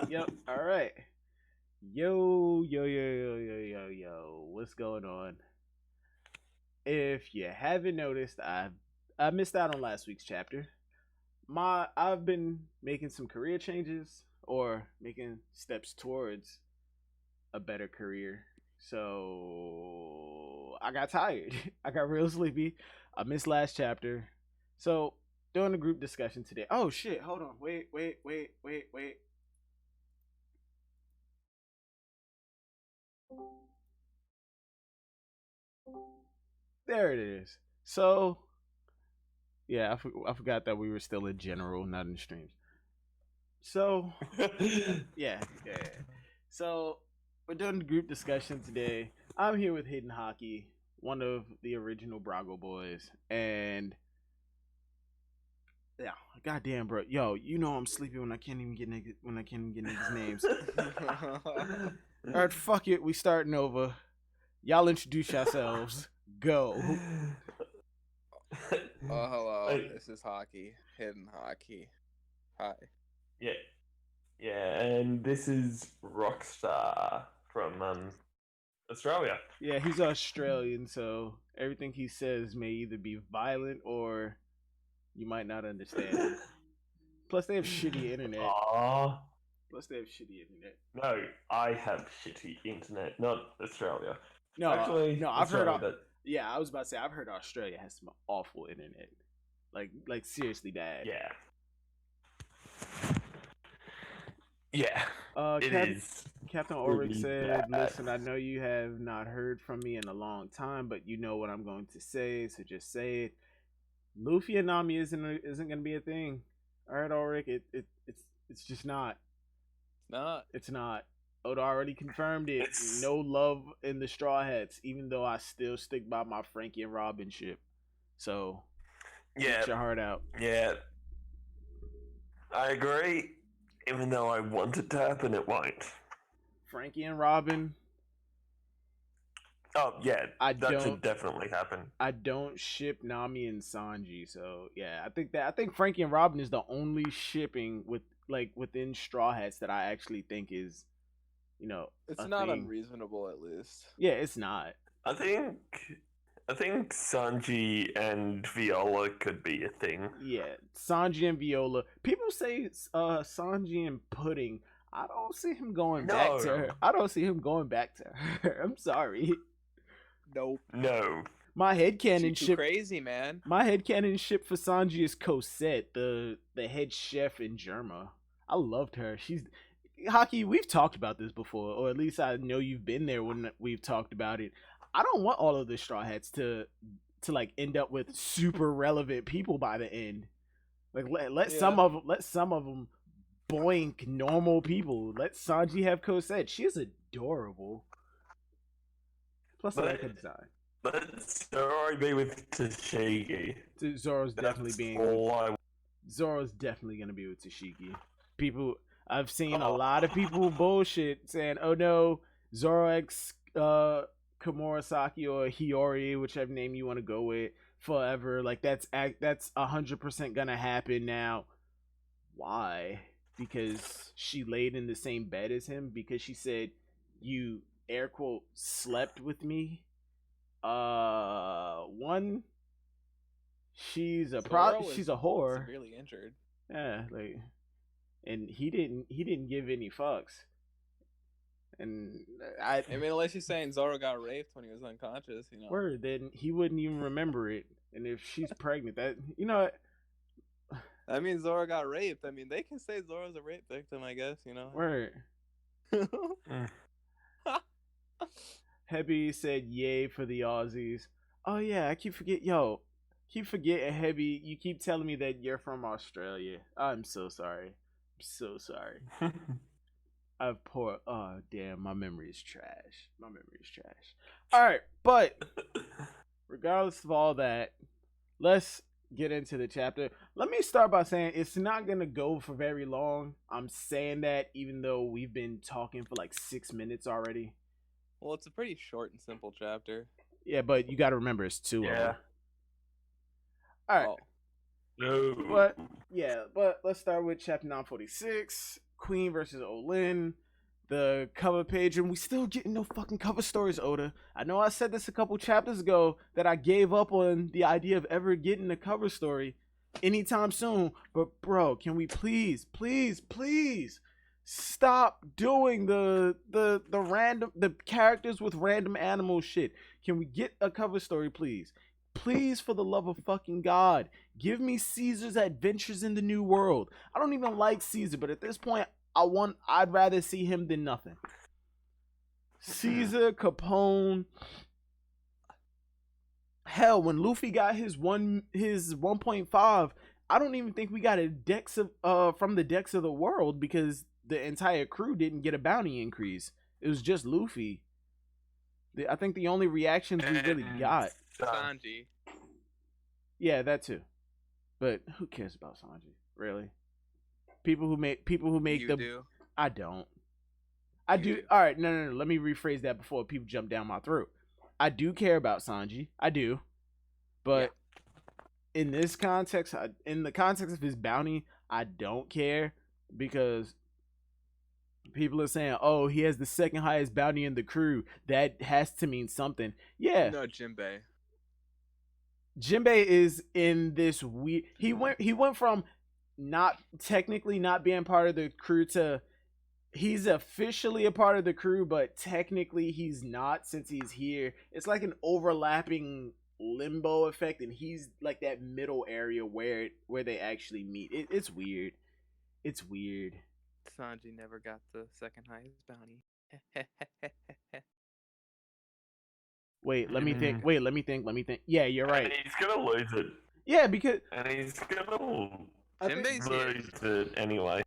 Yep. All right. Yo. What's going on? If you haven't noticed, I missed out on last week's chapter. I've been making some career changes or making steps towards a better career. So I got tired. I got real sleepy. I missed last chapter. So during the group discussion today. Oh shit! Hold on. Wait. There it is. So yeah, I forgot that we were still in general, not in streams. So yeah. So we're doing the group discussion today. I'm here with Hidden Hockey, one of the original Brago boys, and yeah, goddamn, bro, yo, you know I'm sleepy when I can't even get niggas names. All right, fuck it, we starting over. Y'all introduce yourselves. Go. Hello. This is Hockey. Hidden Hockey. Hi. Yeah, yeah, and this is Rockstar from Australia. Yeah, he's Australian, so everything he says may either be violent or you might not understand him. Plus, they have shitty internet. Aww. No, I have shitty internet, not Australia. No, Actually, no, I've heard. that. Yeah, I was about to say I've heard Australia has some awful internet, like seriously bad. Yeah. Yeah. It is. Captain Ulrich really said, bad. "Listen, I know you have not heard from me in a long time, but you know what I'm going to say, so just say it. Luffy and Nami isn't going to be a thing. All right, Ulrich, it's just not. It's not. Oda already confirmed it. No love in the Straw Hats, even though I still stick by my Frankie and Robin ship. So, get your heart out. Yeah. I agree. Even though I want it to happen, it won't. Frankie and Robin. Oh yeah, that should definitely happen. I don't ship Nami and Sanji, so yeah, I think Frankie and Robin is the only shipping within Straw Hats that I actually think is, it's not unreasonable at least. Yeah, it's not. I think Sanji and Viola could be a thing. Yeah, Sanji and Viola. People say Sanji and Pudding. I don't see him going back to her. I don't see him going back to her. I'm sorry. Nope. No. My headcanon ship crazy, man. My headcanon ship for Sanji is Cosette, the head chef in Germa. I loved her. She's Hockey, we've talked about this before, or at least I know you've been there when we've talked about it. I don't want all of the Straw Hats to like end up with super relevant people by the end. Like let some of them boink normal people. Let Sanji have Cosette. She is adorable. Plus, I like her design. Let Zoro be with Tashigi. Zoro's definitely gonna be with Tashigi. People, I've seen a lot of people bullshit saying, "Oh no, Zoro X Komurasaki or Hiyori, whichever name you want to go with, forever." Like that's 100% gonna happen now. Why? Because she laid in the same bed as him. Because she said, "You air quote slept with me." One, she's a whore. Severely injured. Yeah, like, and he didn't give any fucks. And I mean, unless you're saying Zoro got raped when he was unconscious, Word, then he wouldn't even remember it. And if she's pregnant, that I mean, Zoro got raped. I mean, they can say Zoro's a rape victim, I guess. Word. Hebby said yay for the Aussies. Oh yeah, I keep forgetting Hebby. You keep telling me that you're from Australia. I'm so sorry. Oh damn, my memory is trash. Alright, but regardless of all that, let's get into the chapter. Let me start by saying it's not gonna go for very long. I'm saying that even though we've been talking for like 6 minutes already. Well, it's a pretty short and simple chapter. Yeah, but you got to remember it's 2 of them. All right. No. But let's start with chapter 946. Queen versus Olin, the cover page, and we still getting no fucking cover stories, Oda. I know I said this a couple chapters ago that I gave up on the idea of ever getting a cover story anytime soon, but bro, can we please stop doing the random the characters with random animal shit? Can we get a cover story, please? Please, for the love of fucking God, give me Caesar's adventures in the New World. I don't even like Caesar, but at this point, I'd rather see him than nothing. Caesar, Capone. Hell, when Luffy got his 1.5, I don't even think we got a dex of from the decks of the world, because the entire crew didn't get a bounty increase. It was just Luffy. I think the only reactions we really got. Sanji. Yeah, that too. But who cares about Sanji? Really? People who make You the. do? I don't. I do. All right, no. Let me rephrase that before people jump down my throat. I do care about Sanji. I do. But in this context, in the context of his bounty, I don't care, because people are saying, "Oh, he has the second highest bounty in the crew. That has to mean something." Yeah. No, Jinbei. Jinbei is in this weird. He went from not technically not being part of the crew to he's officially a part of the crew, but technically he's not, since he's here. It's like an overlapping limbo effect, and he's like that middle area where they actually meet. It's weird. It's weird. Sanji never got the second highest bounty. Wait, let me think. Let me think. Yeah, you're right. And he's gonna lose it. Yeah, because He's gonna Jinbei's here. lose it anyway.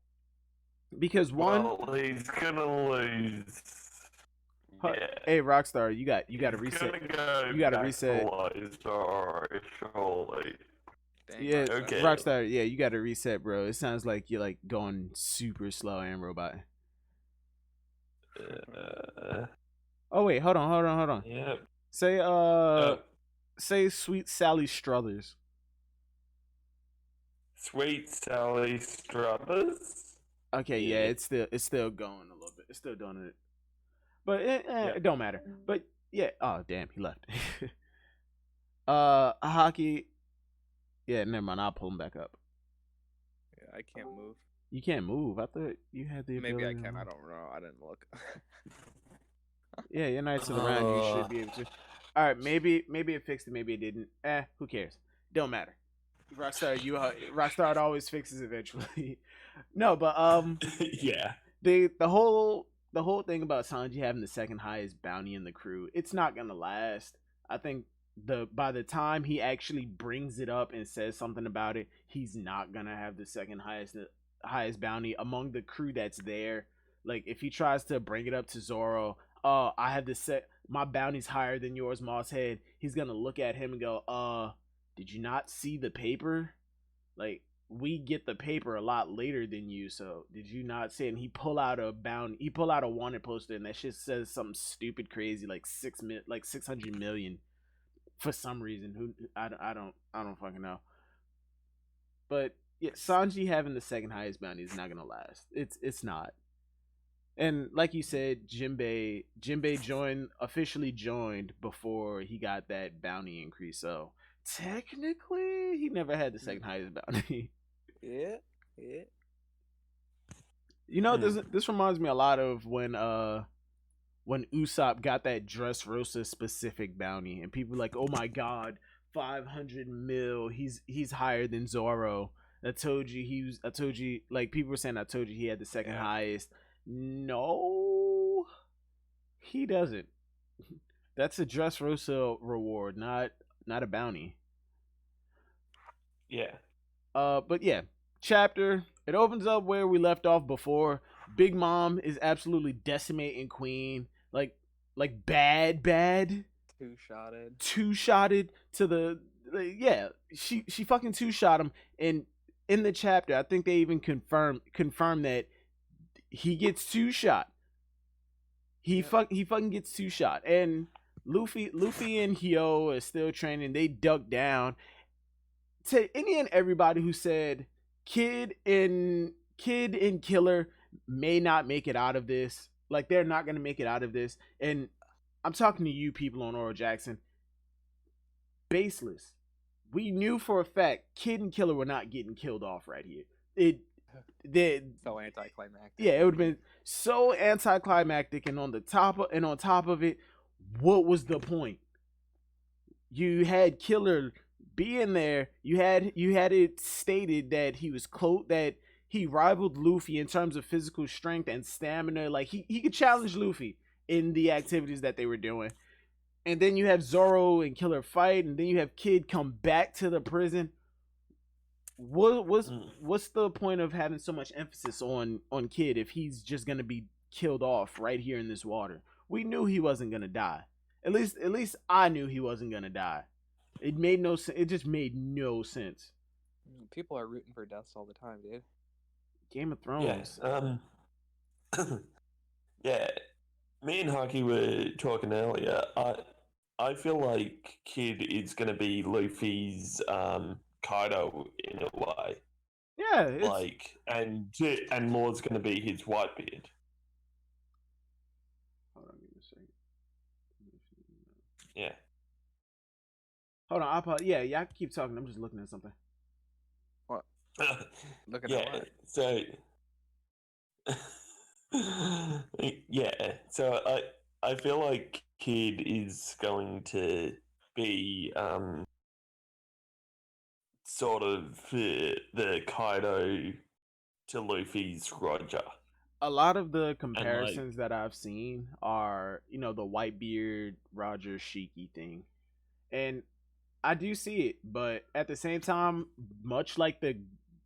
Because one. Well, he's gonna lose. Yeah. Hey, Rockstar, you got to reset. You got to reset. Surely. Dang, Yeah, Okay. Rockstar. Yeah, you got to reset, bro. It sounds like you're like going super slow and robot. Oh wait, hold on. Yep. Say Sweet Sally Struthers. Sweet Sally Struthers. Okay, yeah, it's still going a little bit. It's still doing it, but it don't matter. But yeah, oh damn, he left. Hockey. Yeah, never mind. I'll pull him back up. Yeah, I can't move. You can't move. I thought you had the ability. Maybe I to can. move. I don't know. I didn't look. Yeah, you're nice to the round. You should be able to. All right, maybe it fixed it. Maybe it didn't. Who cares? Don't matter. Rockstar always fixes eventually. No, but Yeah. the whole thing about Sanji having the second highest bounty in the crew, it's not gonna last. I think by the time he actually brings it up and says something about it, he's not gonna have the second highest bounty among the crew that's there. Like, if he tries to bring it up to Zoro, I have my bounty's higher than yours, Mosshead. He's gonna look at him and go, did you not see the paper? Like, we get the paper a lot later than you, so did you not see it? And he pull out a wanted poster, and that shit says something stupid crazy like 600 million for some reason. I don't fucking know. But yeah, Sanji having the second highest bounty is not gonna last. It's not. And like you said, Jinbei officially joined before he got that bounty increase. So technically, he never had the second highest bounty. Yeah. You know, this reminds me a lot of when Usopp got that Dressrosa specific bounty, and people were like, oh my god, 500 mil. He's higher than Zoro. I told you, like, people were saying I told you he had the second highest. No, he doesn't. That's a Dressrosa reward, not a bounty. Yeah. But yeah, chapter, it opens up where we left off before. Big Mom is absolutely decimating Queen, like bad. Two-shotted to the she fucking two-shot him. And in the chapter, I think they even confirm that he gets two-shot. He fucking gets two-shot. And Luffy and Hyo are still training. They duck down. To any and everybody who said Kid and Killer may not make it out of this. Like they're not gonna make it out of this. And I'm talking to you people on Oral Jackson. Baseless. We knew for a fact Kid and Killer were not getting killed off right here. So anticlimactic. Yeah, it would have been so anticlimactic, and on top of it, what was the point? You had Killer being there. You had it stated that he was that he rivaled Luffy in terms of physical strength and stamina. Like he could challenge Luffy in the activities that they were doing. And then you have Zoro and Killer fight, and then you have Kid come back to the prison. What's the point of having so much emphasis on Kid if he's just gonna be killed off right here in this water? We knew he wasn't gonna die. At least I knew he wasn't gonna die. It made no sense. It just made no sense. People are rooting for deaths all the time, dude. Game of Thrones. Yeah. Me and Hockey were talking earlier. I feel like Kid is gonna be Luffy's Kaido in a way. Yeah, and Lord's gonna be his Whitebeard. Hold on, give me a second. Yeah. Hold on, yeah, I can keep talking. I'm just looking at something. What? Looking yeah. at what? So. Yeah. So I feel like Kid is going to be sort of the Kaido to Luffy's Roger. A lot of the comparisons that I've seen are, the Whitebeard Roger Shiki thing. And I do see it, but at the same time, much like the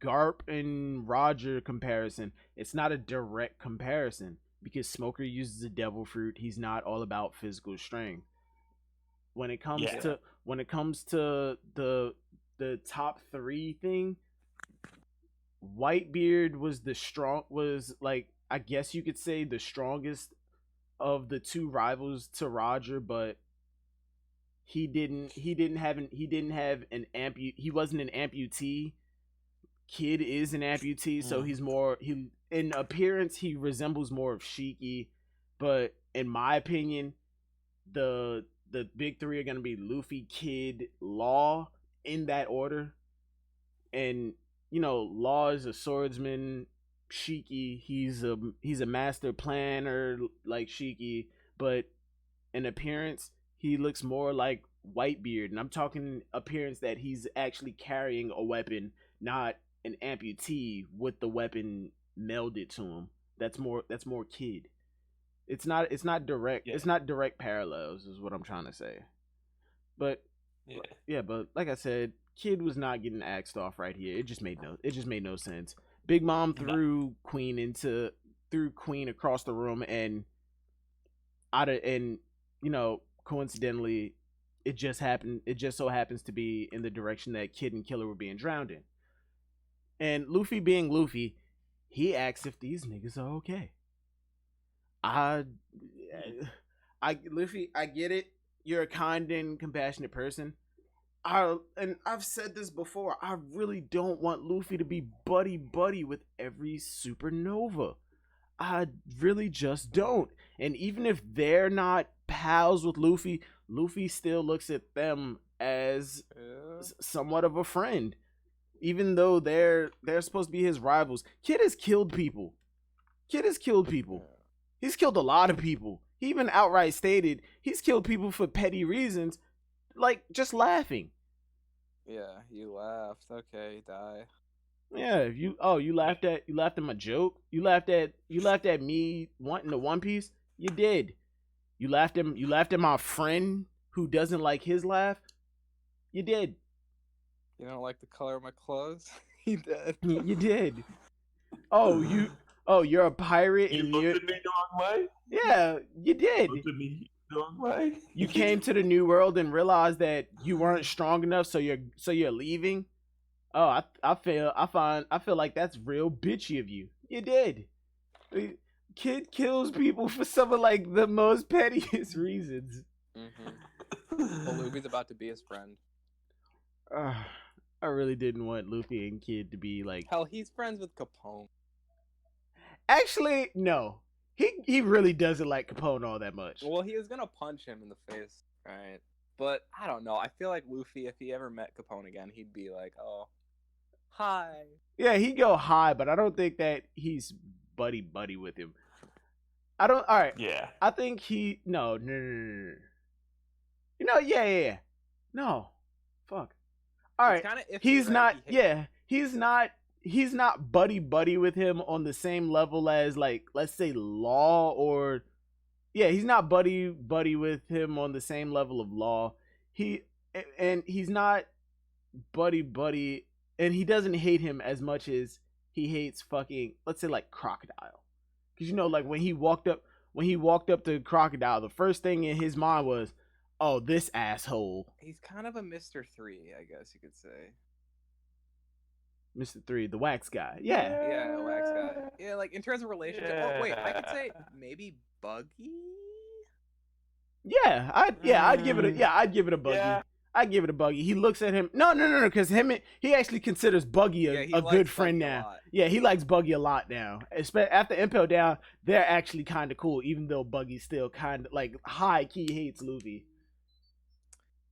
Garp and Roger comparison, it's not a direct comparison because Smoker uses the devil fruit. He's not all about physical strength. When it comes to the top 3 thing, Whitebeard was like, I guess you could say, the strongest of the 2 rivals to Roger, but he wasn't an amputee. Kid is an amputee, so he's more, in appearance he resembles more of Shiki, but in my opinion, the big 3 are gonna be Luffy, Kid, Law, in that order. And Law is a swordsman. Shiki, he's a master planner like Shiki, but in appearance he looks more like Whitebeard, and I'm talking appearance that he's actually carrying a weapon, not an amputee with the weapon melded to him. That's more Kid. It's not direct. Yeah. It's not direct parallels, is what I'm trying to say. But but like I said, Kid was not getting axed off right here. It just made no sense. Big Mom threw Queen across the room, and coincidentally, it just so happens to be in the direction that Kid and Killer were being drowned in. And Luffy being Luffy, he asks if these niggas are okay. Luffy, I get it. You're a kind and compassionate person. And I've said this before, I really don't want Luffy to be buddy with every supernova. I really just don't. And even if they're not pals with Luffy, Luffy still looks at them as somewhat of a friend. Even though they're supposed to be his rivals. Kid has killed people. He's killed a lot of people. He even outright stated he's killed people for petty reasons, like just laughing. Yeah, you laughed. Okay, die. Yeah, you laughed at my joke. You laughed at me wanting the One Piece. You did. You laughed at my friend who doesn't like his laugh. You did. You don't like the color of my clothes? You did. You did. You're a pirate. You looked at me the wrong way? Yeah, you did. You looked at me the wrong way? You came to the new world and realized that you weren't strong enough, so you're leaving. Oh, I feel like that's real bitchy of you. You did. Kid kills people for some of like the most pettiest reasons. Mm-hmm. Well, Luffy's about to be his friend. I really didn't want Luffy and Kid to be like. Hell, he's friends with Capone. Actually, no. He really doesn't like Capone all that much. Well, he was gonna punch him in the face, right? But I don't know. I feel like Luffy, if he ever met Capone again, he'd be like, "Oh, hi." Yeah, he'd go high, but I don't think that he's buddy with him. I don't. All right. Yeah. I think he. No. Yeah. No. Fuck. All right. It's kinda iffy, He's right? not. He hates- Yeah. He's not buddy with him on the same level as, like, let's say Law, or yeah, he's not buddy with him on the same level of Law. He's not buddy, and he doesn't hate him as much as he hates fucking, let's say, like, Crocodile. Because, like, when he walked up to Crocodile, the first thing in his mind was, oh, this asshole. He's kind of a Mr. 3, I guess you could say. Mr. 3, the wax guy. Yeah. Yeah, wax guy. Yeah, like in terms of relationship. Oh wait, I could say maybe Buggy. Yeah, I'd give it a Buggy. Yeah. I'd give it a Buggy. He looks at him. No, because he actually considers Buggy a he good likes friend Buggy a now. lot. Yeah, he likes Buggy a lot now. After Impel Down, they're actually kind of cool, even though Buggy still kind of, like, high key hates Luffy.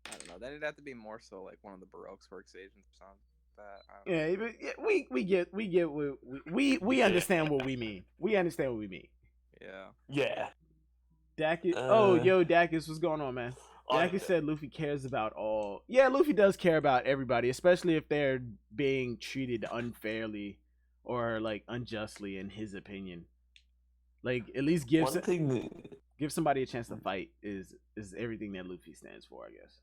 I don't know. Then it'd have to be more so like one of the Baroque's workstations or something. Yeah, we understand what we mean. We understand what we mean. Yeah. Yeah. Dacus. Uh, Dacus, what's going on, man? I- Dacus said Luffy cares about all. Yeah, Luffy does care about everybody, especially if they're being treated unfairly or, like, unjustly, in his opinion. Like, at least give somebody a chance to fight is everything that Luffy stands for, I guess.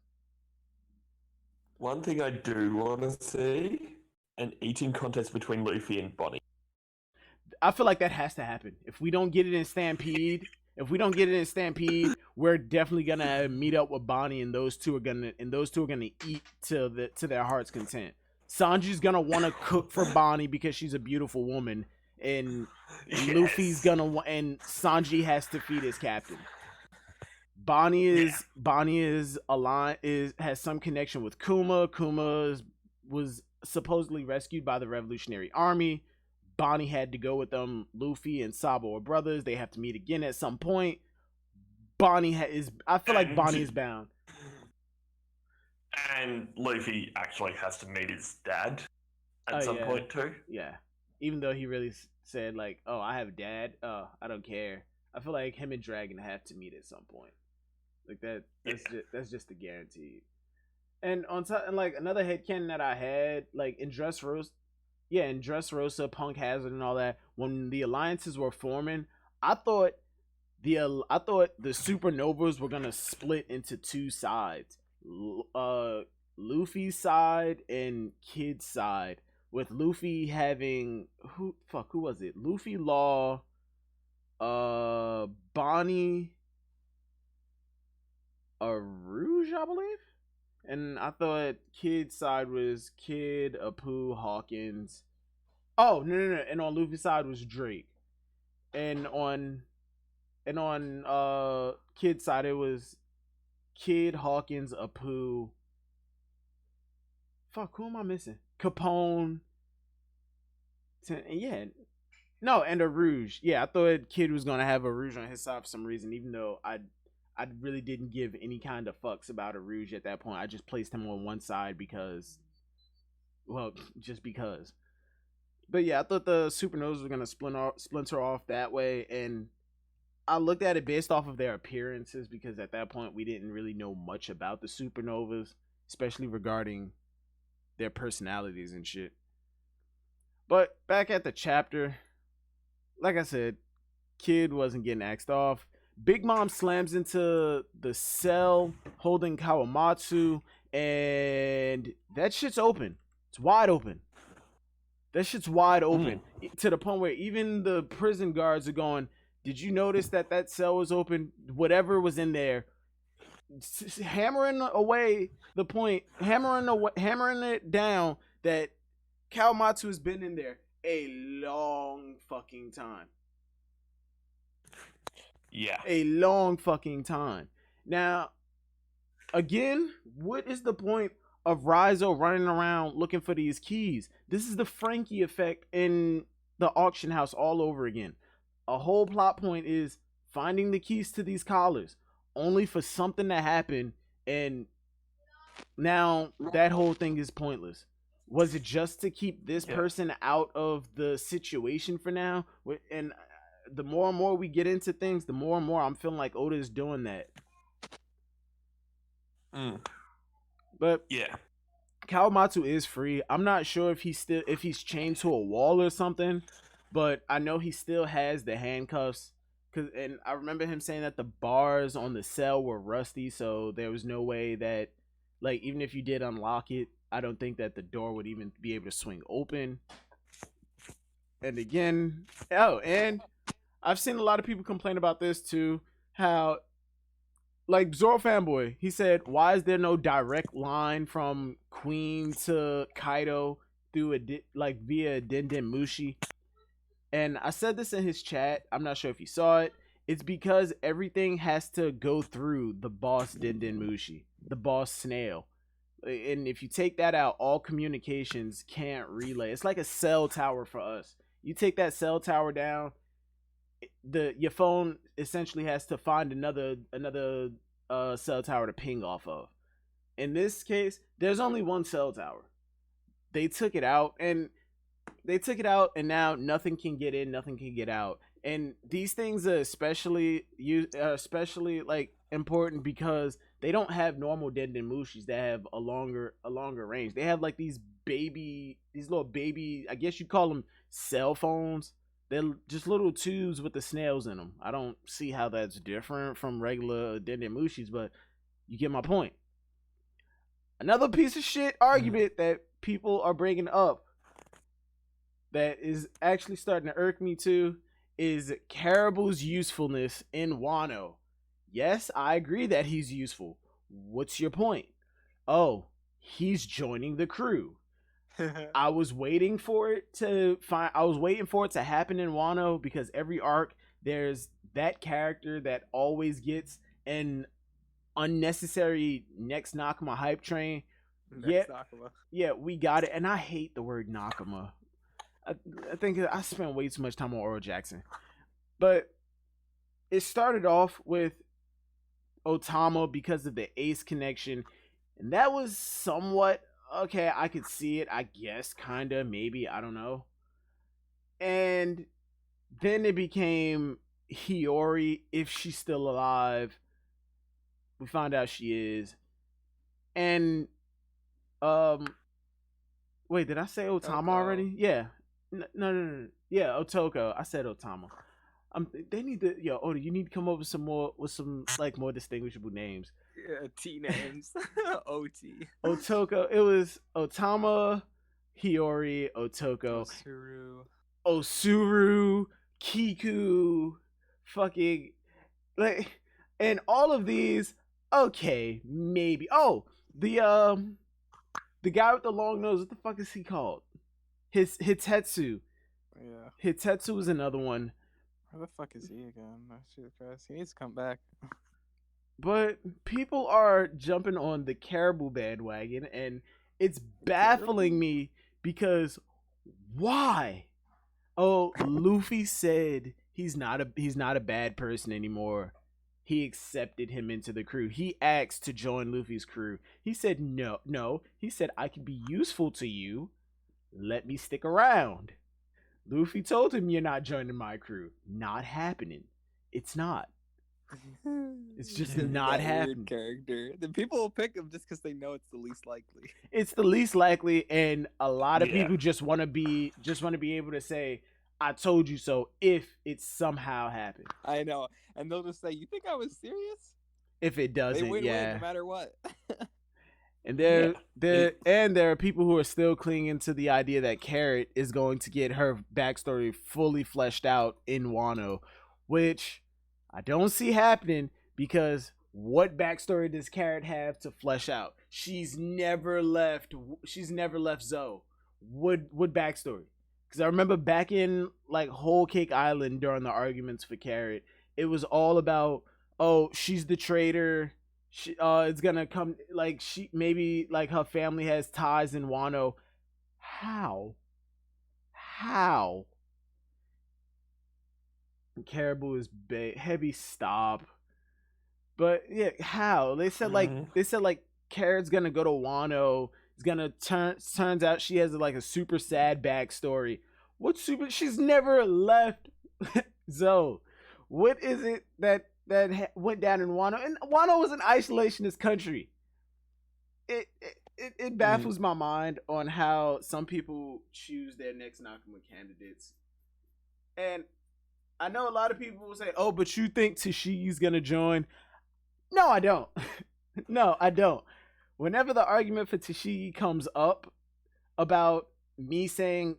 One thing I do want to see, an eating contest between Luffy and Bonnie. I feel like that has to happen. If we don't get it in Stampede, we're definitely gonna meet up with Bonnie, and those two are gonna eat to their heart's content. Sanji's gonna want to cook for Bonnie because she's a beautiful woman, and Luffy's gonna and Sanji has to feed his captain. Bonnie is has some connection with Kuma. Kuma was supposedly rescued by the Revolutionary Army. Bonnie had to go with them. Luffy and Sabo are brothers. They have to meet again at some point. I feel like Bonnie is bound. And Luffy actually has to meet his dad at some point too. Yeah. Even though he really said, like, oh, I have a dad. Oh, I don't care. I feel like him and Dragon have to meet at some point. Like that's just a guarantee. And on top, and like another headcanon that I had, like in Dressrosa, Punk Hazard, and all that, when the alliances were forming, I thought the supernovas were gonna split into two sides. Luffy's side and Kid's side, with Luffy having who was it? Luffy, Law, Bonnie, Rouge, I believe. And I thought Kid's side was Kid, Apu, Hawkins. Oh, no. And on Luffy's side was Drake. And on Kid's side it was Kid, Hawkins, Apu. Who am I missing? Capone. And a Rouge. Yeah, I thought Kid was gonna have a Rouge on his side for some reason, even though I really didn't give any kind of fucks about a Rouge at that point. I just placed him on one side just because. But yeah, I thought the supernovas were gonna splinter off that way, and I looked at it based off of their appearances, because at that point we didn't really know much about the supernovas, especially regarding their personalities and shit. But back at the chapter, like I said, Kid wasn't getting axed off. Big Mom slams into the cell holding Kawamatsu, and that shit's open. It's wide open. That shit's wide open. To the point where even the prison guards are going, did you notice that cell was open? Whatever was in there, hammering it down that Kawamatsu has been in there a long fucking time. Yeah. A long fucking time. Now, again, what is the point of Rizzo running around looking for these keys? This is the Frankie effect in the auction house all over again. A whole plot point is finding the keys to these collars, only for something to happen, and now that whole thing is pointless. Was it just to keep this person out of the situation for now? And the more and more we get into things, the more and more I'm feeling like Oda is doing that. But yeah, Kawamatsu is free. I'm not sure if he's chained to a wall or something, but I know he still has the handcuffs. And I remember him saying that the bars on the cell were rusty, so there was no way that, like, even if you did unlock it, I don't think that the door would even be able to swing open. And again, and I've seen a lot of people complain about this too, how, like, Zoro Fanboy, he said, why is there no direct line from Queen to Kaido through via Denden Mushi? And I said this in his chat, I'm not sure if you saw it. It's because everything has to go through the boss Denden Mushi, the boss Snail. And if you take that out, all communications can't relay. It's like a cell tower for us. You take that cell tower down, your phone essentially has to find another cell tower to ping off of. In this case, there's only one cell tower. They took it out, and now nothing can get in, nothing can get out. And these things are especially like important because they don't have normal Denden Mushis that have a longer range. They have like these little baby, I guess you'd call them cell phones. They're just little tubes with the snails in them. I don't see how that's different from regular Denden Mushis, but you get my point. Another piece of shit argument that people are bringing up that is actually starting to irk me too is Caribou's usefulness in Wano. Yes, I agree that he's useful. What's your point? Oh, he's joining the crew. I was waiting for it to happen in Wano because every arc there's that character that always gets an unnecessary next Nakama hype train. Yeah, we got it. And I hate the word Nakama. I think I spent way too much time on Oro Jackson. But it started off with Otama because of the Ace connection. And that was somewhat okay. I could see it, I guess, kinda, maybe, I don't know. And then it became Hiyori, if she's still alive. We found out she is. And wait, did I say Otama already? Yeah. No. Yeah, Otoko. I said Otama. They need to, Oda, you need to come up with some like more distinguishable names. Yeah, T names. OT. Otoko. It was Otama, Hiyori, Otoko, Osuru, Kiku, fucking, like, and all of these. Okay, maybe. Oh, the guy with the long nose. What the fuck is he called? Hitetsu. Yeah. Hitetsu is another one. Where the fuck is he again? Jesus Christ. He needs to come back. But people are jumping on the Caribou bandwagon, and it's baffling me because why? Oh, Luffy said he's not a bad person anymore. He accepted him into the crew. He asked to join Luffy's crew. He said no. He said I can be useful to you. Let me stick around. Luffy told him, you're not joining my crew. Not happening. It's not. It's just not happening. Character. The people will pick him just because they know it's the least likely. It's the least likely, and a lot of people just want to be able to say, I told you so, if it somehow happened. I know. And they'll just say, you think I was serious? If it doesn't, they win no matter what. And there are people who are still clinging to the idea that Carrot is going to get her backstory fully fleshed out in Wano, which I don't see happening because what backstory does Carrot have to flesh out? She's never left Zoe. What backstory? Because I remember back in like Whole Cake Island during the arguments for Carrot, it was all about, oh, she's the traitor. It's gonna come, like, she maybe like her family has ties in Wano. How Caribou is heavy. Stop. But yeah, how they said like Carrot's gonna go to Wano. It's gonna turns out she has like a super sad backstory. What super? She's never left Zoe. What is it that went down in Wano? And Wano was an isolationist country. It baffles my mind on how some people choose their next Nakama candidates. And I know a lot of people will say, "Oh, but you think Tashigi's gonna join?" No, I don't. No, I don't. Whenever the argument for Tashigi comes up about me saying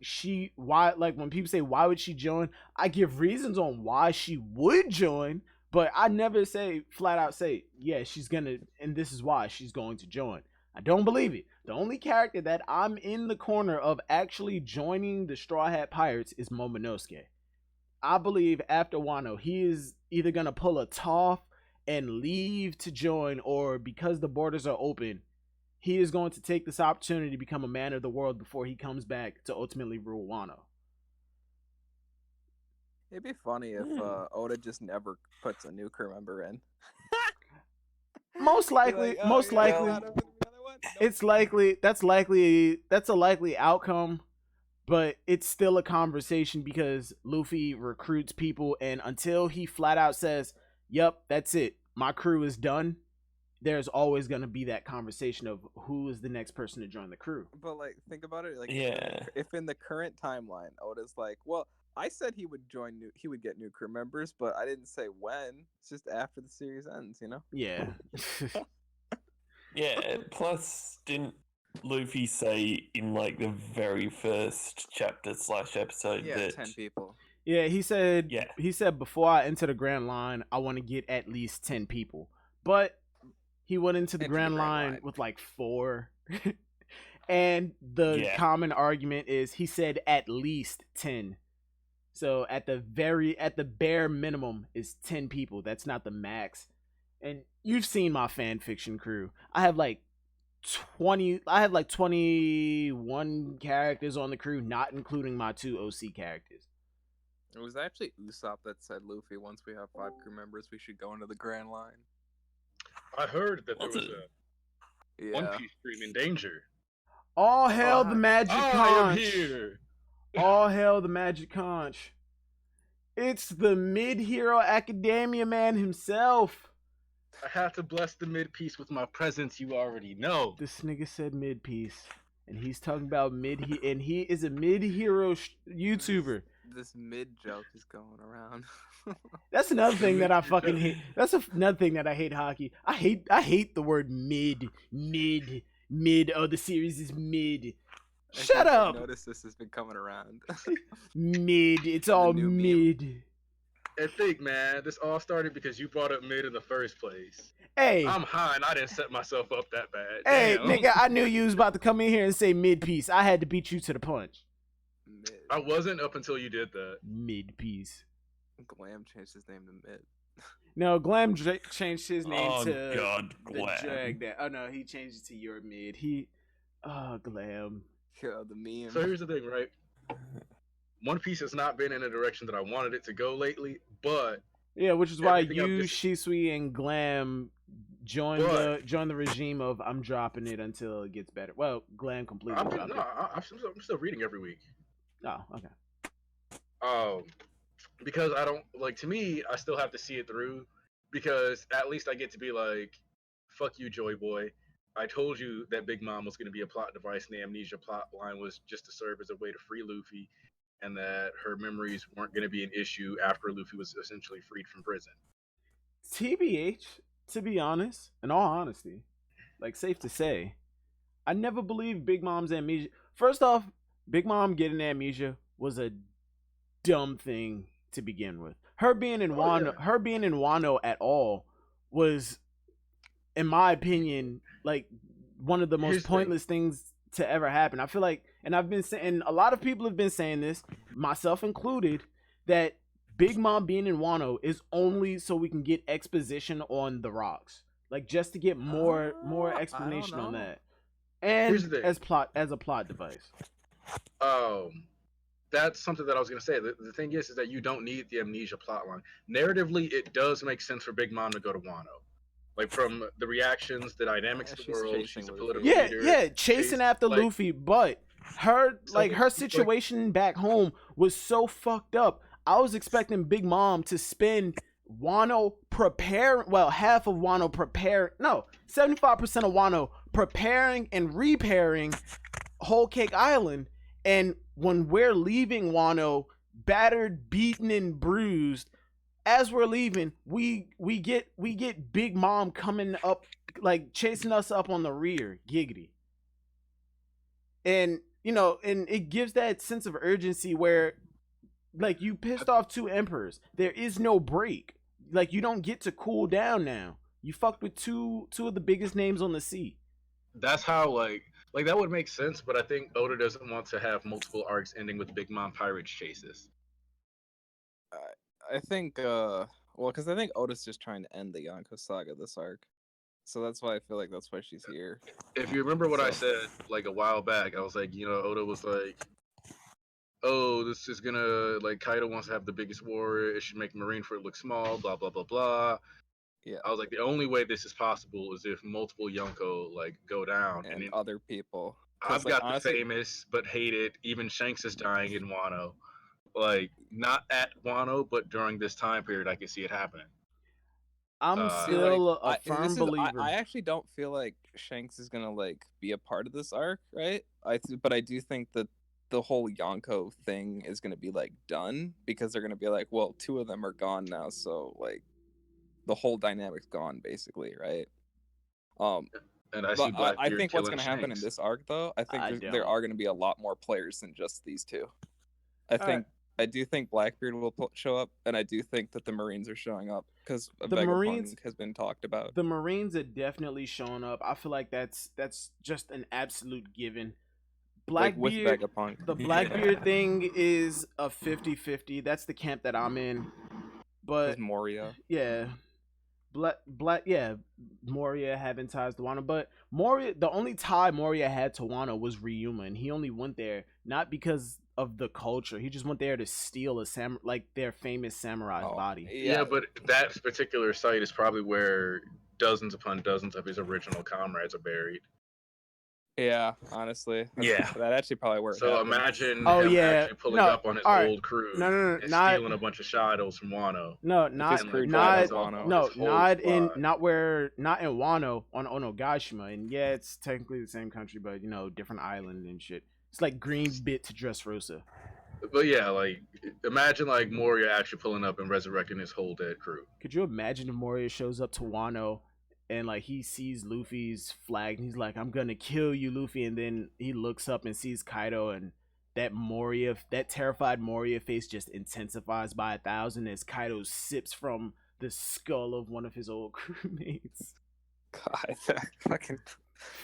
when people say why would she join, I give reasons on why she would join, but I never flat out say, yeah, she's gonna, and this is why she's going to join. I don't believe it. The only character that I'm in the corner of actually joining the Straw Hat Pirates is Momonosuke. I believe after Wano, he is either gonna pull a Toph and leave to join, or because the borders are open, he is going to take this opportunity to become a man of the world before he comes back to ultimately rule Wano. It'd be funny if Oda just never puts a new crew member in. Most likely, it's likely. That's a likely outcome, but it's still a conversation because Luffy recruits people, and until he flat out says, "Yep, that's it, my crew is done," there's always going to be that conversation of who is the next person to join the crew. But like, think about it. Like, Yeah. if in the current timeline, Oda's like, well, I said he would get new crew members, but I didn't say when. It's just after the series ends, you know? Yeah. Yeah. Plus, didn't Luffy say in like the very first chapter / episode Yeah, that 10 people. Yeah, he said. Yeah. He said before I enter the Grand Line, I want to get at least 10 people, but he went into the Grand Line with like 4. And the common argument is he said at least 10. So at the bare minimum is 10 people. That's not the max. And you've seen my fan fiction crew. I have like 21 characters on the crew, not including my 2 OC characters. It was actually Usopp that said, Luffy, once we have 5 crew members, we should go into the Grand Line. I heard that there was a One Piece stream in danger. All hail the magic conch. I am here. All hail the magic conch. It's the Mid-Hero Academia man himself. I have to bless the mid-piece with my presence, you already know. This nigga said mid-piece. And he's talking about and he is a mid-hero YouTuber. This mid joke is going around. That's another thing that I fucking hate. That's another thing that I hate hockey. I hate the word mid. Oh, the series is mid. Shut up. Notice this has been coming around. Mid. It's all mid. And think, man, this all started because you brought up mid in the first place. Hey, I'm high and I didn't set myself up that bad. Hey, damn. Nigga, I knew you was about to come in here and say mid-piece. I had to beat you to the punch. Mid. I wasn't up until you did that. Mid-piece. Glam changed his name to Mid. No, Glam changed his name to God, the Glam. drag that. Oh no, he changed it to your mid. Glam. Yo, the meme. So here's the thing, right? One Piece has not been in a direction that I wanted it to go lately, but yeah, which is why everything you, I've just- Shisui, and Glam join the regime of I'm dropping it until it gets better. Well, Glam completely dropped it. I'm still reading every week. Oh, okay. Because I don't like, to me, I still have to see it through, because at least I get to be like, fuck you, Joy Boy. I told you that Big Mom was going to be a plot device, and the amnesia plot line was just to serve as a way to free Luffy, and that her memories weren't going to be an issue after Luffy was essentially freed from prison. TBH, to be honest, in all honesty, like safe to say, I never believed Big Mom's amnesia. First off, Big Mom getting amnesia was a dumb thing to begin with. Her being in Wano at all was, in my opinion, like one of the most pointless things to ever happen. I feel like, and I've been saying, a lot of people have been saying this, myself included, that Big Mom being in Wano is only so we can get exposition on the rocks, like just to get more explanation on that, and as a plot device. that's something that I was gonna say. The thing is that you don't need the amnesia plotline. Narratively, it does make sense for Big Mom to go to Wano. Like from the reactions, the dynamics of the she's world. chasing She's a Luffy. political Yeah, leader. yeah, chasing after like, Luffy, but her like her situation back home was so fucked up. I was expecting Big Mom to spend Wano half of Wano 75% of Wano preparing and repairing Whole Cake Island, and when we're leaving Wano, battered, beaten, and bruised, as we're leaving, we get Big Mom coming up, like chasing us up on the rear, giggity. And and it gives that sense of urgency where, like, you pissed off two emperors. There is no break. Like, you don't get to cool down now. You fucked with two of the biggest names on the sea. That's how like that would make sense, but I think Oda doesn't want to have multiple arcs ending with Big Mom pirates chases. I think, because I think Oda's just trying to end the Yonko saga this arc, so that's why I feel like that's why she's here. If you remember what I said like a while back, I was like, Oda was like, "Oh, this is gonna like Kaido wants to have the biggest war. It should make Marineford look small." Blah blah blah blah. Yeah, I was like, the only way this is possible is if multiple Yonko like go down, and other people. I've got the famous but hated. Even Shanks is dying in Wano. Like, not at Wano, but during this time period, I can see it happening. I'm still a firm believer. I actually don't feel like Shanks is gonna like be a part of this arc, right? But I do think that the whole Yonko thing is gonna be like done, because they're gonna be like, well, two of them are gone now, so like the whole dynamic's gone, basically, right? And I see Blackbeard I think what's killing gonna happen in Shanks. this arc, though, I think there don't. are gonna be a lot more players than just these two. I do think Blackbeard will show up, and I do think that the Marines are showing up, because Marines has been talked about. The Marines are definitely showing up. I feel like that's just an absolute given. Blackbeard, the Blackbeard thing is a 50-50. That's the camp that I'm in. But Moria, yeah, Moria having ties to Wano, but Moria, the only tie Moria had to Wano was Ryuma, and he only went there not because of the culture. He just went there to steal their famous samurai's body. Yeah, but that particular site is probably where dozens upon dozens of his original comrades are buried. Yeah, honestly. That actually probably works. So imagine him actually pulling up on his old crew and stealing a bunch of shadows from Wano. Not in Wano, on Onogashima. And yeah, it's technically the same country, but different island and shit. It's like Green bit to Dressrosa. But yeah, like, imagine like Moria actually pulling up and resurrecting his whole dead crew. Could you imagine if Moria shows up to Wano and like he sees Luffy's flag and he's like, "I'm gonna kill you, Luffy," and then he looks up and sees Kaido, and that terrified Moria face just intensifies by 1,000 as Kaido sips from the skull of one of his old crewmates. God, that fucking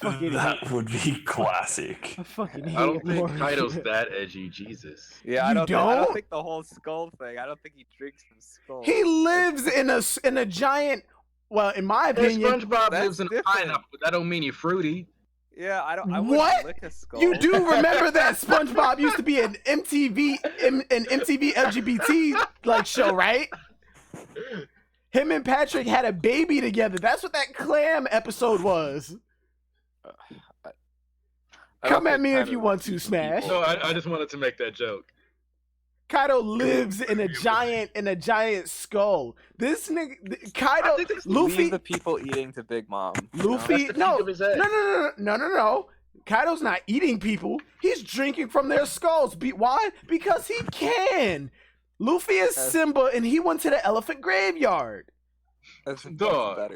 that would be classic. I don't think Kaido's that edgy. Jesus. Yeah, I don't think the whole skull thing. I don't think he drinks from skull. He lives in a giant. Well, in my opinion, SpongeBob lives in a pineapple, but that don't mean he's fruity. Yeah, I wouldn't lick a skull. You do remember that SpongeBob used to be an MTV LGBT like show, right? Him and Patrick had a baby together. That's what that clam episode was. Come at me if you want to, Smash. No, I just wanted to make that joke. Kaido lives in a giant skull. This nigga, Kaido, Luffy, leave the people eating to Big Mom. Luffy, no. Kaido's not eating people. He's drinking from their skulls. Why? Because he can. Luffy is Simba, and he went to the elephant graveyard. It's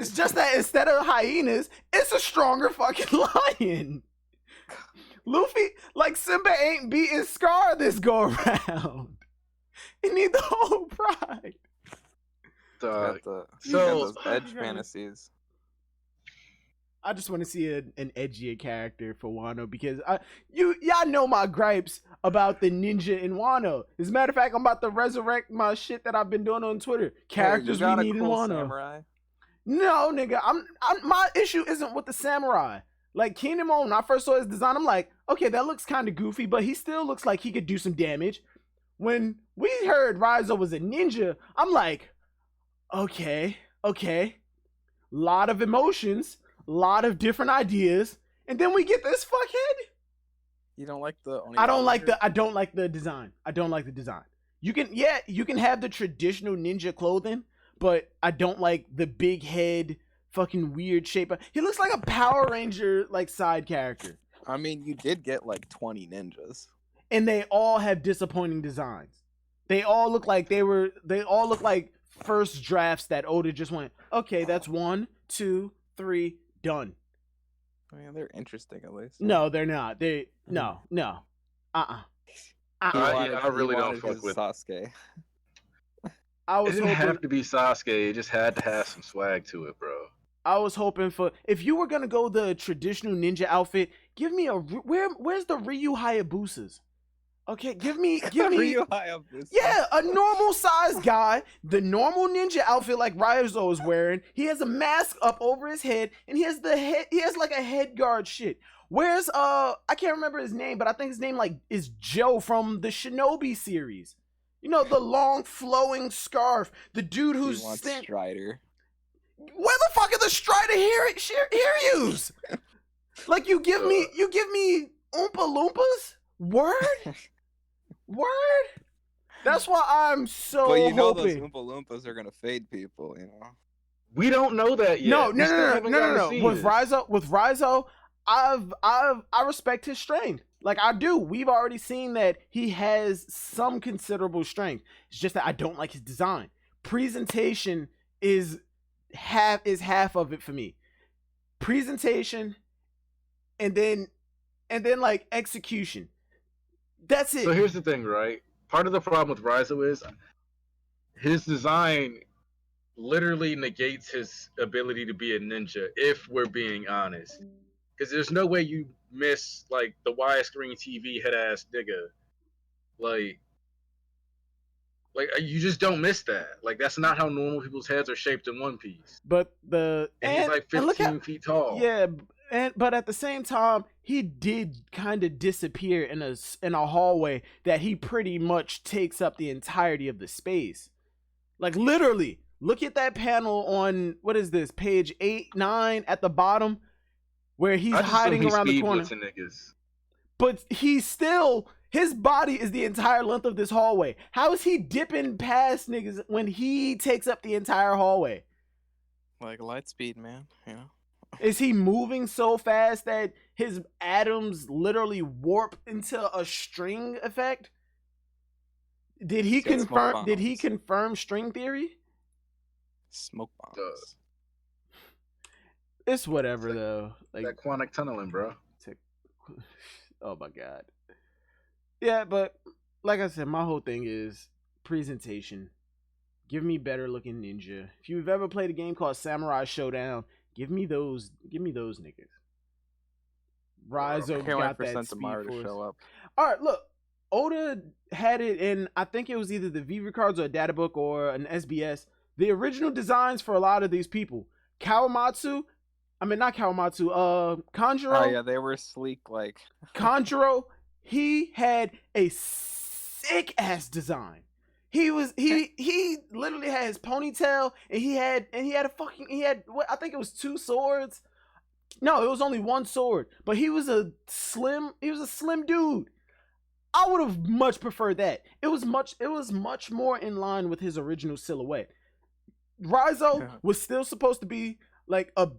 just that instead of hyenas, it's a stronger fucking lion. Luffy, like Simba ain't beating Scar this go around. He need the whole pride. Those edge fantasies. I just want to see an edgier character for Wano, because y'all know my gripes about the ninja in Wano. As a matter of fact, I'm about to resurrect my shit that I've been doing on Twitter. Characters we need in Wano. Samurai? No, nigga, my issue isn't with the samurai. Like Kinemon, when I first saw his design, I'm like, okay, that looks kind of goofy, but he still looks like he could do some damage. when we heard Raizo was a ninja, I'm like, okay. Lot of emotions, lot of different ideas, and then we get this fuckhead. You don't like the I don't like the design. I don't like the design. You can have the traditional ninja clothing, but I don't like the big head, fucking weird shape. He looks like a Power Ranger like side character. I mean, you did get like 20 ninjas, and they all have disappointing designs. They all look like first drafts that Oda just went, okay, that's 1, 2, 3, done. I mean, they're interesting at least. No, they're not. No. I really don't fuck with Sasuke. It didn't have to be Sasuke. It just had to have some swag to it, bro. I was hoping for, if you were gonna go the traditional ninja outfit, give me where's the Ryu Hayabusas? Okay, give me Ryu Hayabusa. Yeah, a normal sized guy, the normal ninja outfit like Raizo is wearing. He has a mask up over his head, and he has like a head guard shit. Where's I can't remember his name, but I think his name like is Joe from the Shinobi series. You know, the long flowing scarf. The dude who's Strider. Where the fuck are the Strider Hiryus? Like you give me Oompa Loompas? Word? That's why I'm so But you know hoping. those Oompa Loompas are gonna fade people, you know. We don't know that yet. No. With Rizzo, Raizo, I respect his strength. Like I do. We've already seen that he has some considerable strength. It's just that I don't like his design. Presentation is half of it for me. Presentation and then like execution. That's it. So here's the thing, right? Part of the problem with Rizzo is his design literally negates his ability to be a ninja, if we're being honest. Because there's no way you miss like the widescreen TV head ass nigga. Like you just don't miss that. Like that's not how normal people's heads are shaped in One Piece. But he's like 15 feet tall. Yeah, but at the same time, he did kind of disappear in a hallway that he pretty much takes up the entirety of the space. Like literally, look at that panel on what is this, page 8, 9 at the bottom, where he's hiding around the corner. Niggas. But his body is the entire length of this hallway. How is he dipping past niggas when he takes up the entire hallway? Like light speed, man, you know. Is he moving so fast that his atoms literally warp into a string effect? Did he confirm string theory? Smoke bombs. It's whatever though. Like that quantic tunneling, bro. Oh my god. Yeah, but like I said, my whole thing is presentation. Give me better looking ninja. If you've ever played a game called Samurai Showdown, give me those niggas. Raizo got that speed force. Show up. All right, look. Oda had it in, I think it was either the Viva cards or a data book or an SBS. The original designs for a lot of these people. Kawamatsu, Kanjuro. Oh yeah, they were sleek like. Kanjuro, he had a sick ass design. He literally had his ponytail and he had what I think it was 2 swords. No, it was only 1 sword, but he was a slim dude. I would have much preferred that. It was much more in line with his original silhouette. Raizo was still supposed to be like a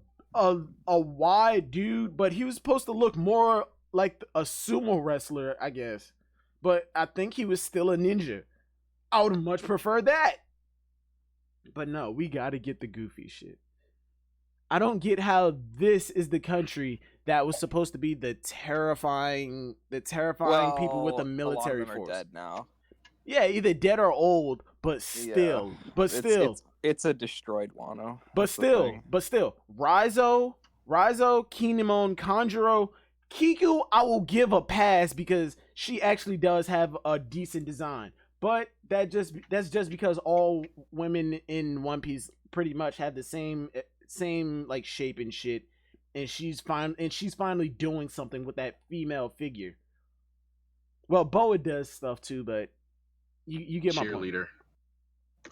wide dude, but he was supposed to look more like a sumo wrestler, I guess. But I think he was still a ninja. I would have much preferred that. But no, we gotta get the goofy shit. I don't get how this is the country that was supposed to be the terrifying people with a military force. Are dead now. Yeah, either dead or old, but still. It's a destroyed Wano. But still, Raizo, Kinemon, Kanjuro, Kiku, I will give a pass because she actually does have a decent design. But that's just because all women in One Piece pretty much have the same like shape and shit, and she's finally doing something with that female figure. Well, Boa does stuff too, but You get my point. Cheerleader.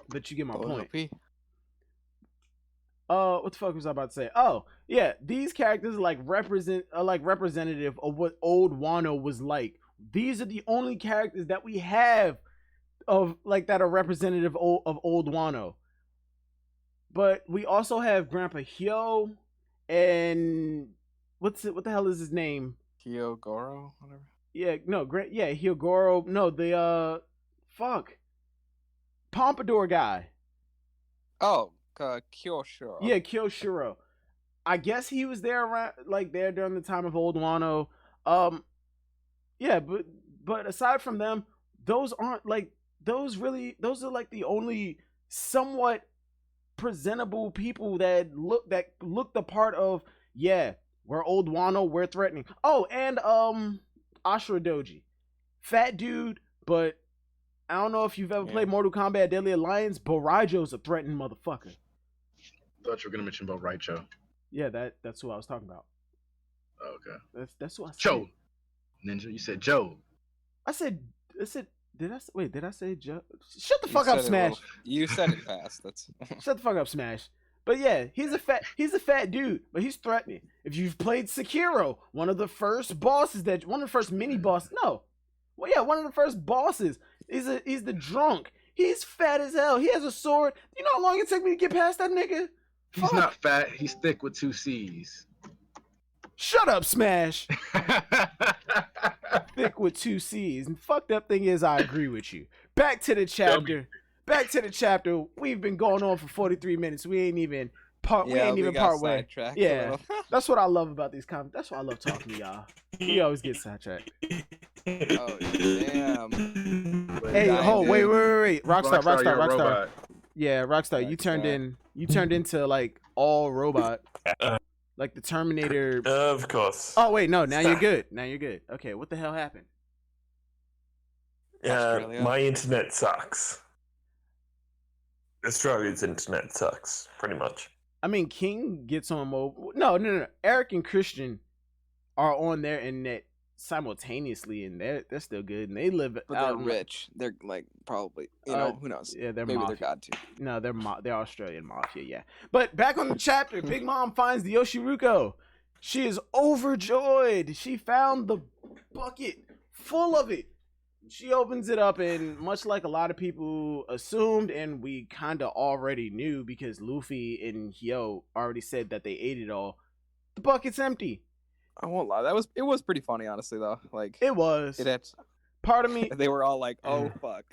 But you get my Oh, point. OP. What the fuck was I about to say? Oh, yeah, these characters are like representative of what old Wano was like. These are the only characters that we have of like that are representative of old Wano. But we also have Grandpa Hyo and what the hell is his name? Hyogoro, whatever. Yeah, no, Hyogoro. No, the Pompadour guy. Oh, Kyoshiro. Yeah, Kyoshiro. I guess he was there around there during the time of old Wano. Yeah, but aside from them, those aren't those are like the only somewhat presentable people that look the part of, yeah, we're old Wano, we're threatening. Oh, and Ashura Doji. Fat dude, but I don't know if you've ever played Mortal Kombat Deadly Alliance, but Raijo's a threatening motherfucker. Thought you were gonna mention about Raicho. Yeah, that's who I was talking about. Oh, okay. That's what I said. Joe. Ninja, you said Joe. I said did I say Joe? Shut the fuck up, Smash. You said it fast. That's Shut the fuck up, Smash. But yeah, he's a fat dude, but he's threatening. If you've played Sekiro, one of the first mini bosses. No. Well, yeah, one of the first bosses is the drunk. He's fat as hell. He has a sword. You know how long it took me to get past that nigga? He's not fat. He's thick with 2 C's. Shut up, Smash. Thick with 2 C's. And fucked up thing is, I agree with you. Back to the chapter. We've been going on for 43 minutes. We ain't even part way. Yeah, that's what I love about these comments. That's why I love talking to y'all. We always get sidetracked. Oh damn! Hey, wait. Rockstar. Yeah, Rockstar. Rockstar. You turned into like all robot, like the Terminator. Of course. Oh wait, no. Now you're good. Okay, what the hell happened? Australia. My internet sucks. Australia's internet sucks, pretty much. I mean, King gets on mobile. No. Eric and Christian are on their internet simultaneously, and they're still good, and they live. But they're rich. They're like probably, who knows? Yeah, they're maybe mafia. they're god too. No, they're Australian mafia. Yeah, but back on the chapter, Big Mom finds the Yoshiruko. She is overjoyed. She found the bucket full of it. She opens it up, and much like a lot of people assumed, and we kind of already knew because Luffy and Hyo already said that they ate it all, the bucket's empty. I won't lie. It was pretty funny, honestly, though. Like It was. it had, Part of me, they were all like, "Oh fuck."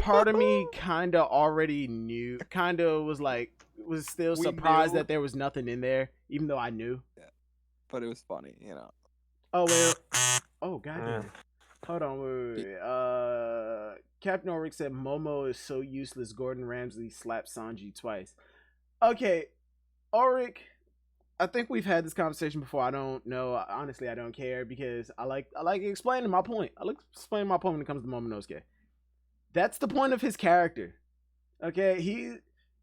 part of me kind of already knew, kind of was still We surprised knew. that there was nothing in there, even though I knew. But it was funny, you know. Oh, wait. Oh, goddamn. Hold on, wait. Captain Ulrich said Momo is so useless. Gordon Ramsay slapped Sanji twice. Okay, Ulrich, I think we've had this conversation before. I don't know. Honestly, I don't care because I like explaining my point. I like explaining my point when it comes to Momonosuke. That's the point of his character. Okay,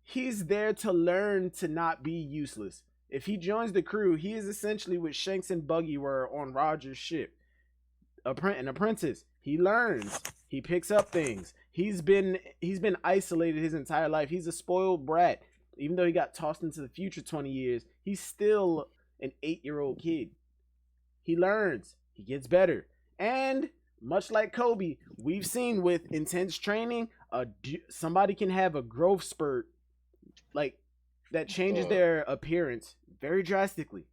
he's there to learn to not be useless. If he joins the crew, he is essentially what Shanks and Buggy were on Roger's ship. An apprentice. He learns. He picks up things. He's been isolated his entire life. He's a spoiled brat. Even though he got tossed into the future 20 years, he's still an 8-year-old kid. He learns. He gets better. And much like Kobe, we've seen with intense training, somebody can have a growth spurt like that changes their appearance very drastically.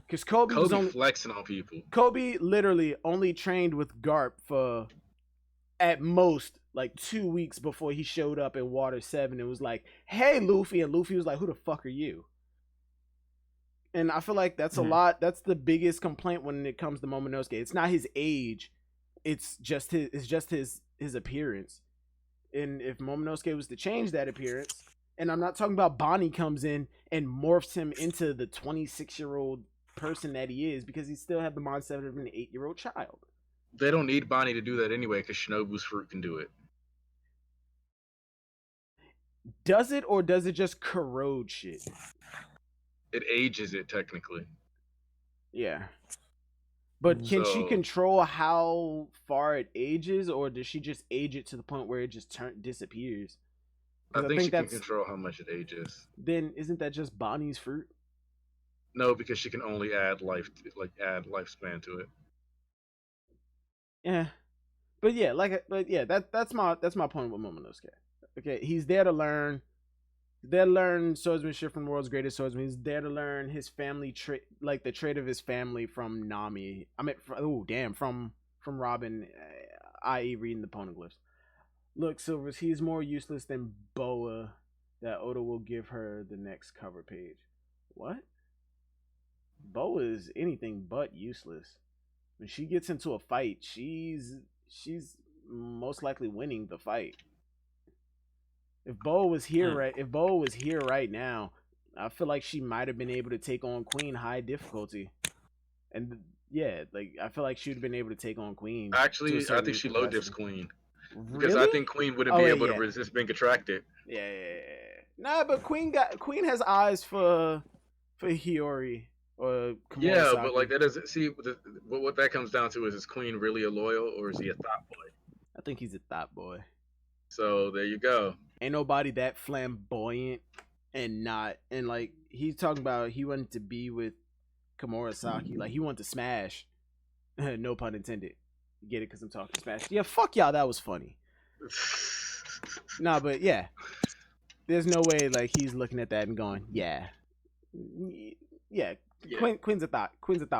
Because Kobe was only flexing on people. Kobe literally only trained with Garp for at most like 2 weeks before he showed up in Water 7 and was like, "Hey, Luffy," and Luffy was like, "Who the fuck are you?" And I feel like that's a lot. That's the biggest complaint when it comes to Momonosuke. It's not his age, it's just his appearance. And if Momonosuke was to change that appearance, and I'm not talking about Bonnie comes in and morphs him into the 26-year-old person that he is, because he still have the mindset of an 8-year-old child. They don't need Bonnie to do that anyway, because Shinobu's fruit can do it. Does it, or does it just corrode shit? It ages it technically. Yeah. But can she So- control how far it ages, or does she just age it to the point where it just disappears? I 'Cause think she can control how much it ages. Then isn't that just Bonnie's fruit? No, because she can only add add lifespan to it. Yeah, but yeah, that's my point with Momonosuke. Okay, he's there to learn. There to learn swordsmanship from the world's greatest swordsman. He's there to learn his family trait, like the trait of his family from Nami. I mean, from Robin, i.e., reading the poneglyphs. Look, Silvers, he's more useless than Boa. That Oda will give her the next cover page. What? Boa is anything but useless. When she gets into a fight, she's most likely winning the fight. If Boa was here right now, I feel like she might have been able to take on Queen high difficulty. And yeah, like I feel like she would have been able to take on Queen. Actually, I think she low diffs Queen. Because I think Queen wouldn't be able to resist being attracted. Yeah. Nah, but Queen has eyes for Hiyori or Komurasaki. Yeah, but like that doesn't see what that comes down to is Queen really a loyal or is he a thought boy? I think he's a thought boy. So there you go. Ain't nobody that flamboyant and like he's talking about he wanted to be with Komurasaki, like he wanted to smash. No pun intended. You get it because I'm talking smash. Yeah, fuck y'all, that was funny. Nah, but yeah. There's no way like he's looking at that and going, yeah. Queen's a thought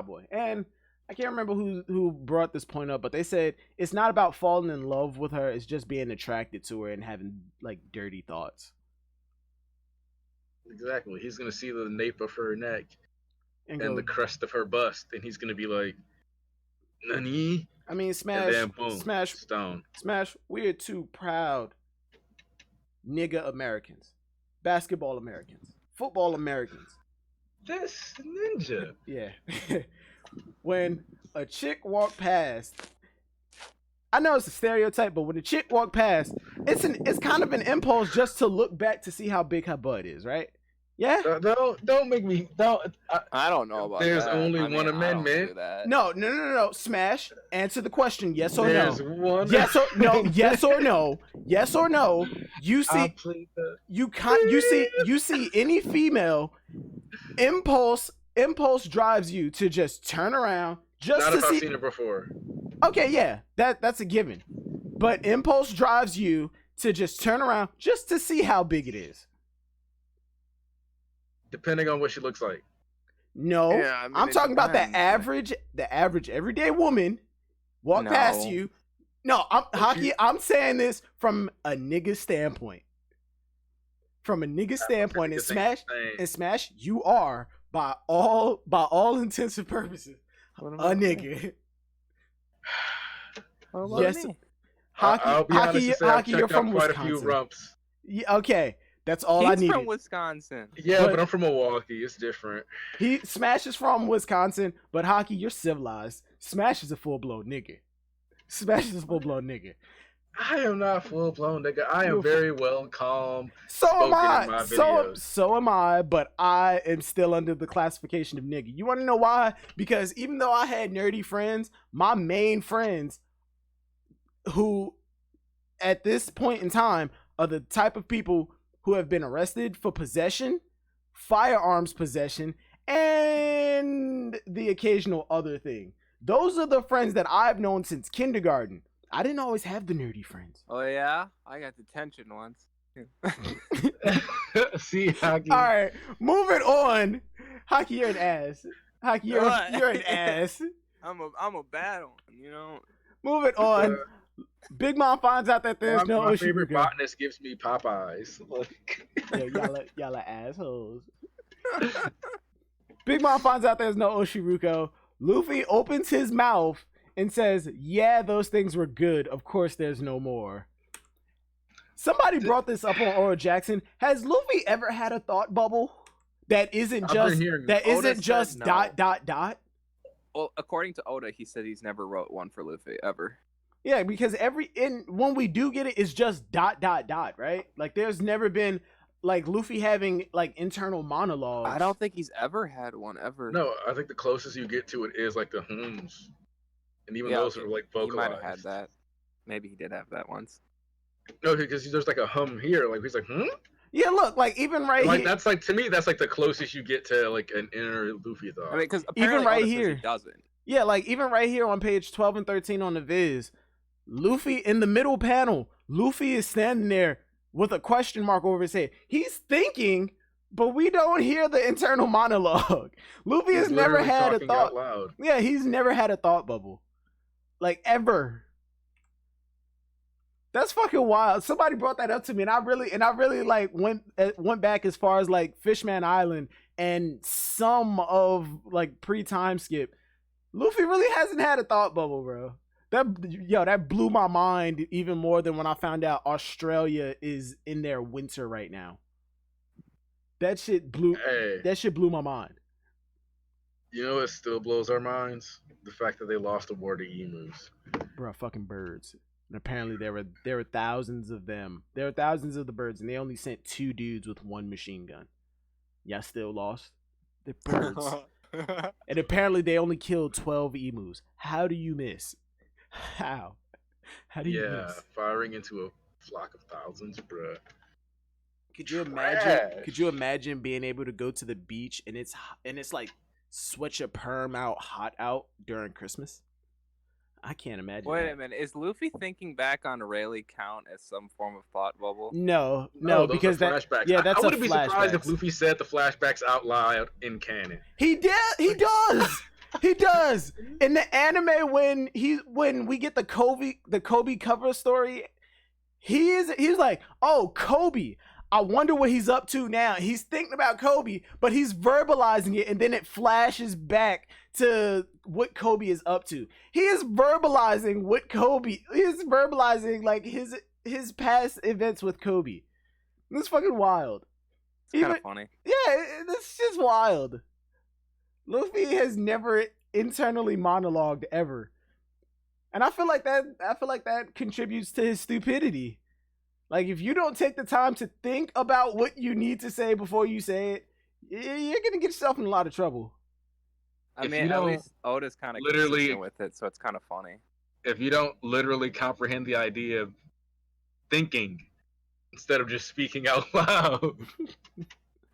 boy. And I can't remember who brought this point up, but they said it's not about falling in love with her, it's just being attracted to her and having like dirty thoughts. Exactly. He's gonna see the nape of her neck And the crest of her bust, and he's gonna be like, "Nani?" I mean, And then boom, Smash, stone. we're two proud nigga Americans, basketball Americans, football Americans. This ninja. Yeah. When a chick walk past, I know it's a stereotype, but when a chick walk past, it's kind of an impulse just to look back to see how big her butt is, right? Yeah. Don't make me. I don't know about There's that. only I mean, one I don't amendment. do that. No. Smash. Answer the question. Yes or There's no. one. Yes or no. Yes or no. Yes or no. You I see. plead the... You see any female, impulse drives you to just turn around just Not to if I've see. seen it before. Okay, yeah, that's a given. But impulse drives you to just turn around just to see how big it is. Depending on what she looks like. No, Yeah, I mean, I'm it talking about depends. the average everyday woman walk past No. you. No, I'm saying this from a nigga standpoint. From a nigga standpoint, and Smash, you are by all intents and purposes What a about me? nigga. What about Yes. me? I'll be honest and say I've you're checked from out quite a Wisconsin. few rumps. Yeah, okay, that's all I He's needed. from Wisconsin. Yeah, But- but I'm from Milwaukee. It's different. Smash is from Wisconsin, but Hockey, you're civilized. Smash is a full blown nigga. Smash is a full blown nigga. I am not full blown nigga. I You're am very well calm. So am Spoken in I. my So videos. so am I, but I am still under the classification of nigga. You want to know why? Because even though I had nerdy friends, my main friends who at this point in time are the type of people who have been arrested for possession, firearms possession, and the occasional other thing. Those are the friends that I've known since kindergarten. I didn't always have the nerdy friends. Oh yeah, I got detention once. See, Hockey. All right, moving on. Hockey, you're an ass. Hockey, you're an ass. I'm a bad one, you know. Moving on. Big Mom finds out that there's no my favorite Oshiruka. botanist gives me Popeyes. Like, Yeah, y'all are assholes. Big Mom finds out there's no Oshiruko. Luffy opens his mouth and says, "Yeah, those things were good. Of course, there's no more." Somebody brought this up on Oro Jackson. Has Luffy ever had a thought bubble that isn't I've been just hearing that Oda isn't said just no. dot? Well, according to Oda, he said he's never wrote one for Luffy ever. Yeah, because when we do get it, it's just dot, right? Like there's never been like Luffy having like internal monologues. I don't think he's ever had one ever. No, I think the closest you get to it is like the hums, and even Yeah, those okay. are like He vocalized. might have had that. Maybe he did have that once. No, because there's like a hum here, like he's like, Yeah, look, like even right like here, that's like to me, that's like the closest you get to like an inner Luffy thought. I mean, because Even apparently right Oda says here. he doesn't. yeah, like even right here on page 12 and 13 on the Viz, Luffy in the middle panel, Luffy is standing there with a question mark over his head. He's thinking, but we don't hear the internal monologue. Luffy He's has never literally had a talking thought. out loud. Yeah, he's never had a thought bubble, like ever. That's fucking wild. Somebody brought that up to me, and I really like went back as far as like Fishman Island and some of like pre-time skip. Luffy really hasn't had a thought bubble, bro. That blew my mind even more than when I found out Australia is in their winter right now. That shit blew my mind. You know what still blows our minds? The fact that they lost the war to emus. Bro, fucking birds. And apparently there were thousands of them. There were thousands of the birds, and they only sent 2 dudes with 1 machine gun. Y'all still lost? They're birds. And apparently they only killed 12 emus. How do you miss? How do you miss? Firing into a flock of thousands, bruh. Could you imagine? Could you imagine being able to go to the beach and it's like switch a perm out hot out during Christmas? I can't imagine. Wait a minute. Is Luffy thinking back on Rayleigh count as some form of thought bubble? No, those because are flashbacks. Yeah, that's I wouldn't be surprised if flashbacks. Luffy said the flashbacks out loud in canon. He does. He does. In the anime, when we get the Kobe cover story, he's like, oh, Kobe. I wonder what he's up to now. He's thinking about Kobe, but he's verbalizing it, and then it flashes back to what Kobe is up to. He is verbalizing what Kobe. He is verbalizing like his past events with Kobe. It's fucking wild. It's kind of funny. Yeah, it's just wild. Luffy has never internally monologued ever, and I feel like that contributes to his stupidity. Like, if you don't take the time to think about what you need to say before you say it, you're gonna get yourself in a lot of trouble. I mean, at least Oda's kind of consistent with it, so it's kind of funny. If you don't literally comprehend the idea of thinking instead of just speaking out loud.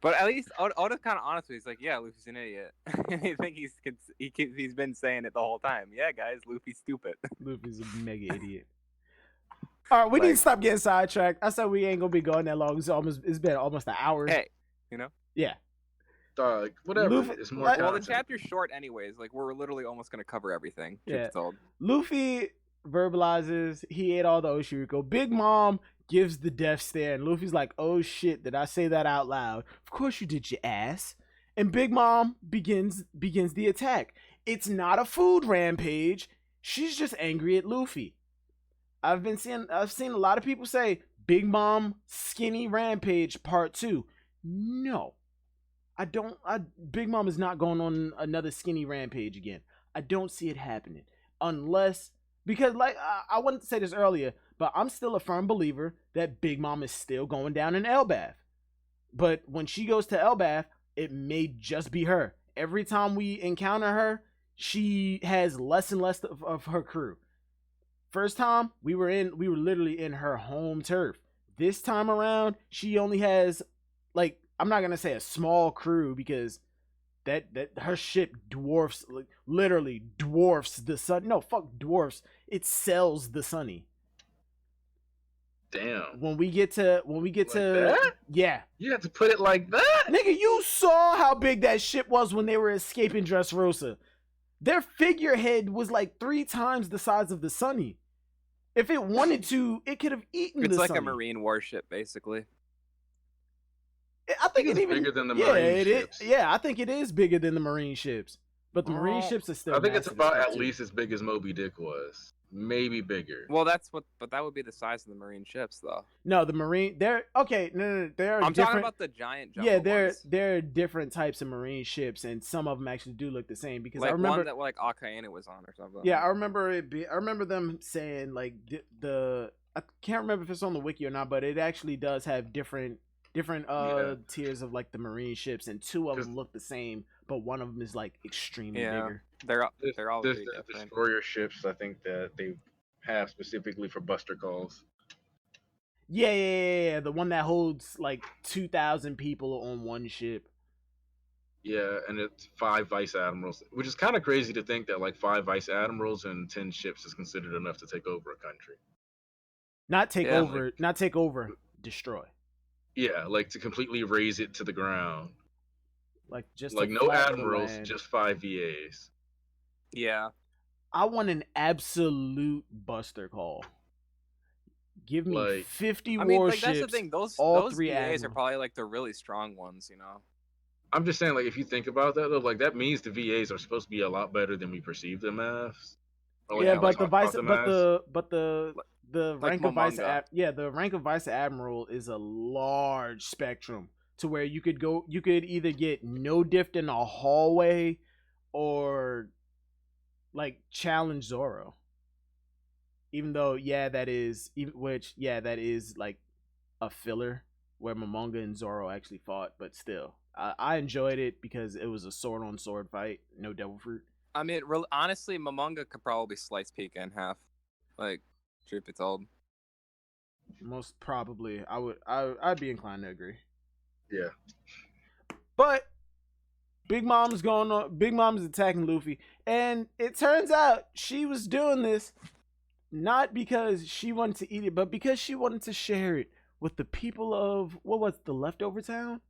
But at least Oda's kind of honest with it. He's like, yeah, Luffy's an idiot. I think he's been saying it the whole time. Yeah, guys, Luffy's stupid. Luffy's a mega idiot. All right, we need to stop getting sidetracked. I said we ain't gonna be going that long. It's been almost an hour. Hey, you know? Yeah. Whatever. Luffy, it's more well, the chapter's short anyways. Like, we're literally almost gonna cover everything. Yeah. Told. Luffy verbalizes he ate all the Oshiriko. Big Mom gives the death stare, and Luffy's like, oh shit, did I say that out loud? Of course you did, you ass. And Big Mom begins the attack. It's not a food rampage. She's just angry at Luffy. I've seen a lot of people say Big Mom skinny rampage part 2. No. I don't. Big Mom is not going on another skinny rampage again. I don't see it happening unless, because like I wanted to say this earlier, but I'm still a firm believer that Big Mom is still going down in Elbaf. But when she goes to Elbaf, it may just be her. Every time we encounter her, she has less and less of her crew. First time, we were literally in her home turf. This time around, she only has, like, I'm not gonna say a small crew, because that her ship dwarfs, like, literally dwarfs the sun. No, fuck dwarfs. It sells the Sunny. Damn. When we get to that? Yeah. You have to put it like that? Nigga, you saw how big that ship was when they were escaping Dressrosa. Their figurehead was like 3 times the size of the Sunny. If it wanted to, it could have eaten the Sunny. It's like a marine warship, basically. I think it's even bigger than the marine ships. I think it is bigger than the marine ships. But the marine ships are still. I think it's about at too. least as big as Moby Dick was. Maybe bigger. Well, but that would be the size of the marine ships, though. No, the marine. They're okay. No. I'm talking about the giant. Yeah, ones. there are different types of marine ships, and some of them actually do look the same. Because like I remember one that like Akainu was on or something. Yeah, I remember them saying like I can't remember if it's on the wiki or not, but it actually does have different different Yeah. tiers of like the marine ships, and two of 'Cause- them look the same, but one of them is like extremely Yeah. bigger. They're all There's very the different. destroyer ships I think that they have specifically for buster calls. Yeah. The one that holds like 2,000 people on one ship. Yeah, and it's 5 vice admirals, which is kind of crazy to think that like 5 vice admirals and 10 ships is considered enough to take over a country. Not take Yeah, over, not take over, destroy. Yeah, like to completely raise it to the ground. Like just Like to no flatten the admirals, land. just 5 VAs. Yeah. I want an absolute buster call. Give me Like- 50 I mean, warships. like that's the thing. Those all those three VAs are admirals. probably like the really strong ones, you know. I'm just saying, like, if you think about that, though, like that means the VAs are supposed to be a lot better than we perceive them as. Or, like, Yeah, how we but the talk about vice, them but as. the Like rank of vice, Momonga. the rank of vice admiral is a large spectrum to where you could either get no diffed in a hallway, or like challenge Zoro. Even though, that is like a filler where Momonga and Zoro actually fought, but still, I enjoyed it because it was a sword on sword fight, no devil fruit. I mean, honestly, Momonga could probably slice Pika in half. Like, truth be told. Most probably, I'd be inclined to agree. Yeah. But Big Mom's going on. Big Mom's attacking Luffy, and it turns out she was doing this not because she wanted to eat it, but because she wanted to share it with the people of what was the leftover town.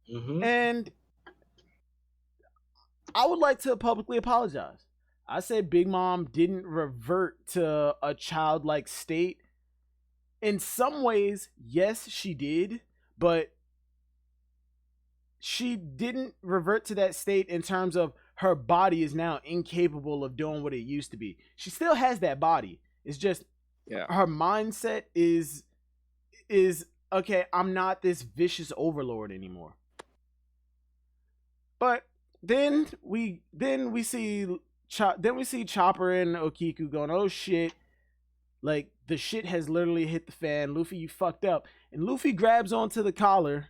Mm-hmm. And I would like to publicly apologize. I said Big Mom didn't revert to a childlike state. In some ways, yes, she did, but she didn't revert to that state in terms of her body is now incapable of doing what it used to be. She still has that body. It's just her mindset is okay, I'm not this vicious overlord anymore. But then we see Chopper and Okiku going, oh shit, like the shit has literally hit the fan. Luffy, you fucked up. And Luffy grabs onto the collar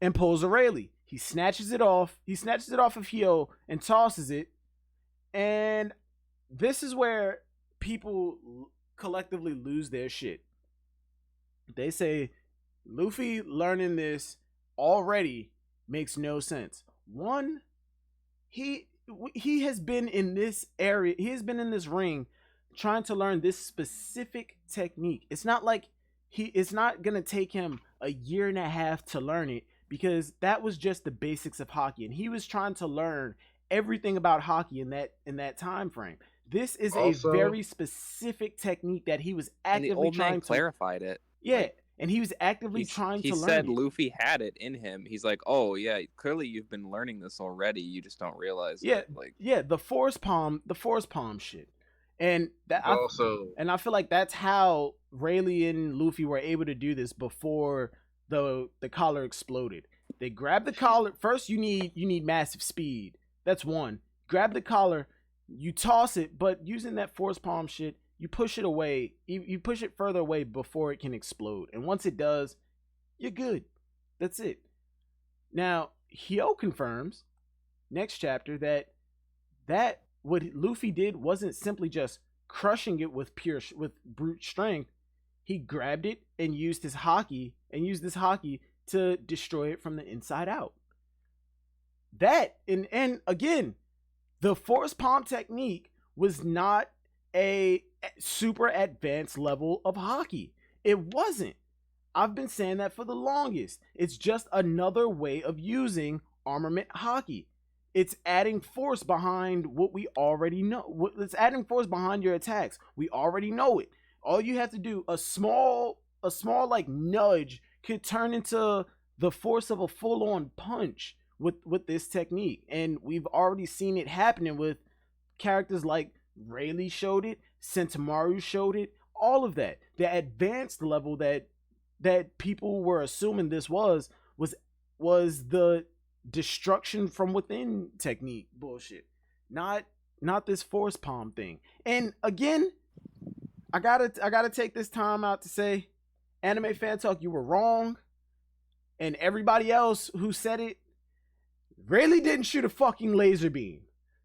and pulls a Rayleigh. He snatches it off. He snatches it off of Hyo and tosses it. And this is where people collectively lose their shit. They say Luffy learning this already makes no sense. One, he has been in this area. He has been in this ring trying to learn this specific technique. It's not like it's not gonna take him a year and a half to learn it, because that was just the basics of hockey, and he was trying to learn everything about hockey in that time frame. This is Also- a very specific technique that he was And the actively old man trying to. clarified it. Yeah, Like, and he was actively trying he to learn said it. Luffy had it in him. He's like, oh yeah, clearly you've been learning this already. You just don't realize Yeah, it. Like, yeah, the force palm shit, and that Also, and I feel like that's how Rayleigh and Luffy were able to do this before the collar exploded. They grab the collar first. You need massive speed. That's one. Grab the collar, you toss it, but using that force palm shit, you push it away. You push it further away before it can explode, and once it does, you're good. That's it. Now Hyo confirms next chapter that what Luffy did wasn't simply just crushing it with brute strength. He grabbed it and used this hockey to destroy it from the inside out. That and again, the force palm technique was not a super advanced level of hockey. It wasn't. I've been saying that for the longest. It's just another way of using armament hockey. It's adding force behind what we already know. It's adding force behind your attacks. We already know it. All you have to do, a small like nudge could turn into the force of a full-on punch with this technique. And we've already seen it happening with characters like Rayleigh showed it, Sentomaru showed it, all of that. The advanced level that people were assuming this was the destruction from within technique bullshit, not this force palm thing. And again, I gotta take this time out to say, Anime Fan Talk, you were wrong. And everybody else who said it, Rayleigh didn't shoot a fucking laser beam.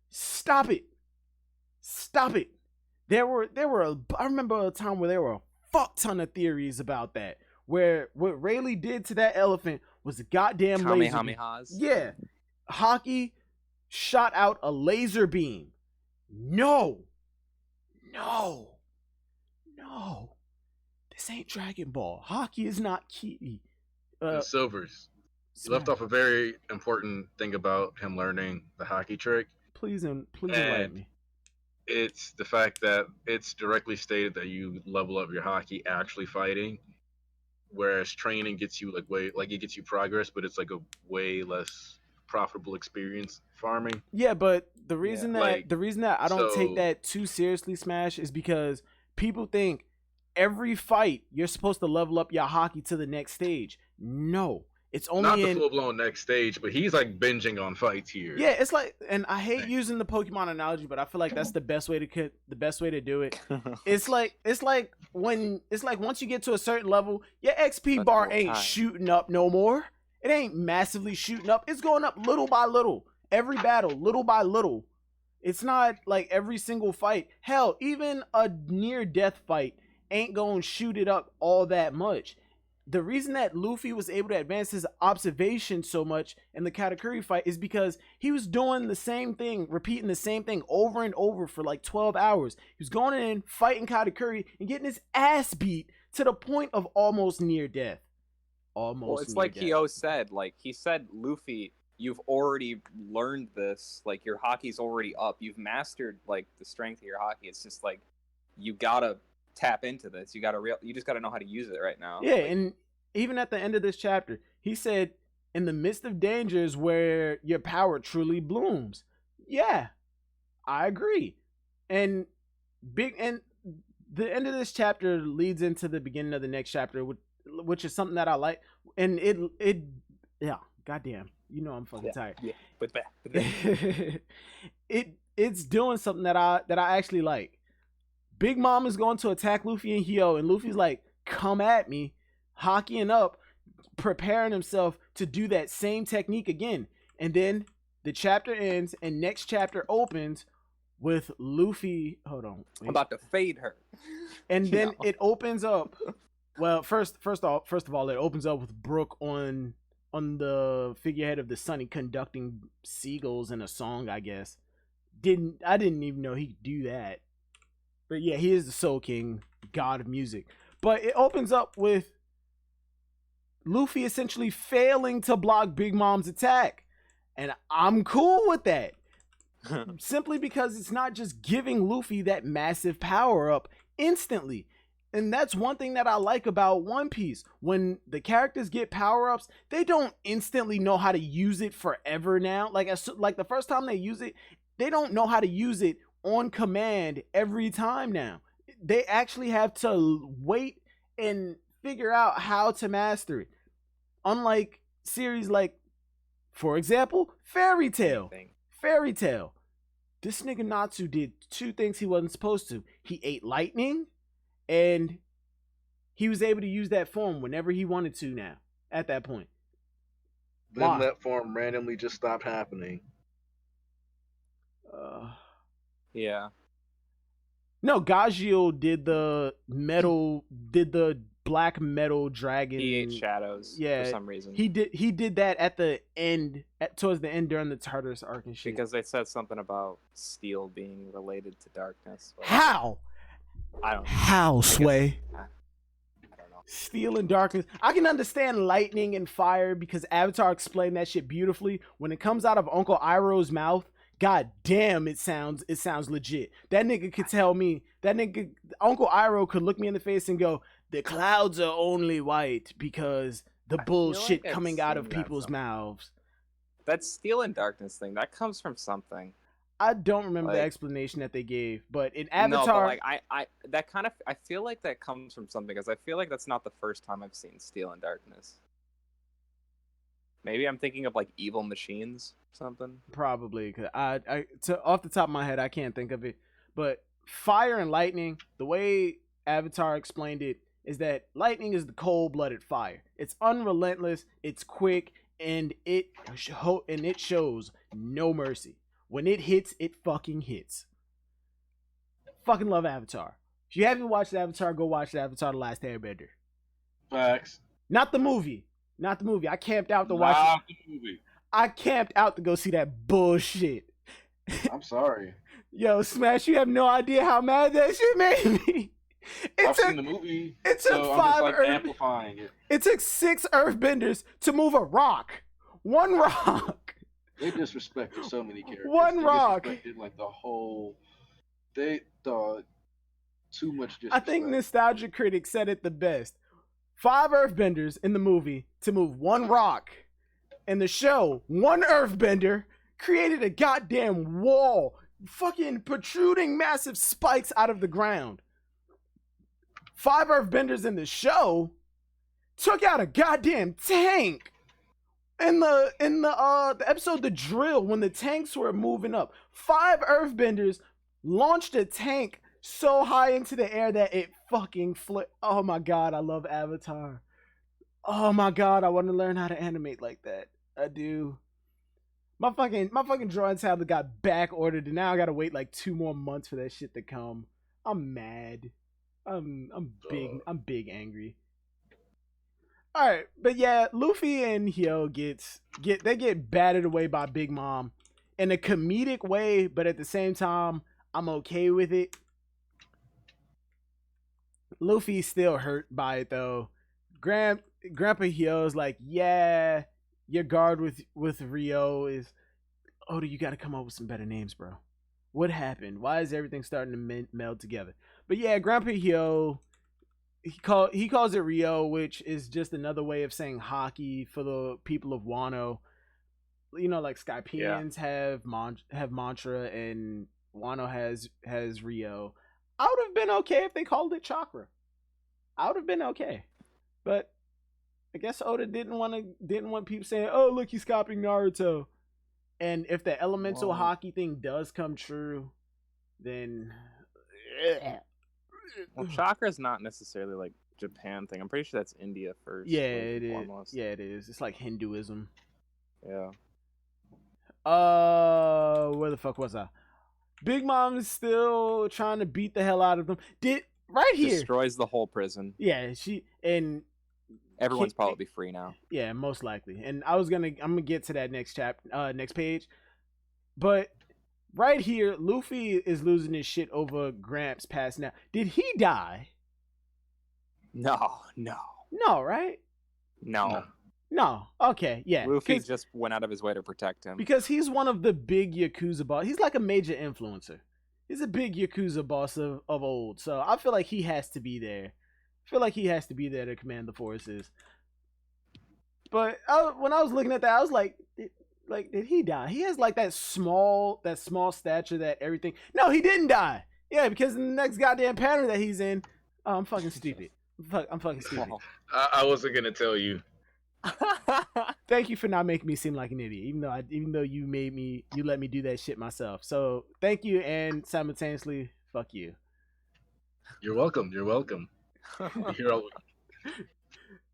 Stop it. Stop it. I remember a time where there were a fuck ton of theories about that. Where what Rayleigh did to that elephant was a goddamn laser beam. Kamehamehas. Yeah. Hockey shot out a laser beam. No. This ain't Dragon Ball. Hockey is not key. And Silvers. You left off a very important thing about him learning the hockey trick. Please enlighten me. It's the fact that it's directly stated that you level up your hockey actually fighting, whereas training gets you it gets you progress, but it's like a way less profitable experience farming. Yeah, but the reason that I don't take So- that too seriously, Smash, is because people think every fight you're supposed to level up your hockey to the next stage. No, it's only Not the in full blown next stage, but he's like binging on fights here. yeah. It's like, and I hate using the Pokemon analogy, but I feel like that's the best way to do it. It's like once you get to a certain level, your XP But bar no ain't time. shooting up no more. It ain't massively shooting up. It's going up little by little. Every battle, little by little. It's not like every single fight. Hell, even a near death fight ain't gonna shoot it up all that much. The reason that Luffy was able to advance his observation so much in the Katakuri fight is because he was doing the same thing, repeating the same thing over and over for like 12 hours. He was going in, fighting Katakuri, and getting his ass beat to the point of almost near death. Well, it's like K.O.D said. Like, he said, Luffy, you've already learned this. Like, your hockey's already up. You've mastered, like, the strength of your hockey. It's just, like, you gotta tap into this. You just gotta know how to use it right now. Yeah, Like, and even at the end of this chapter, he said, in the midst of dangers where your power truly blooms. Yeah, I agree. And the end of this chapter leads into the beginning of the next chapter, which is something that I like. And yeah, goddamn, you know I'm fucking tired. Yeah, but It's doing something that I actually like. Big Mom is going to attack Luffy and Hyo, and Luffy's like, come at me, hockeying up, preparing himself to do that same technique again. And then the chapter ends, and next chapter opens with Luffy. Hold on, wait. I'm about to fade her. And then No. it opens up. Well, first of all, it opens up with Brook on the figurehead of the sun, conducting seagulls in a song. I guess I didn't even know he could do that. But yeah, he is the Soul King, god of music. But it opens up with Luffy essentially failing to block Big Mom's attack, and I'm cool with that. Simply because it's not just giving Luffy that massive power up instantly. And that's one thing that I like about One Piece. When the characters get power-ups, they don't instantly know how to use it forever now. Like the first time they use it, they don't know how to use it on command every time now. They actually have to wait and figure out how to master it. Unlike series like, for example, Fairy Tail. Fairy Tail. This nigga Natsu did two things he wasn't supposed to. He ate lightning, and he was able to use that form whenever he wanted to now, at that point. Then Why? that form randomly just stopped happening. Yeah. No, Gagio did the black metal dragon. He ate shadows Yeah, for some reason. He did that at the end, towards the end during the Tartarus arc and shit. Because they said something about steel being related to darkness. but How? I don't know. How, Sway? I don't know. Steel and darkness. I can understand lightning and fire because Avatar explained that shit beautifully. When it comes out of Uncle Iroh's mouth, god damn, it sounds legit. That nigga could tell me, Uncle Iroh could look me in the face and go, the clouds are only white because the feel bullshit like I've coming out of seen that people's somewhere. mouths. That steel and darkness thing, that comes from something. I don't remember the Like- explanation that they gave, but in No, but Avatar, like I feel like that comes from something because I feel like that's not the first time I've seen steel and darkness. Maybe I'm thinking of like evil machines, something. probably, cause off the top of my head, I can't think of it. But fire and lightning, the way Avatar explained it, is that lightning is the cold-blooded fire. It's unrelentless, it's quick, and it shows no mercy. When it hits, it fucking hits. Fucking love Avatar. If you haven't watched Avatar, go watch Avatar: The Last Airbender. Facts. Not the movie. Not the movie. I camped out to watch it. Not the movie. I camped out to go see that bullshit. I'm sorry. Yo, Smash, you have no idea how mad that shit made me. I've seen the movie. It took so I'm just like amplifying it. It took 6 Earthbenders to move a rock. One rock. They disrespected so many characters. One rock. They disrespected like the whole. They thought too much disrespect. I think Nostalgia Critic said it the best. 5 Earthbenders in the movie to move one rock. In the show, 1 Earthbender created a goddamn wall, fucking protruding massive spikes out of the ground. 5 Earthbenders in the show took out a goddamn tank. In the episode The Drill, when the tanks were moving up, 5 Earthbenders launched a tank so high into the air that it fucking flipped. Oh my god, I love Avatar. Oh my god, I want to learn how to animate like that. I do. My fucking drawing tablet got back ordered, and now I gotta wait like 2 more months for that shit to come. I'm mad. I'm big angry. All right, but yeah, Luffy and Hyo get battered away by Big Mom in a comedic way, but at the same time, I'm okay with it. Luffy's still hurt by it though. Grandpa Hyo's like, yeah, your guard with Rio is. Oda, you got to come up with some better names, bro. What happened? Why is everything starting to meld together? But yeah, Grandpa Hyo, he calls it Rio, which is just another way of saying hockey for the people of Wano. You know, like Skypians have mantra and Wano has Rio. I would have been okay if they called it Chakra. I would have been okay, but I guess Oda didn't want people saying, "Oh, look, he's copying Naruto." And if the elemental hockey thing does come true, then well, chakra is not necessarily like Japan thing. I'm pretty sure that's India first. Yeah, it is. Yeah, it is. It's like Hinduism. Yeah. Where the fuck was I? Big Mom is still trying to beat the hell out of them. Destroys the whole prison. Yeah, everyone's probably free now. Yeah, most likely. And I'm gonna get to that next page. But right here, Luffy is losing his shit over Gramps passing out. Did he die? No. No, right? No. Okay, yeah. Luffy just went out of his way to protect him. Because he's one of the big Yakuza boss. He's like a major influencer. He's a big Yakuza boss of old. So I feel like he has to be there. To command the forces. But when I was looking at that, I was like, did he die? He has like that small stature that everything. No, he didn't die. Yeah, because in the next goddamn pattern that he's in, I'm fucking stupid. I'm fucking stupid. I wasn't gonna tell you. Thank you for not making me seem like an idiot, even though you let me do that shit myself. So thank you, and simultaneously, fuck you. You're welcome.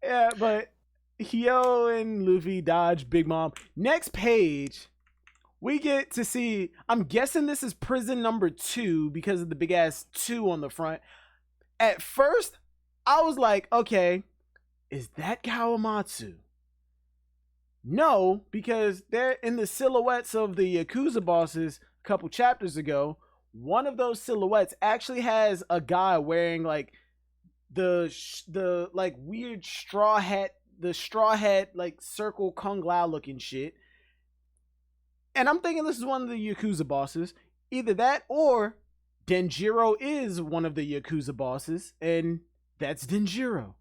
Yeah, but Hyo and Luffy dodge Big Mom. Next page, we get to see. I'm guessing this is prison number 2 because of the big ass 2 on the front. At first, I was like, okay, is that Kawamatsu? No, because they're in the silhouettes of the Yakuza bosses a couple chapters ago. One of those silhouettes actually has a guy wearing like the like weird straw hat like circle Kung Lao looking shit. And I'm thinking this is one of the Yakuza bosses. Either that or Denjiro is one of the Yakuza bosses, and that's Denjiro.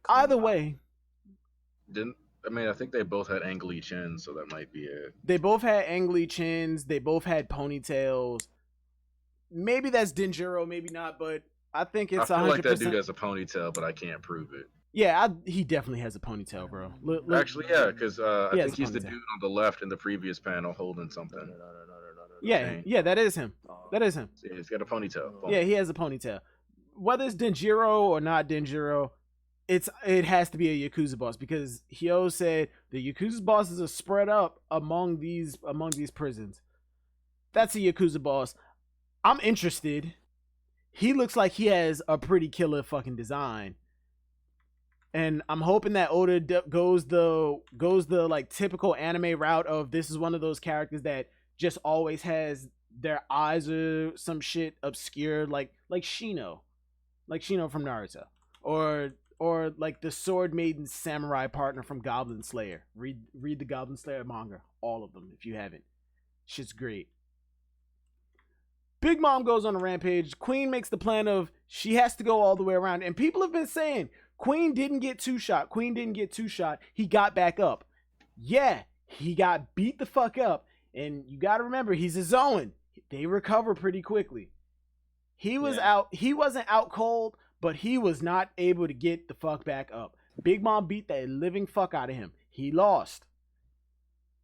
Either way. I think they both had angly chins, so that might be it. They both had angly chins. They both had ponytails. Maybe that's Denjiro, maybe not, but I think it's 100%. I feel like that dude has a ponytail, but I can't prove it. Yeah, he definitely has a ponytail, bro. Actually, yeah, because I think he's the dude on the left in the previous panel holding something. Yeah, that is him. That is him. Yeah, he's got a ponytail. Yeah, he has a ponytail. whether it's Denjiro or not Denjiro, it has to be a Yakuza boss, because Hyo said the Yakuza bosses are spread up among these prisons. That's a Yakuza boss. I'm interested. He looks like he has a pretty killer fucking design. And I'm hoping that Oda goes the like typical anime route of, this is one of those characters that just always has their eyes or some shit obscured, like Shino from Naruto, or like the Sword Maiden samurai partner from Goblin Slayer. Read the Goblin Slayer manga, all of them if you haven't. Shit's great. Big Mom goes on a rampage. Queen makes the plan of she has to go all the way around, and people have been saying Queen didn't get two shot. He got back up. Yeah, he got beat the fuck up. And you got to remember, he's a Zoan. They recover pretty quickly. He wasn't out cold, but he was not able to get the fuck back up. Big Mom beat the living fuck out of him. He lost.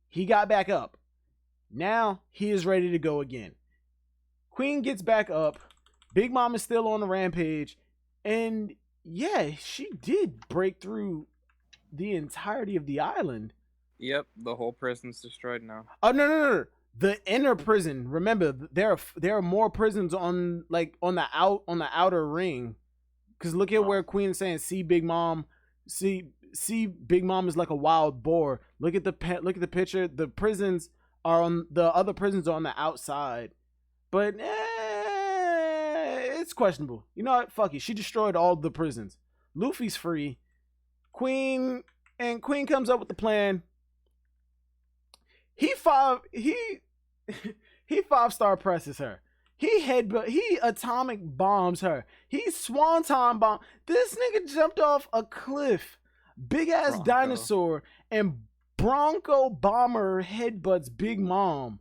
He got back up. Now he is ready to go again. Queen gets back up. Big Mom is still on the rampage. And yeah, she did break through the entirety of the island. Yep, the whole prison's destroyed now. Oh no. The inner prison. Remember, there are more prisons on the outer ring. Cause look at where Queen's saying, see Big Mom Big Mom is like a wild boar. Look at the picture. The prisons are on the other prisons are on the outside. But it's questionable. You know what? Fuck it. She destroyed all the prisons. Luffy's free. Queen comes up with the plan. He 5-star presses her. He atomic bombs her. He swanton bomb. This nigga jumped off a cliff. Big ass dinosaur, and Bronco bomber headbutts Big Mom.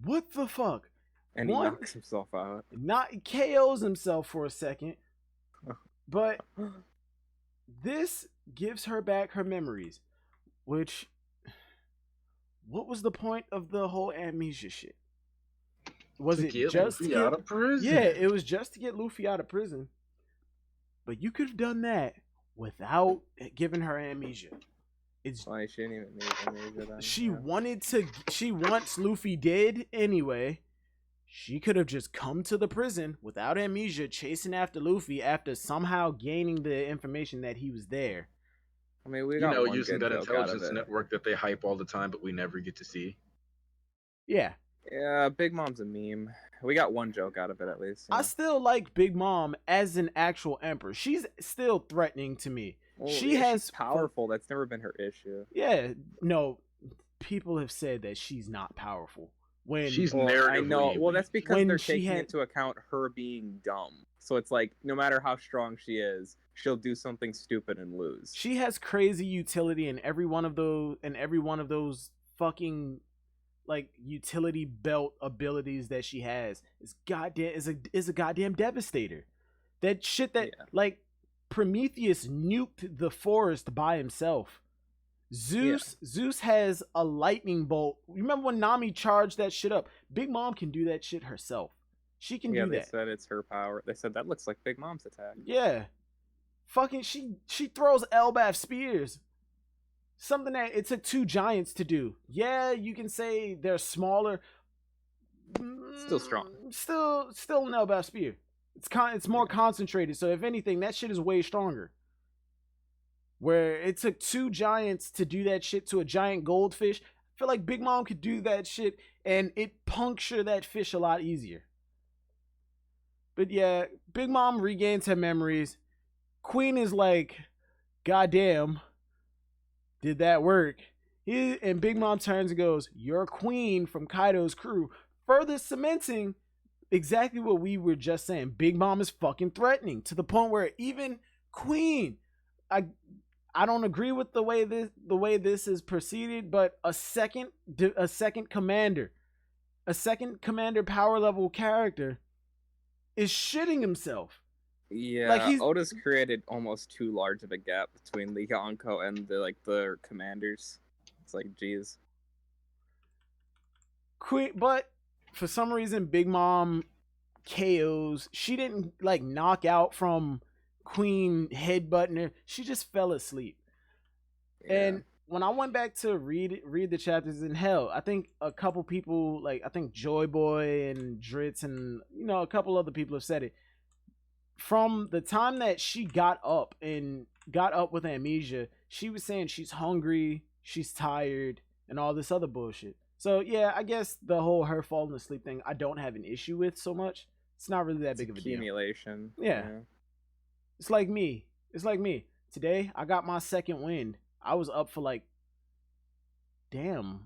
What the fuck? And he knocks himself out. Not KOs himself for a second. But this gives her back her memories. Which, what was the point of the whole amnesia shit? Was it just to get out of prison? Yeah, it was just to get Luffy out of prison. But you could have done that without giving her amnesia. It's why she didn't even need amnesia then. She wants Luffy dead anyway. She could have just come to the prison without amnesia, chasing after Luffy after somehow gaining the information that he was there. I mean, we got using that intelligence network that they hype all the time, but we never get to see. Yeah. Yeah, Big Mom's a meme. We got one joke out of it at least. I still like Big Mom as an actual emperor. She's still threatening to me. Well, she's powerful. That's never been her issue. Yeah, no. People have said that she's not powerful. When she's narratively. I know. Well, that's because they're taking into account her being dumb. So it's like, no matter how strong she is, she'll do something stupid and lose. She has crazy utility in every one of those fucking like utility belt abilities that she has. Is a goddamn devastator. That shit that like Prometheus nuked the forest by himself. Zeus has a lightning bolt. Remember when Nami charged that shit up? Big Mom can do that shit herself. She can do that. Yeah, they said it's her power. They said that looks like Big Mom's attack. Yeah. Fucking she throws Elbaf spears. Something that it took two giants to do. Yeah, you can say they're smaller. Still strong. Still an Elbaf spear. It's more concentrated, so if anything, that shit is way stronger. Where it took two giants to do that shit to a giant goldfish, I feel like Big Mom could do that shit and it puncture that fish a lot easier. But yeah, Big Mom regains her memories. Queen is like, goddamn, did that work? And Big Mom turns and goes, "You're Queen from Kaido's crew," further cementing exactly what we were just saying. Big Mom is fucking threatening to the point where even Queen, I don't agree with the way this is proceeded, but a second commander power level character is shitting himself. Yeah, like Oda's created almost too large of a gap between the Yonko and the commanders. It's like, geez. But for some reason, Big Mom KOs. She didn't like knock out from Queen headbutting her. She just fell asleep. And when I went back to read the chapters in hell, I think a couple people, like I think Joy Boy and Dritz and a couple other people have said it. From the time that she got up with amnesia, she was saying she's hungry, she's tired, and all this other bullshit. So yeah, I guess the whole her falling asleep thing, I don't have an issue with so much. It's not really that big of a deal. Accumulation. Yeah. It's like me. Today, I got my second wind. I was up for like 36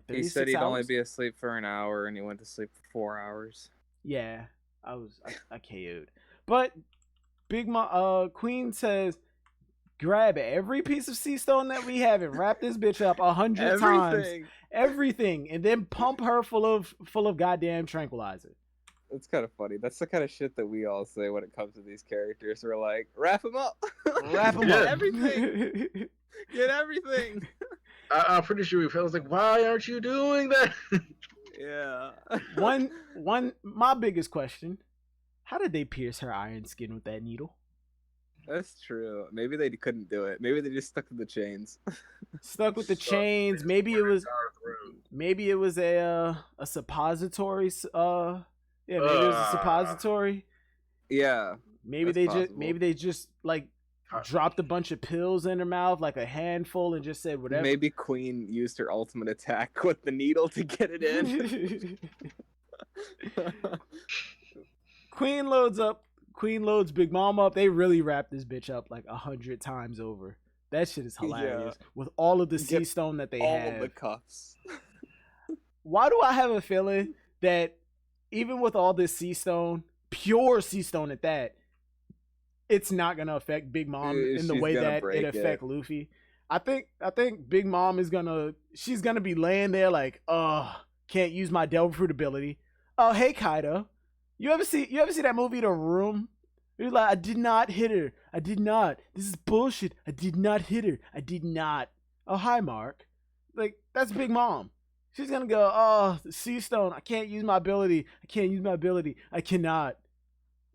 He said he'd hours. only be asleep for an hour, and he went to sleep for 4 hours. Yeah, I KO'd. But Queen says, grab every piece of sea stone that we have and wrap this bitch up 100 times. Everything, and then pump her full of goddamn tranquilizer. It's kind of funny. That's the kind of shit that we all say when it comes to these characters. We're like, wrap them up. Wrap them up. Everything. Get everything. I'm pretty sure we felt like, why aren't you doing that? Yeah. My biggest question: how did they pierce her iron skin with that needle? That's true. Maybe they couldn't do it. Maybe they just stuck to the chains. Stuck with the chains. Maybe it was a suppository. Maybe it was a suppository. Yeah. Maybe they just like dropped a bunch of pills in her mouth, like a handful, and just said whatever. Maybe Queen used her ultimate attack with the needle to get it in. Queen loads Big Mom up. They really wrapped this bitch up like 100 times over. That shit is hilarious. Yeah. With all of the sea stone that they have. All of the cuffs. Why do I have a feeling that even with all this sea stone, pure sea stone at that, it's not gonna affect Big Mom in the way that it affect Luffy. I think Big Mom she's gonna be laying there like, can't use my Devil Fruit ability. Oh, hey Kaido. You ever see that movie The Room? You're like, I did not hit her. I did not. This is bullshit. I did not hit her. I did not. Oh, hi Mark. Like, that's Big Mom. She's gonna go, the sea stone. I can't use my ability. I cannot.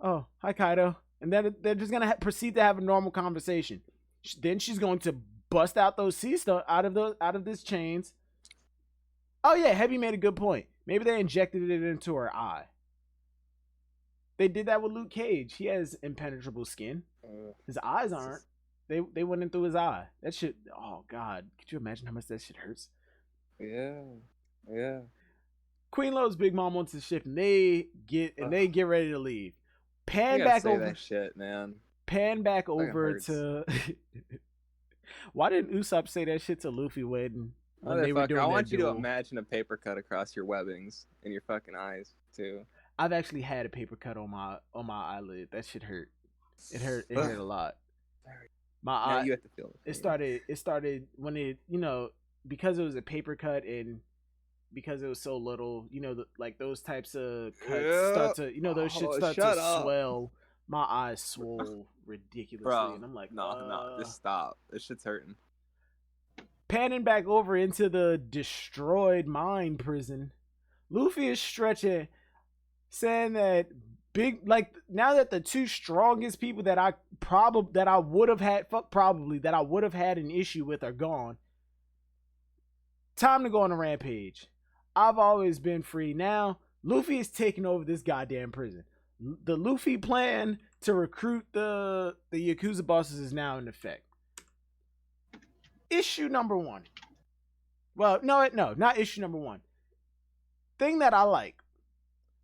Oh, hi Kaido. And then they're just gonna proceed to have a normal conversation. Then she's going to bust out those sea stone out of this chains. Oh yeah, Heavy made a good point. Maybe they injected it into her eye. They did that with Luke Cage. He has impenetrable skin. His eyes aren't. They went in through his eye. That shit. Oh God, could you imagine how much that shit hurts? Yeah. Queen loads Big Mom onto the ship, and they get ready to leave. Pan back over. That shit, man. Pan back over to. Why didn't Usopp say that shit to Luffy when they were doing I that want you duel? to imagine a paper cut across your webbings in your fucking eyes too. I've actually had a paper cut on my eyelid. That shit hurt. It hurt a lot. My eye. You have to feel it. It started when it, because it was a paper cut and because it was so little, like those types of cuts start to, those shit start to swell. My eyes swole ridiculously, Bro, and I'm like, no, just stop. This shit's hurting. Panning back over into the destroyed mine prison, Luffy is stretching, saying that now that the two strongest people that I would have had an issue with are gone, time to go on a rampage. I've always been free. Now Luffy is taking over this goddamn prison. The Luffy plan to recruit the Yakuza bosses is now in effect. Issue number 1. Well, no, not issue number 1. Thing that I like.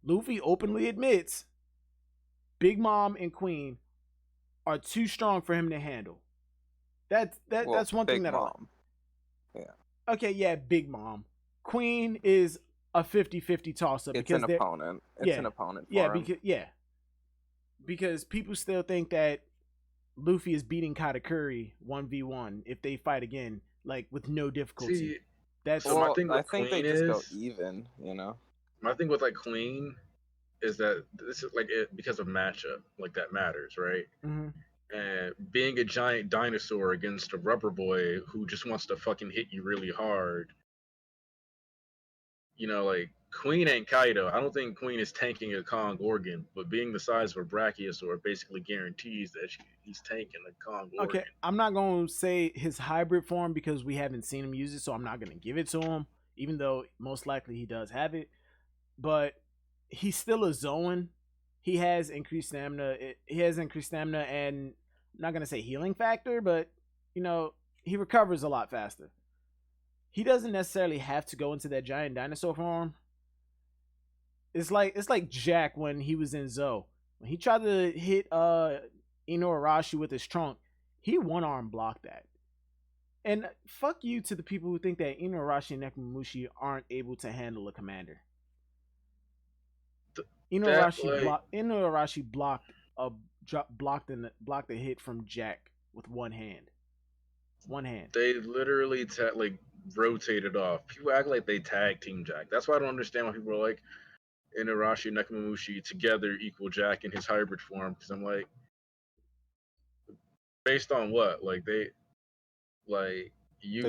Luffy openly admits Big Mom and Queen are too strong for him to handle. That's one thing that I like. Yeah. Okay, yeah, Big Mom. Queen is a 50-50 toss-up. It's an opponent. It's an opponent for him. Because people still think that Luffy is beating Katakuri 1v1 if they fight again, like, with no difficulty. See, that's so my thing with I think Queen they just go even, My thing with, like, Queen is that this is, like, because of matchup, like, that matters, right? Mm-hmm. And being a giant dinosaur against a rubber boy who just wants to fucking hit you really hard, like, Queen ain't Kaido. I don't think Queen is tanking a Kong organ, but being the size of a Brachiosaur basically guarantees that he's tanking a Kong organ. Okay, I'm not gonna say his hybrid form because we haven't seen him use it, so I'm not gonna give it to him, even though most likely he does have it. But he's still a Zoan. He has increased stamina. He has increased stamina, and I'm not gonna say healing factor, but you know he recovers a lot faster. He doesn't necessarily have to go into that giant dinosaur form. It's like Jack when he was in Zoe. When he tried to hit Inuarashi with his trunk, he one arm blocked that. And fuck you to the people who think that Inuarashi and Nekomamushi aren't able to handle a commander. Inuarashi blocked a hit from Jack with one hand. One hand. They literally rotated off. People act like they tag team Jack. That's why I don't understand why people are like Inuarashi and Nekomamushi together equal Jack in his hybrid form. Because I'm like, based on what? Like they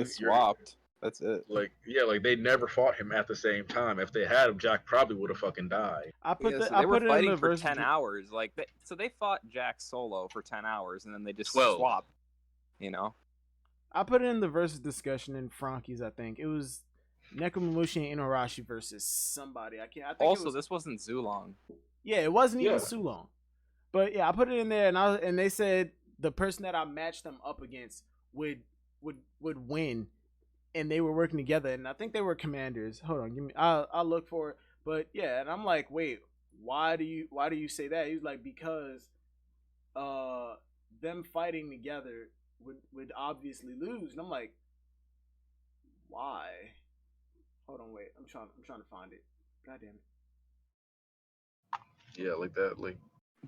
swapped. That's it. Like they never fought him at the same time. If they had him, Jack probably would have fucking died. They were fighting for 10 hours. So they fought Jack solo for 10 hours, and then they just swapped. You know. I put it in the versus discussion in Frankie's. I think it was Nekomamushi and Inuarashi versus somebody. I think this wasn't Zulong. Yeah, it wasn't even Sulong. But yeah, I put it in there, and they said the person that I matched them up against would win, and they were working together, and I think they were commanders. Hold on, I'll look for it. But yeah, and I'm like, wait, why do you say that? He was like, because them fighting together would obviously lose, and I'm like, why? Hold on, wait, I'm trying to find it. God damn it. Yeah, like that, like.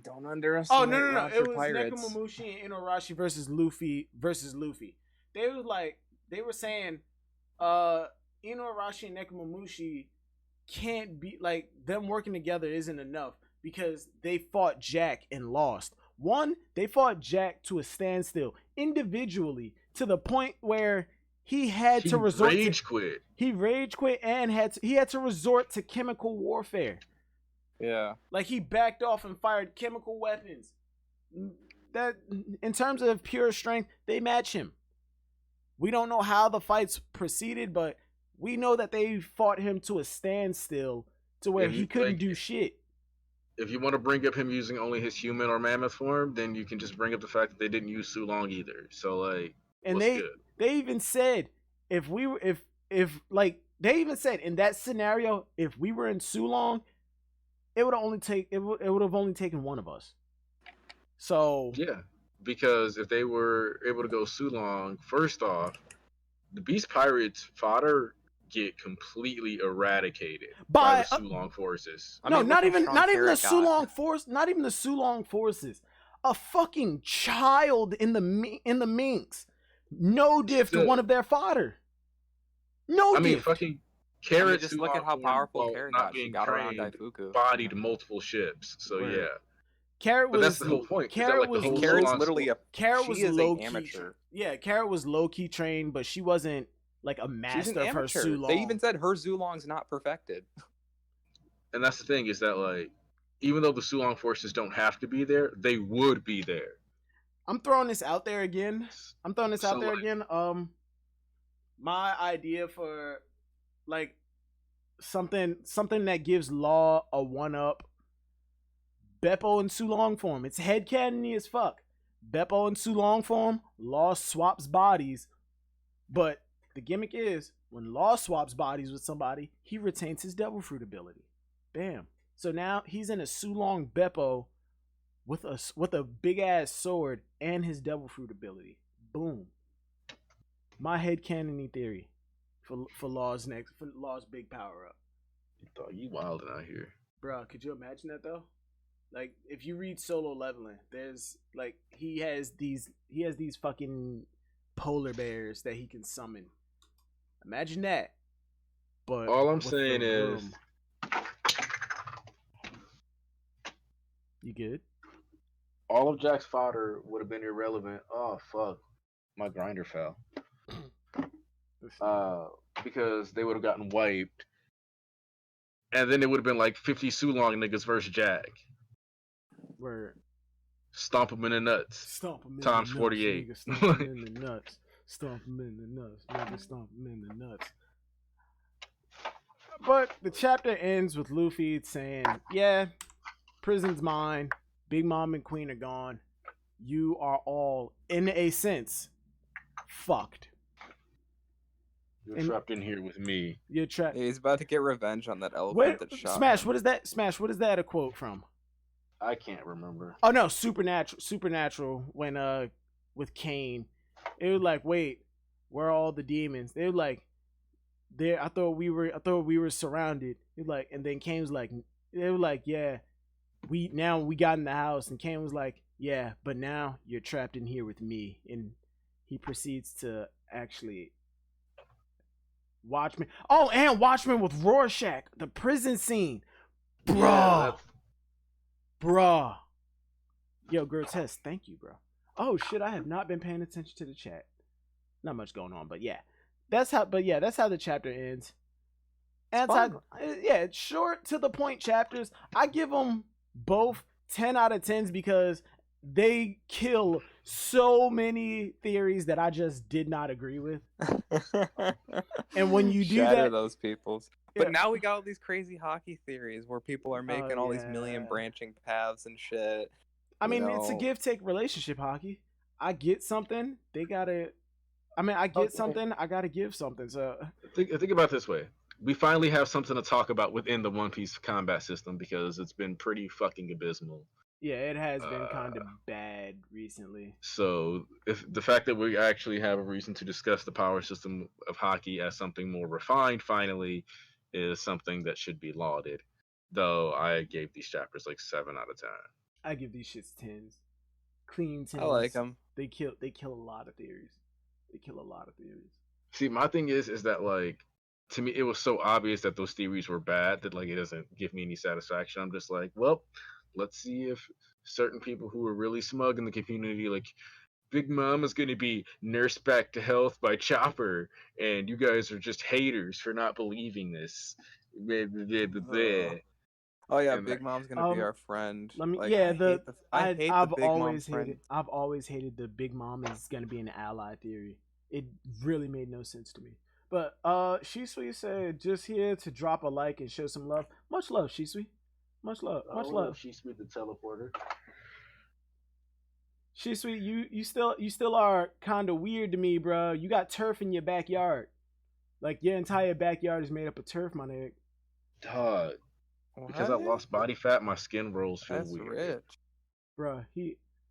Don't underestimate. Oh no! It was Pirates. Nekomamushi and Inuarashi versus Luffy. They were saying, Inuarashi and Nekomamushi can't be like them working together isn't enough because they fought Jack and lost. One, they fought Jack to a standstill individually to the point where he had to resort rage quit. He rage quit and he had to resort to chemical warfare. Yeah. Like he backed off and fired chemical weapons. That in terms of pure strength, they match him. We don't know how the fights proceeded, but we know that they fought him to a standstill to where he couldn't do shit. If you want to bring up him using only his human or mammoth form, then you can just bring up the fact that they didn't use Sulong either. So like, and they even said they even said in that scenario, if we were in Sulong, it would have only taken one of us. So yeah, because if they were able to go Sulong, first off, the Beast Pirates fodder get completely eradicated by the Sulong forces. Not even the Sulong force, not even the Sulong forces. A fucking child in the minks, no diff to one of their fodder. I mean, fucking Carrot. Just look at how powerful Carrot got. She got around Daifuku. Bodied multiple ships. So yeah. Carrot was. But that's the whole point. Carrot was literally a. Carrot was low key amateur. Yeah, Carrot was low key trained, but she wasn't like a master of her Sulong. They even said her Zulong's not perfected. And that's the thing is that like, even though the Sulong forces don't have to be there, they would be there. I'm throwing this out there again. My idea for like something that gives Law a one up. Beppo in Sulong form. It's headcanony as fuck. Beppo in Sulong form, Law swaps bodies. But the gimmick is when Law swaps bodies with somebody, he retains his devil fruit ability. Bam. So now he's in a Sulong Beppo with a big ass sword and his devil fruit ability. Boom. My headcanony theory for Law's big power up. You wilding out here. Bruh, could you imagine that though? Like if you read Solo Leveling, there's like he has these fucking polar bears that he can summon. Imagine that. But all I'm saying is you good? All of Jack's fodder would have been irrelevant. Oh fuck. My grinder fell. Because they would have gotten wiped. and then it would have been like 50 Sulong niggas versus Jag. Where Stomp him in the nuts. stomp him in Times the nuts, 48. nigga, stomp him in the nuts. Stomp him in the nuts, nigga, stomp him in the nuts. But the chapter ends with Luffy saying, "Yeah, prison's mine. Big Mom and Queen are gone. You are all, in a sense, fucked. You're And- trapped in here with me. You're trapped." He's about to get revenge on that elephant What? that shot Smash. him. What is that? Smash. What is that a quote from? I can't remember. Oh no, Supernatural. When with Kane, it was like, wait, where are all the demons? They were like, there. I thought we were surrounded. It like, and then Kane was like, they were like, yeah, we got in the house, and Kane was like, yeah, but now you're trapped in here with me, and he proceeds to actually. Watchmen. Oh, and Watchmen with Rorschach, the prison scene, bruh. Yeah, Bruh. Yo, Grotesque, thank you, bro. Oh shit, I have not been paying attention to the chat. Not much going on, but yeah. That's how the chapter ends. It's short to the point chapters. I give them both 10 out of 10s because they kill so many theories that I just did not agree with. And when you do Shatter that, those peoples. But now we got all these crazy hockey theories where people are making all these million branching paths and shit. I mean, it's a give-take relationship, hockey. I get something, they gotta. I mean, I get something, I gotta give something. So think about it this way. We finally have something to talk about within the One Piece combat system because it's been pretty fucking abysmal. yeah, it has been kind of bad recently. So, if the fact that we actually have a reason to discuss the power system of hockey as something more refined, finally, is something that should be lauded. Though I gave these chapters like 7 out of 10. I give these shits 10s, clean 10s. I like them. They kill a lot of theories. They kill a lot of theories. See, my thing is that like to me it was so obvious that those theories were bad that like it doesn't give me any satisfaction. I'm just like, well, let's see if certain people who are really smug in the community, like Big Mom is going to be nursed back to health by Chopper, and you guys are just haters for not believing this. Blah, blah, blah, blah, blah. Oh yeah, And Big Mom's gonna be our friend. Let me. Like, Yeah, I hate I've the Big Mom always friend. hated. I've always hated the Big Mom is gonna be an ally theory. It really made no sense to me. But Shisui said just here to drop a like and show some love. Much love, Shisui. Much love. Much love. Shisui the teleporter. Shisui, you still are kind of weird to me, bro. You got turf in your backyard. Like your entire backyard is made up of turf, my nigga. Dog. Because I What? lost body fat, my skin rolls feel That's weird. rich, Bro,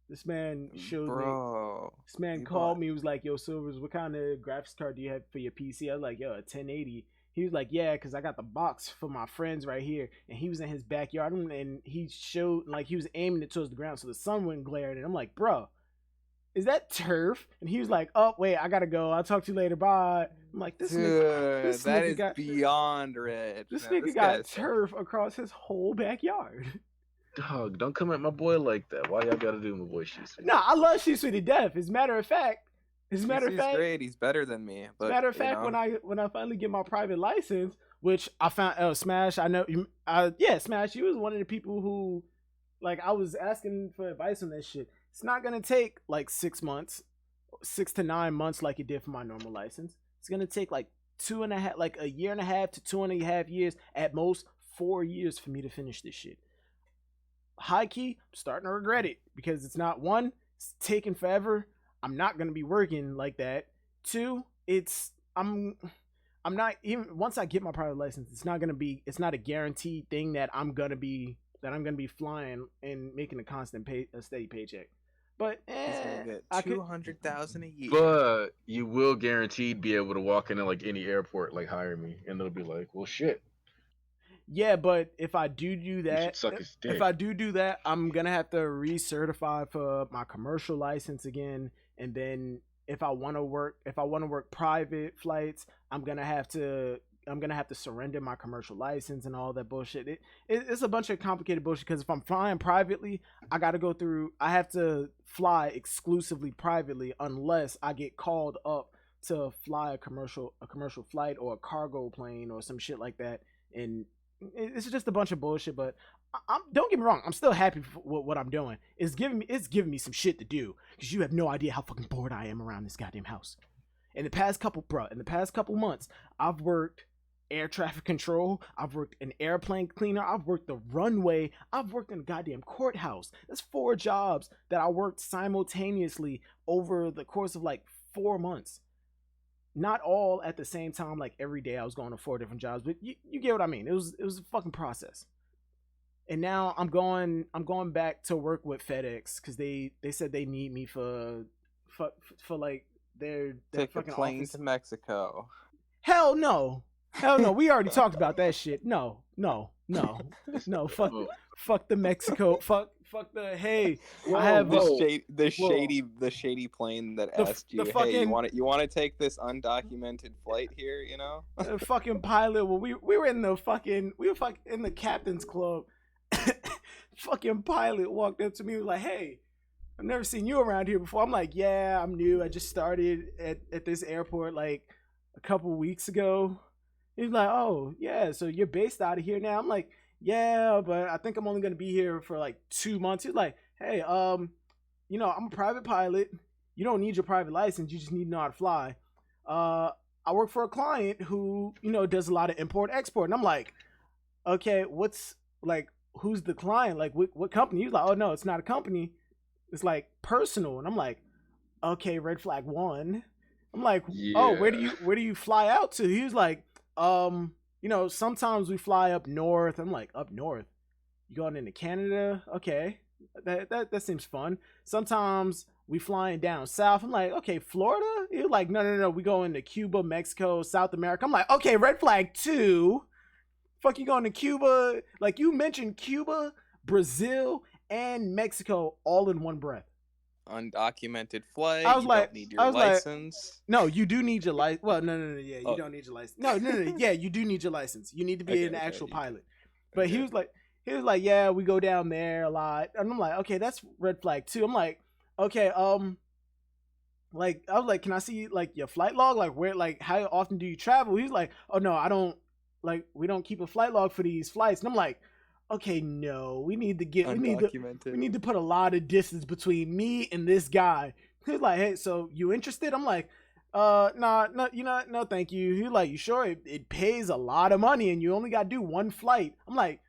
this man showed me. bro. This man You called bought- me. He was like, "Yo, Silvers, what kind of graphics card do you have for your PC?" I was like, "Yo, a 1080." He was like, "Yeah, because I got the box for my friends right here." And he was in his backyard, and he showed like he was aiming it towards the ground, so the sun wouldn't glare at it. I'm like, "Bro, is that turf?" And he was like, "Oh, wait, I gotta go. I'll talk to you later. Bye." I'm like, Dude, this that nigga is got beyond rich. this man. nigga guy got is- turf across his whole backyard. Dog, don't come at my boy like that. Why y'all gotta do my boy Shisui? Nah, I love Shisui to death. As a matter of fact, He's great. He's better than me. But matter of you fact, know, when I finally get my private license, which I found, Smash, I know, yeah, Smash, you was one of the people who, like, I was asking for advice on this shit. It's not gonna take like 6 months, 6 to 9 months like it did for my normal license. It's gonna take like 2.5, like a year and a half to 2.5 years, at most 4 years for me to finish this shit. High key, I'm starting to regret it because it's not one, it's taking forever. I'm not gonna be working like that. 2, I'm not even once I get my private license, it's not a guaranteed thing that I'm gonna be flying and making a steady paycheck. But he's gonna get I could, 200,000 a year. But you will guaranteed be able to walk into like any airport, like hire me, and they'll be like, "Well, shit, yeah, but if I do you should that, suck his dick." if I do that, I'm gonna have to recertify for my commercial license again, and then if I want to work private flights, I'm gonna have to surrender my commercial license and all that bullshit. It's a bunch of complicated bullshit because if I'm flying privately, I have to fly exclusively privately unless I get called up to fly a commercial flight or a cargo plane or some shit like that. And it's just a bunch of bullshit. But don't get me wrong, I'm still happy for what I'm doing. It's giving me some shit to do because you have no idea how fucking bored I am around this goddamn house. In the past couple months, I've worked air traffic control, I've worked an airplane cleaner, I've worked the runway, I've worked in a goddamn courthouse. That's 4 jobs that I worked simultaneously over the course of like 4 months. Not all at the same time, like every day I was going to 4 different jobs, but you get what I mean. It was a fucking process. And now I'm going back to work with FedEx because they said they need me for like their Take a fucking plane office. to Mexico. Hell no. We already talked about that shit. No. Fuck the Mexico. Fuck the hey. Whoa, I have whoa. The shady plane that asked you, hey, you want to take this undocumented flight here? You know, the fucking pilot. When we were in the captain's club. Fucking pilot walked up to me, was like, hey, I've never seen you around here before. I'm like, yeah, I'm new. I just started at this airport like a couple weeks ago. He's like, oh yeah, so you're based out of here now? I'm like, yeah, but I think I'm only gonna be here for like 2 months. He's like, hey, I'm a private pilot. You don't need your private license. You just need to know how to fly. I work for a client who, does a lot of import export. And I'm like, okay, who's the client? Like, what company? He's like, oh no, it's not a company. It's like personal. And I'm like, okay, red flag 1. I'm like, oh, where do you fly out to? He was like, sometimes we fly up north. I'm like, up north? You going into Canada? Okay, that seems fun. Sometimes we flying down south. I'm like, okay, Florida? He was like, no, we go into Cuba, Mexico, South America. I'm like, okay, red flag 2. Fuck, you going to Cuba? Like, you mentioned Cuba, Brazil, and Mexico all in one breath. Undocumented flight. I was like, don't need your license. No, you do need your license. Well, no, yeah, you don't need your license. No, yeah, you do need your license. You need to be an actual pilot. But he was like, yeah, we go down there a lot, and I'm like, okay, that's red flag 2. I'm like, okay, like I was like, can I see like your flight log? Like where, like how often do you travel? He's like, oh no, I don't. Like, we don't keep a flight log for these flights. And I'm like, okay, no, we need to put a lot of distance between me and this guy. He's like, hey, so you interested? I'm like, nah, no, thank you. He's like, you sure? It pays a lot of money and you only got to do 1 flight. I'm like,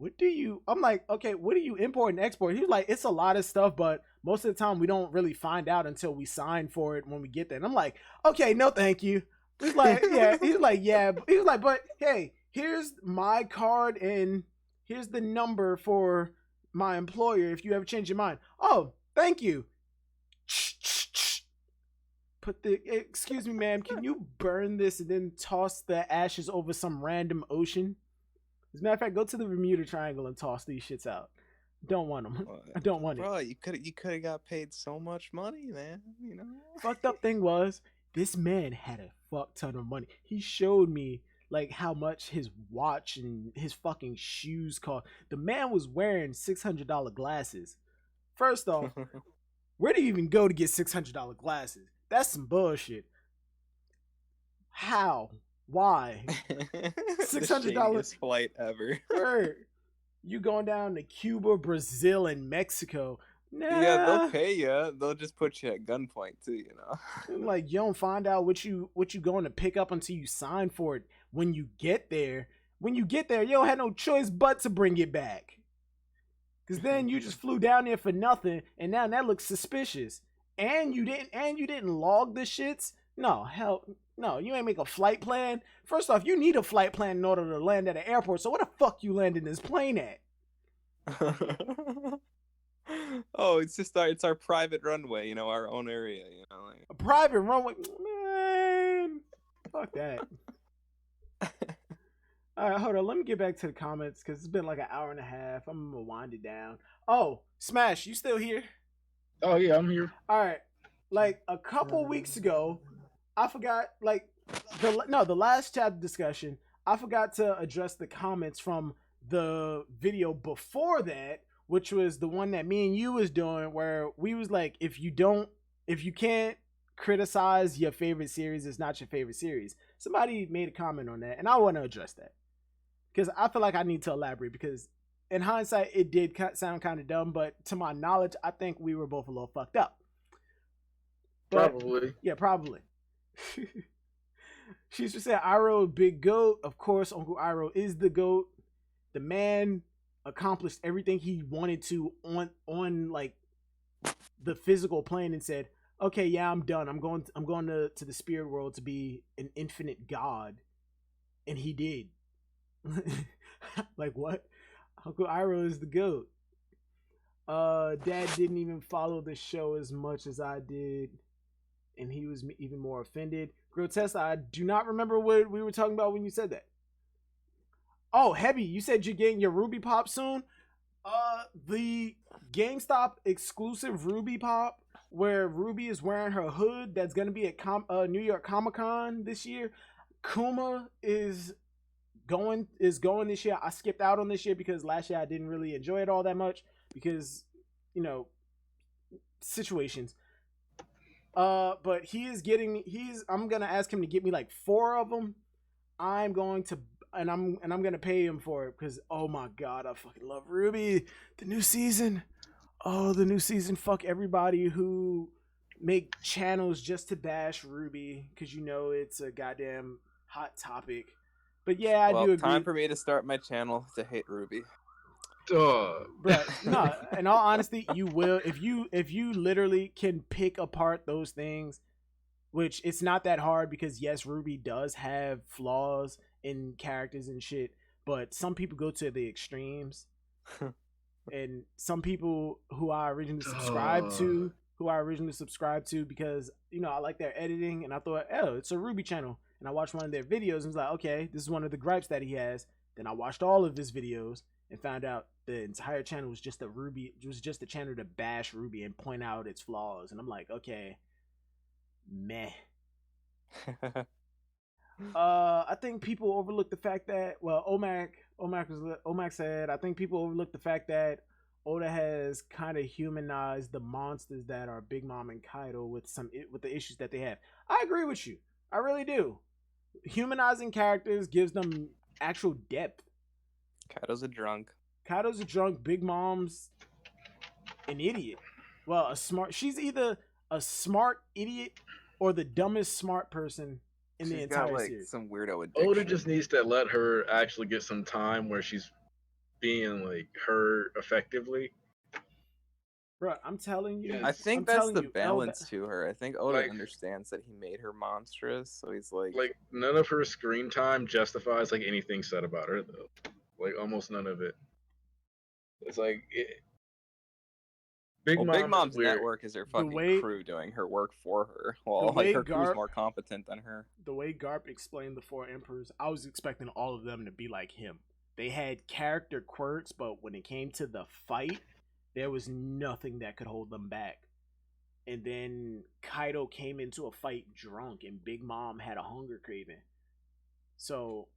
I'm like, okay, what do you import and export? He's like, it's a lot of stuff, but most of the time we don't really find out until we sign for it when we get there. And I'm like, okay, no, thank you. He's like, yeah. He's like, yeah. He was like, but hey, here's my card and here's the number for my employer if you ever change your mind. Oh, thank you. Excuse me, ma'am, can you burn this and then toss the ashes over some random ocean? As a matter of fact, go to the Bermuda Triangle and toss these shits out. Don't want them. I don't want it. Bro, you could have got paid so much money, man. Fucked up thing was, this man had a fuck ton of money. He showed me like how much his watch and his fucking shoes cost. The man was wearing $600 glasses. First off, where do you even go to get $600 glasses? That's some bullshit. How? Why? $600 flight ever. You going down to Cuba, Brazil, and Mexico? Nah. Yeah, they'll pay you. They'll just put you at gunpoint too, Like, you don't find out what you going to pick up until you sign for it. When you get there, you don't have no choice but to bring it back. Cause then you just flew down there for nothing, and now that looks suspicious. And you didn't log the shits. No, hell, no, you ain't make a flight plan. First off, you need a flight plan in order to land at an airport. So what the fuck you landing this plane at? Oh, it's our private runway, our own area, like... A private runway, man. Fuck that. All right, hold on. Let me get back to the comments because it's been like an hour and a half. I'm gonna wind it down. Oh, Smash, you still here? Oh yeah, I'm here. All right. Like a couple weeks ago, I forgot. Like the last chapter discussion, I forgot to address the comments from the video before that, which was the one that me and you was doing, where we was like, if you can't criticize your favorite series, it's not your favorite series. Somebody made a comment on that, and I want to address that. because I feel like I need to elaborate because in hindsight it did sound kind of dumb, but to my knowledge, I think we were both a little fucked up. But, Probably. Yeah, probably. She's just saying Iroh, big goat. Of course, Uncle Iroh is the goat. The man accomplished everything he wanted to on like the physical plane and said, "Okay, yeah, I'm done. I'm going to the spirit world to be an infinite god." And he did. Like what? Uncle Iroh is the goat. Dad didn't even follow the show as much as I did, and he was even more offended. Grotesque, I do not remember what we were talking about when you said that. Oh, Heavy, you said you're getting your Ruby Pop soon? The GameStop exclusive Ruby Pop, where Ruby is wearing her hood, that's going to be at New York Comic Con this year. Kuma is going this year. I skipped out on this year because last year I didn't really enjoy it all that much because, situations. But I'm gonna ask him to get me like 4 of them. I'm gonna pay him for it because oh my god, I fucking love Ruby. The new season. Oh, the new season. Fuck everybody who make channels just to bash Ruby because it's a goddamn hot topic. But yeah, I do agree. Time for me to start my channel to hate Ruby. Duh. Bruh, no, in all honesty, you will if you literally can pick apart those things, which it's not that hard because yes, Ruby does have flaws in characters and shit, but some people go to the extremes. And some people who I originally subscribed to because I like their editing and I thought, oh, it's a Ruby channel. And I watched one of their videos and was like, okay, this is one of the gripes that he has. Then I watched all of his videos and found out the entire channel was just a channel to bash Ruby and point out its flaws. And I'm like, okay, meh. I think people overlook the fact that Omac said I think people overlook the fact that Oda has kind of humanized the monsters that are Big Mom and Kaido with the issues that they have. I agree with you. I really do. Humanizing characters gives them actual depth. Kaido's a drunk. Big Mom's an idiot. Well, she's either a smart idiot or the dumbest smart person in the entire series. Some weirdo addiction. Oda just needs to let her actually get some time where she's being like her effectively. Bro, I'm telling you. I think that's the balance to her. I think Oda understands that he made her monstrous, so he's like none of her screen time justifies like anything said about her though. Like almost none of it. It's like Big Mom's network is her fucking crew doing her work for her. Well, her crew's more competent than her. The way Garp explained the 4 emperors, I was expecting all of them to be like him. They had character quirks, but when it came to the fight, there was nothing that could hold them back. And then Kaido came into a fight drunk, and Big Mom had a hunger craving. So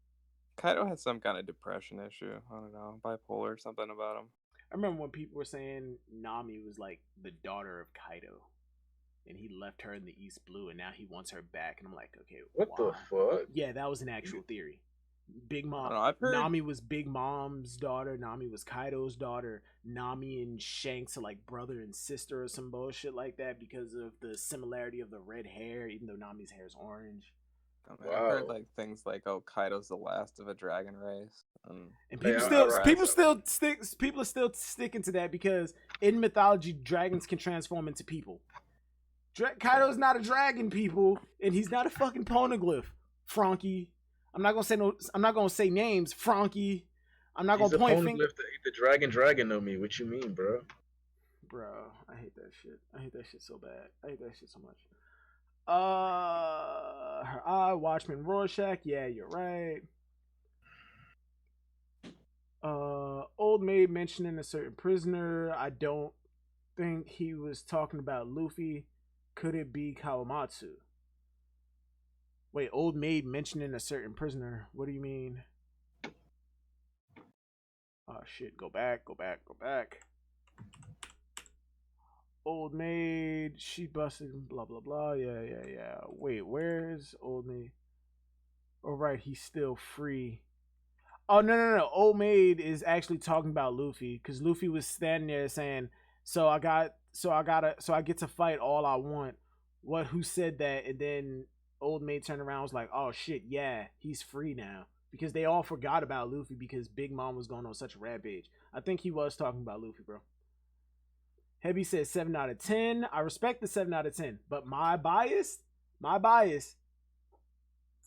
Kaido has some kind of depression issue. I don't know, bipolar or something about him. I remember when people were saying Nami was like the daughter of Kaido, and he left her in the East Blue, and now he wants her back. And I'm like, okay, what the fuck? Yeah, that was an actual theory. Big Mom. I've heard Nami was Big Mom's daughter. Nami was Kaido's daughter. Nami and Shanks are like brother and sister or some bullshit like that because of the similarity of the red hair, even though Nami's hair is orange. I've heard like things like, "Oh, Kaido's the last of a dragon race," and people are still sticking to that because in mythology, dragons can transform into people. Kaido's not a dragon, people, and he's not a fucking poneglyph, Frankie. I'm not gonna say names, Frankie. I'm not gonna point fingers. The dragon know me. What you mean, bro? Bro, I hate that shit. I hate that shit so bad. I hate that shit so much. Her eye, Watchman Rorschach. Yeah, you're right. Old Maid mentioning a certain prisoner. I don't think he was talking about Luffy. Could it be Kawamatsu? Wait, Old Maid mentioning a certain prisoner. What do you mean? Oh shit, go back. Old Maid, she busted, blah blah blah. Yeah. Wait, where's Old Maid? Oh right, he's still free. Oh no. Old Maid is actually talking about Luffy because Luffy was standing there saying, so I get to fight all I want. What? Who said that? And then Old Maid turned around and was like, oh shit, yeah, he's free now. Because they all forgot about Luffy because Big Mom was going on such a rampage. I think he was talking about Luffy, bro. Heavy says 7 out of 10. I respect the 7 out of 10. But my bias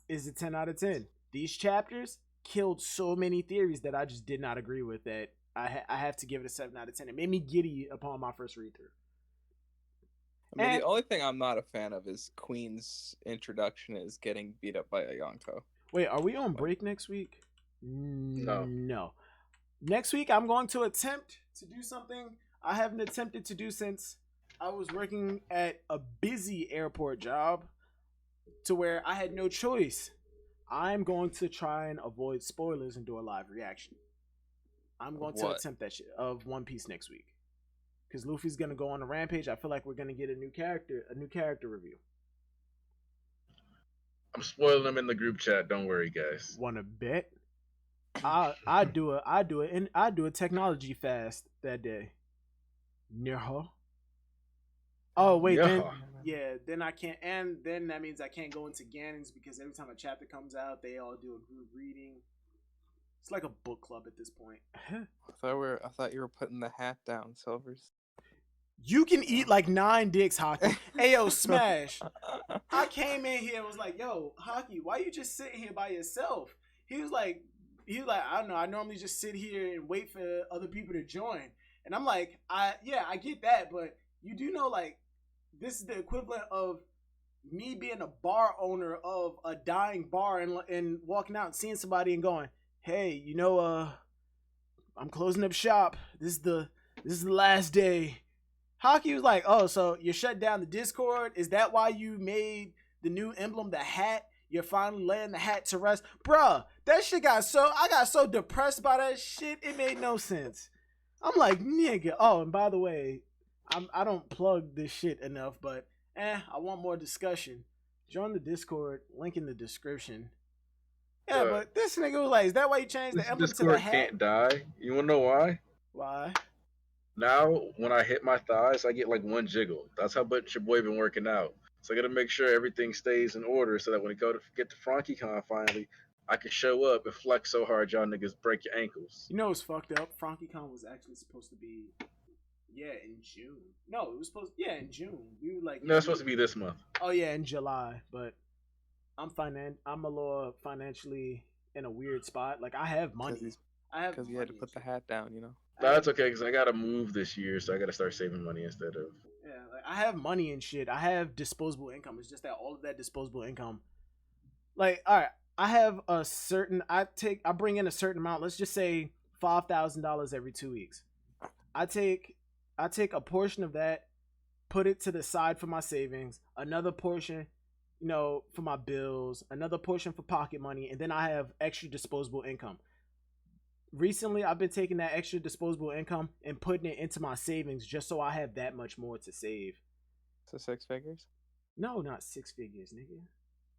is a 10 out of 10. These chapters killed so many theories that I just did not agree with that I have to give it a 7 out of 10. It made me giddy upon my first read through. I mean, the only thing I'm not a fan of is Queen's introduction is getting beat up by a Yonko. Wait, are we on break next week? No. Next week, I'm going to attempt to do something I haven't attempted to do since I was working at a busy airport job to where I had no choice. I'm going to try and avoid spoilers and do a live reaction. I'm going to attempt that shit of One Piece next week. Because Luffy's going to go on a rampage. I feel like we're going to get a new character review. I'm spoiling them in the group chat. Don't worry, guys. Want to bet? I do a technology fast that day. No. Oh wait, then I can't, and then that means I can't go into Gannon's because every time a chapter comes out, they all do a group reading. It's like a book club at this point. I thought you were putting the hat down, Silvers. You can eat like 9 dicks, Hockey. Ayo, Smash. I came in here and was like, yo, Hockey, why you just sitting here by yourself? He was like, I don't know. I normally just sit here and wait for other people to join. And I'm like, I get that, but you do know, like, this is the equivalent of me being a bar owner of a dying bar and walking out and seeing somebody and going, hey, I'm closing up shop. This is the last day. Hockey was like, oh, so you shut down the Discord? Is that why you made the new emblem, the hat? You're finally laying the hat to rest? Bruh, that shit I got so depressed by that shit, it made no sense. I'm like, nigga. Oh, and by the way, I don't plug this shit enough, but I want more discussion. Join the Discord, link in the description. Yeah, but this nigga was like, is that why you changed the emblem to the hat? Can't die. You wanna know why? Why? Now, when I hit my thighs, I get like 1 jiggle. That's how much your boy been working out. So I gotta make sure everything stays in order so that when we get to FrankieCon finally, I can show up and flex so hard y'all niggas break your ankles. You know what's fucked up? FrankieCon was actually supposed to be, in June. No, it was in June. We were like, no, it's supposed to be this month. Oh yeah, in July. But I'm a little financially in a weird spot. Like I have money. Because you had to put the hat down, you know. No, that's okay because I gotta move this year, so I gotta start saving money instead of. Yeah, like I have money and shit. I have disposable income. It's just that all of that disposable income, like, all right, I have a certain. I bring in a certain amount. Let's just say $5,000 every 2 weeks. I take a portion of that, put it to the side for my savings. Another portion, for my bills. Another portion for pocket money, and then I have extra disposable income. Recently, I've been taking that extra disposable income and putting it into my savings just so I have that much more to save. So 6 figures? No, not 6 figures, nigga.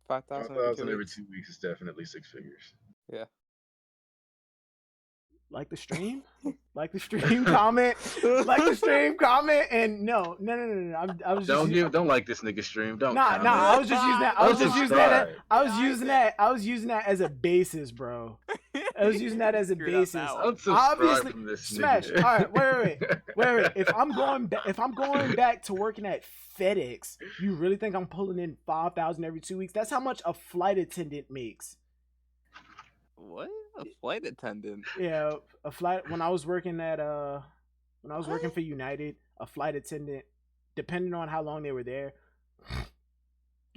5,000 every 2 weeks is definitely 6 figures. Yeah. Like the stream? Like the stream comment? Like the stream comment? And no. I was just don't like this nigga stream. Don't. Nah. I was just using that. I was using that as a basis, bro. I was using that as a basis. Obviously, from this Smash. nigga. All right, wait. If I'm going back to working at FedEx, you really think I'm pulling in 5,000 every 2 weeks? That's how much a flight attendant makes. What? A flight attendant? Yeah, when I was working for United, a flight attendant, depending on how long they were there,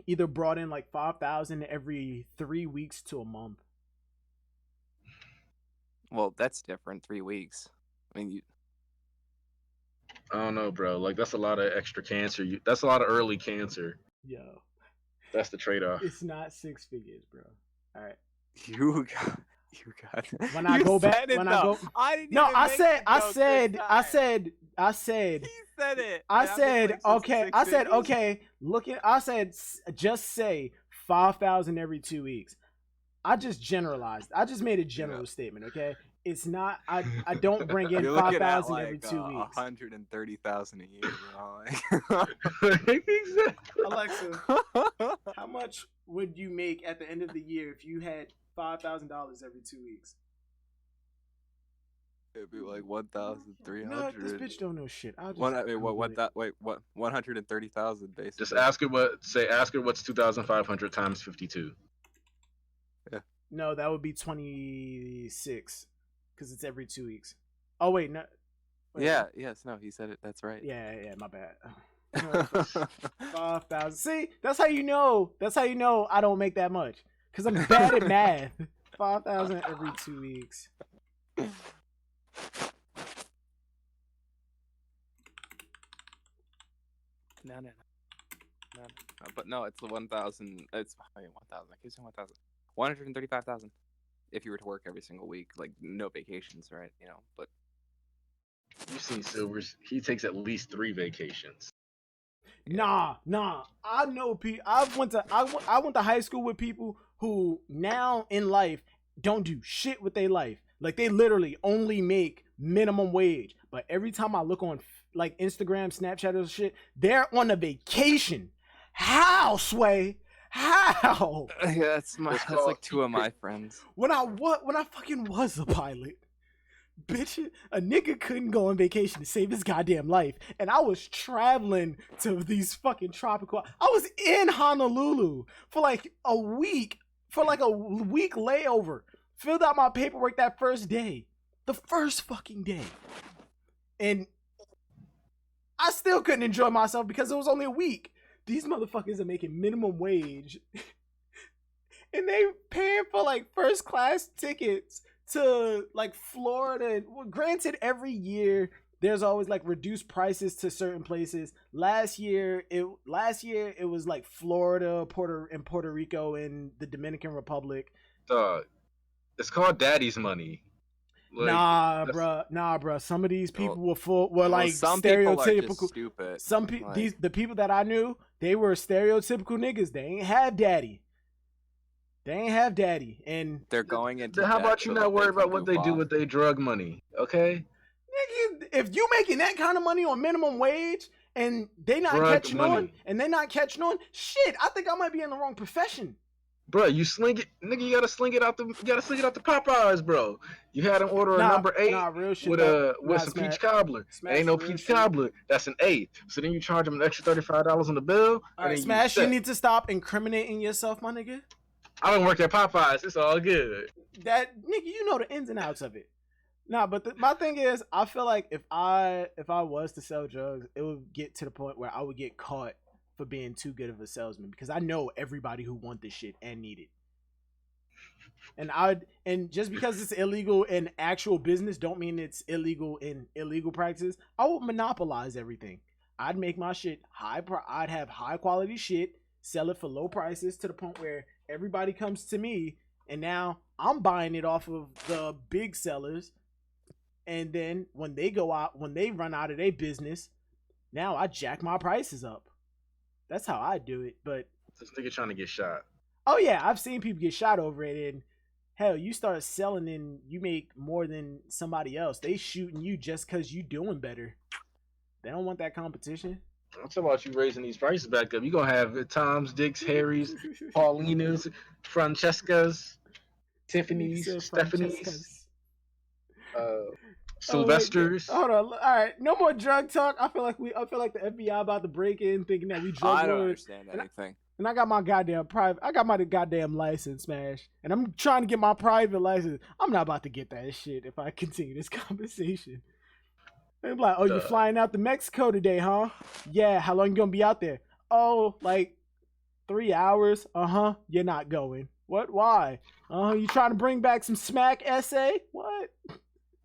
either brought in like 5,000 every 3 weeks to a month. Well, that's different. 3 weeks. I mean, I don't know, bro. Like that's a lot of extra cancer. That's a lot of early cancer. Yo, that's the trade-off. It's not 6 figures, bro. All right. You got. When I go back, when I go. I said. He said it. I said okay. I said okay. I said just say 5,000 every 2 weeks. I just generalized. I just made a general statement. Okay, it's not. I don't bring in You're looking at 5,000 like every 2 weeks. 130,000 a year. You know, Exactly. Alexa, like... how much would you make at the end of the year if you had $5,000 every 2 weeks? It'd be like 1,300. No, this bitch don't know shit. I'll just What? Google it. What? 130,000 basically. Just ask her what's 2,500 times 52. No, that would be 26 because it's every 2 weeks. Oh wait, no. Wait, Yeah. Yes. No. He said it. That's right. Yeah. My bad. 5,000. See, that's how you know. That's how you know I don't make that much because I'm bad at math. 5,000 every 2 weeks. No. But no, it's the 1,000. It's 1,000. I keep saying 1,000. 135,000. If you were to work every single week, like no vacations, right? You know, but You've seen Silver's. He takes at least 3 vacations. Nah. I know people. I went to high school with people who now in life don't do shit with their life. Like they literally only make minimum wage. But every time I look on like Instagram, Snapchat or shit, they're on a vacation. How, Sway? How? yeah, that's like 2 of my friends. When I fucking was a pilot, bitch, a nigga couldn't go on vacation to save his goddamn life, and I was traveling to these fucking tropical. I was in Honolulu for like a week, layover. Filled out my paperwork that first day, the first fucking day, and I still couldn't enjoy myself because it was only a week. These motherfuckers are making minimum wage and they paying for like first class tickets to like Florida. Well, granted, every year there's always like reduced prices to certain places. Last year it was like Florida, Puerto Rico, and the Dominican Republic. Dog, it's called daddy's money. Like, nah, bruh. Some of these people were like some people are stereotypical. just stupid. Some people, Like- the people that I knew, they were stereotypical niggas. They ain't have daddy. And They're going into. Then how debt about you so that not they worry can about what they goof do off. with their drug money? Okay. nigga, if you making that kind of money on minimum wage and they not Drug catching money. on, shit, I think I might be in the wrong profession. Bro, you sling it, nigga. You gotta sling it out the Popeyes, bro. You had them order a number 8 real shit, with some peach cobbler. Smash, Ain't no real peach shit. cobbler. That's an 8. So then you charge them an extra $35 on the bill. All right, Smash, you need to stop incriminating yourself, my nigga. I don't work at Popeyes. It's all good. That nigga, you know the ins and outs of it. Nah, but my thing is, I feel like if I was to sell drugs, it would get to the point where I would get caught for being too good of a salesman because I know everybody who want this shit and need it. And just because it's illegal in actual business, don't mean it's illegal in illegal practices. I would monopolize everything. I'd make my shit I'd have high quality shit, sell it for low prices to the point where everybody comes to me, and now I'm buying it off of the big sellers. And then when they run out of their business, now I jack my prices up. That's how I do it. But This nigga trying to get shot. oh yeah, I've seen people get shot over it, and hell, you start selling and you make more than somebody else. They shooting you just because you doing better. They don't want that competition. I'm talking about you raising these prices back up. You gonna have Tom's, Dick's, Harry's, Paulina's, Francesca's, Tiffany's, Said Stephanie's, Francesca's. Sylvester's. Hold on. All right, no more drug talk. I feel like the FBI about to break in, thinking that we drug I don't lords. understand And anything. And I got my goddamn goddamn license, Smash. And I'm trying to get my private license. I'm not about to get that shit if I continue this conversation. They're like, oh, you flying out to Mexico today, huh? Yeah, how long you gonna be out there? Oh, like 3 hours. Uh-huh. You're not going. What? Why? You trying to bring back some smack essay? What?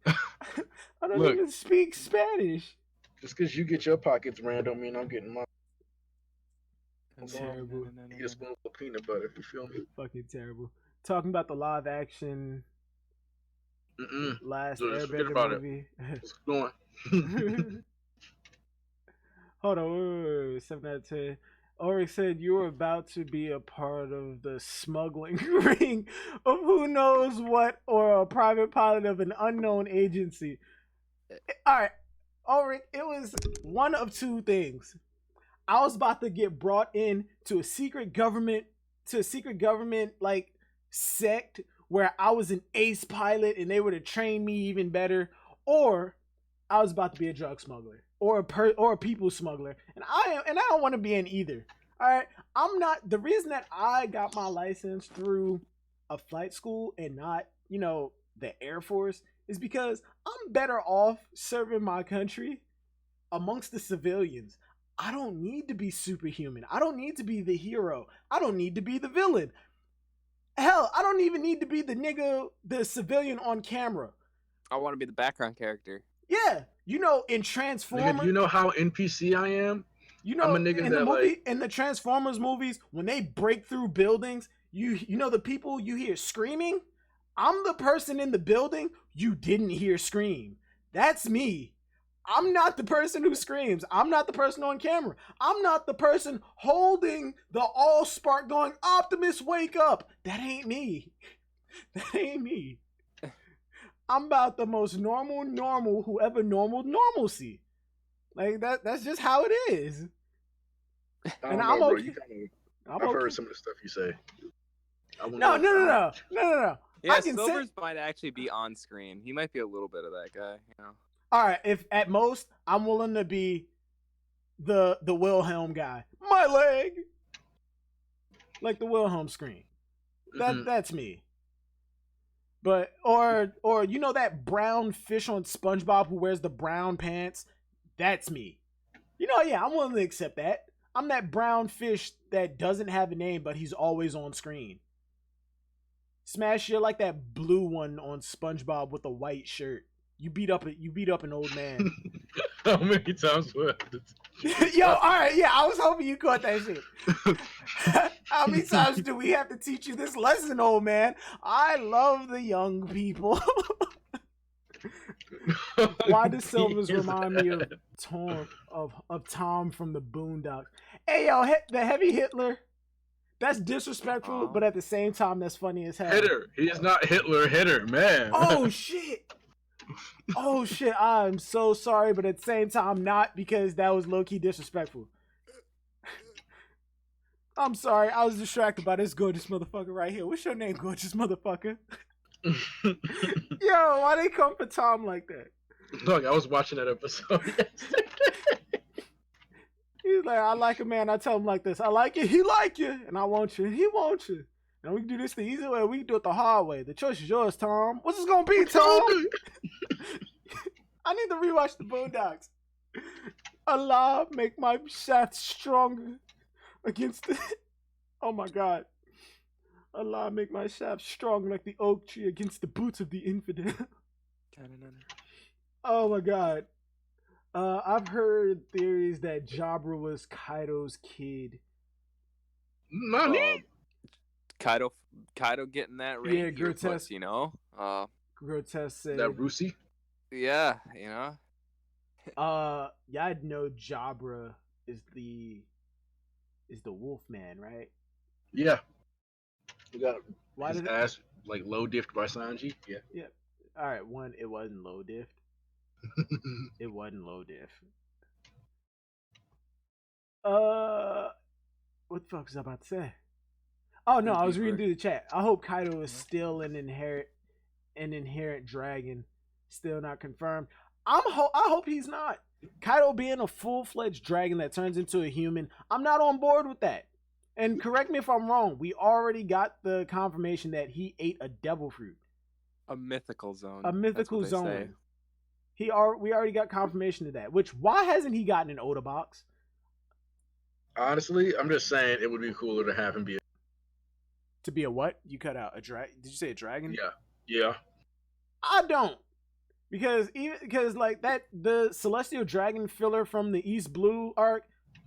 I don't Look. even speak Spanish. Just because you get your pockets ran don't mean I'm getting mine. Terrible. You get a spoonful of peanut butter. You feel me? Fucking terrible. Talking about the live action last Just forget about Airbender movie. What's going? Hold on, wait, 7 out of 10. Ulrich said you were about to be a part of the smuggling ring of who knows what or a private pilot of an unknown agency. All right, Ulrich, it was one of two things. I was about to get brought in to a secret government like sect where I was an ace pilot and they would have trained me even better, or I was about to be a drug smuggler or a people smuggler, and I don't want to be in either. All right, I'm not. The reason that I got my license through a flight school and not, the Air Force is because I'm better off serving my country amongst the civilians. I don't need to be superhuman. I don't need to be the hero. I don't need to be the villain. Hell, I don't even need to be the civilian on camera. I want to be the background character. Yeah, in Transformers. Nigga, do you know how NPC I am? I'm a nigga in the Transformers movies, when they break through buildings, you know the people you hear screaming? I'm the person in the building you didn't hear scream. That's me. I'm not the person who screams. I'm not the person on camera. I'm not the person holding the all spark going, Optimus, wake up. That ain't me. That ain't me. I'm about the most normal who ever normalcy. Like that's just how it is. And I'm okay. I've heard some of the stuff you say. No. Yeah, Silvers might actually be on screen. He might be a little bit of that guy, All right, if at most I'm willing to be the Wilhelm guy. My leg. Like the Wilhelm scream. That's me. But or that brown fish on SpongeBob who wears the brown pants? That's me. Yeah, I'm willing to accept that. I'm that brown fish that doesn't have a name, but he's always on screen. Smash, you're like that blue one on SpongeBob with a white shirt. You beat up an old man. How many times was Yo, all right, yeah, I was hoping you caught that shit. How many times do we have to teach you this lesson, old man? I love the young people. Why does Silvers remind me of Tom from the Boondocks? Hey, yo, the heavy Hitler. That's disrespectful, but at the same time, that's funny as hell. Hitter. He is not Hitler. Hitter, man. Oh shit. I'm so sorry, but at the same time, not, because that was low-key disrespectful. I'm sorry, I was distracted by this gorgeous motherfucker right here. What's your name, gorgeous motherfucker? Yo, why they come for Tom like that? Look, I was watching that episode yesterday. He's like, I like a man. I tell him like this: I like you, he like you, and I want you, he wants you. And we can do this the easy way. We can do it the hard way. The choice is yours, Tom. What's this gonna be, Tom? I need to rewatch the Boondocks. Allah, make my shaft stronger against the. Oh my God. Allah, make my shaft strong like the oak tree against the boots of the infidel. Oh my God. I've heard theories that Jabra was Kaido's kid. Nani? Kaido getting that ring. Yeah, Grotesque. Grotesque said That Rusi? Yeah, y'all know Jabra is the wolf man, right? Yeah. We got Why his did ass like low diffed by Sanji. Yeah. Yeah. All right, it wasn't low diff. It wasn't low diff. What the fuck was I about to say? Oh no, I was reading through the chat. I hope Kaido is still an inherent dragon, still not confirmed. I hope he's not. Kaido being a full-fledged dragon that turns into a human, I'm not on board with that. And correct me if I'm wrong, we already got the confirmation that he ate a devil fruit. A mythical zone. A mythical zone. We already got confirmation of that. Which, why hasn't he gotten an Oda box? Honestly, I'm just saying it would be cooler to have him be To be a what? You cut out a dragon. Did you say a dragon? Yeah. I don't. Because like that, the Celestial Dragon filler from the East Blue arc,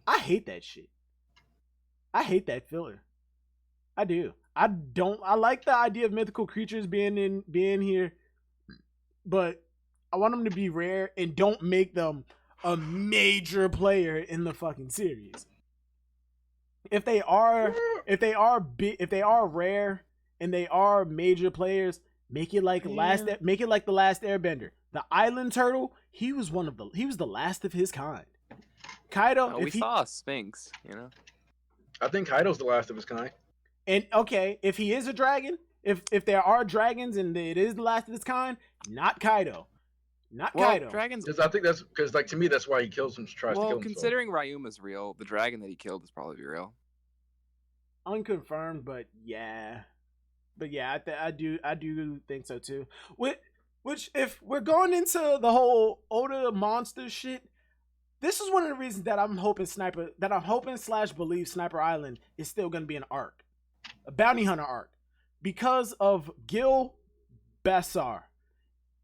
I hate that shit. I hate that filler. I do. I like the idea of mythical creatures being here, but I want them to be rare and don't make them a major player in the fucking series. if they are rare and they are major players, make it like the last Airbender. The Island Turtle, he was the last of his kind. Kaido, We saw a Sphinx, you know. I think Kaido's the last of his kind. And okay, if he is a dragon, if there are dragons and it is the last of its kind, not Kaido. Kaido. Dragons. Because I think that's because, like, to me, that's why he kills him. Tries to kill himself. Considering Ryuma's real, the dragon that he killed is probably real. Unconfirmed, but yeah, I do think so too. Which if we're going into the whole Oda monster shit, this is one of the reasons that I'm hoping / believe Sniper Island is still going to be an arc, a bounty hunter arc, because of Gil Bassar.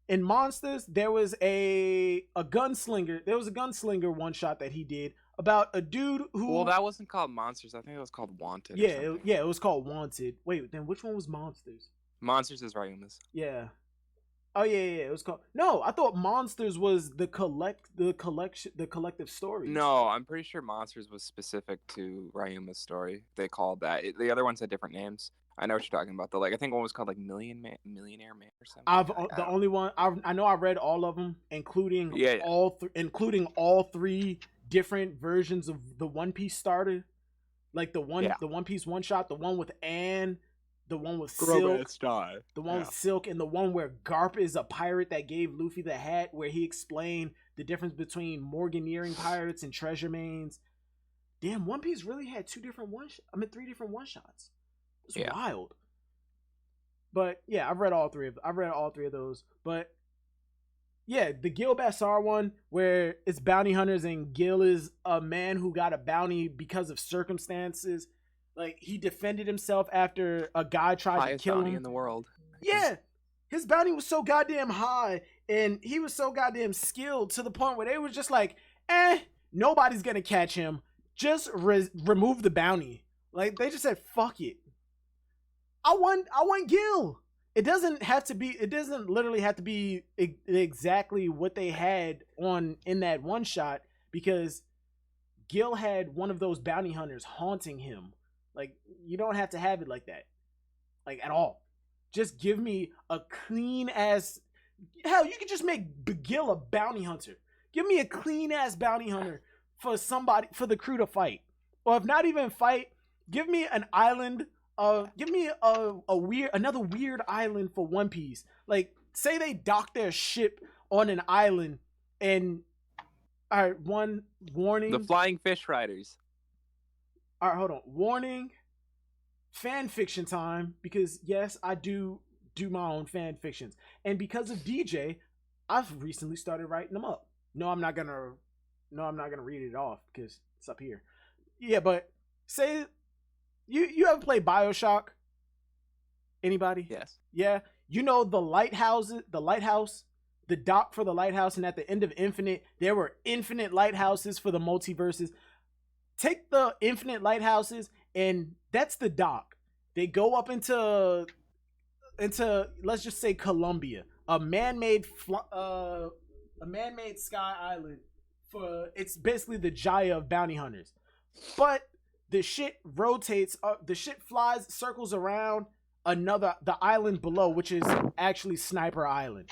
In Monsters, there was a gunslinger. There was a gunslinger one shot that he did about a dude who. Well, that wasn't called Monsters. I think it was called Wanted. Yeah, it was called Wanted. Wait, then which one was Monsters? Monsters is Ryuma's. Yeah. Oh yeah. It was called. No, I thought Monsters was the collective story. No, I'm pretty sure Monsters was specific to Ryuma's story. They called that. The other ones had different names. I know what you're talking about. I think one was called like Millionaire Man or something. The only one I know I read all of them, including all three different versions of the One Piece starter, like the One Piece one shot, the one with Anne, the one with Silk, the one with Silk, and the one where Garp is a pirate that gave Luffy the hat, where he explained the difference between Morganeering pirates and treasure mains. Damn, One Piece really had three different one shots. It's wild. But yeah, I've read all three of those. But yeah, the Gil Bassar one, where it's bounty hunters and Gil is a man who got a bounty because of circumstances. Like, he defended himself after a guy tried to kill him. In the world. Yeah, his bounty was so goddamn high, and he was so goddamn skilled to the point where they was just like, nobody's gonna catch him. Just remove the bounty. Like, they just said, fuck it. I want Gil. It doesn't literally have to be exactly what they had in that one shot, because Gil had one of those bounty hunters haunting him. Like, you don't have to have it like that, like, at all. Just give me a clean ass. Hell, you could just make Gil a bounty hunter. Give me a clean ass bounty hunter for the crew to fight, or if not even fight, give me an island. Give me another weird island for One Piece. Like, say they dock their ship on an island, and all right, one warning. The Flying Fish Riders. All right, hold on. Warning. Fan fiction time, because yes, I do my own fan fictions, and because of DJ, I've recently started writing them up. No, I'm not gonna read it off because it's up here. Yeah, but say. You ever play BioShock? Anybody? Yes. Yeah. You know the lighthouse, the dock for the lighthouse, and at the end of Infinite, there were infinite lighthouses for the multiverses. Take the infinite lighthouses, and that's the dock. They go up into let's just say Columbia, a man-made sky island it's basically the Jaya of bounty hunters. But the shit rotates, the shit flies, circles around the island below, which is actually Sniper Island.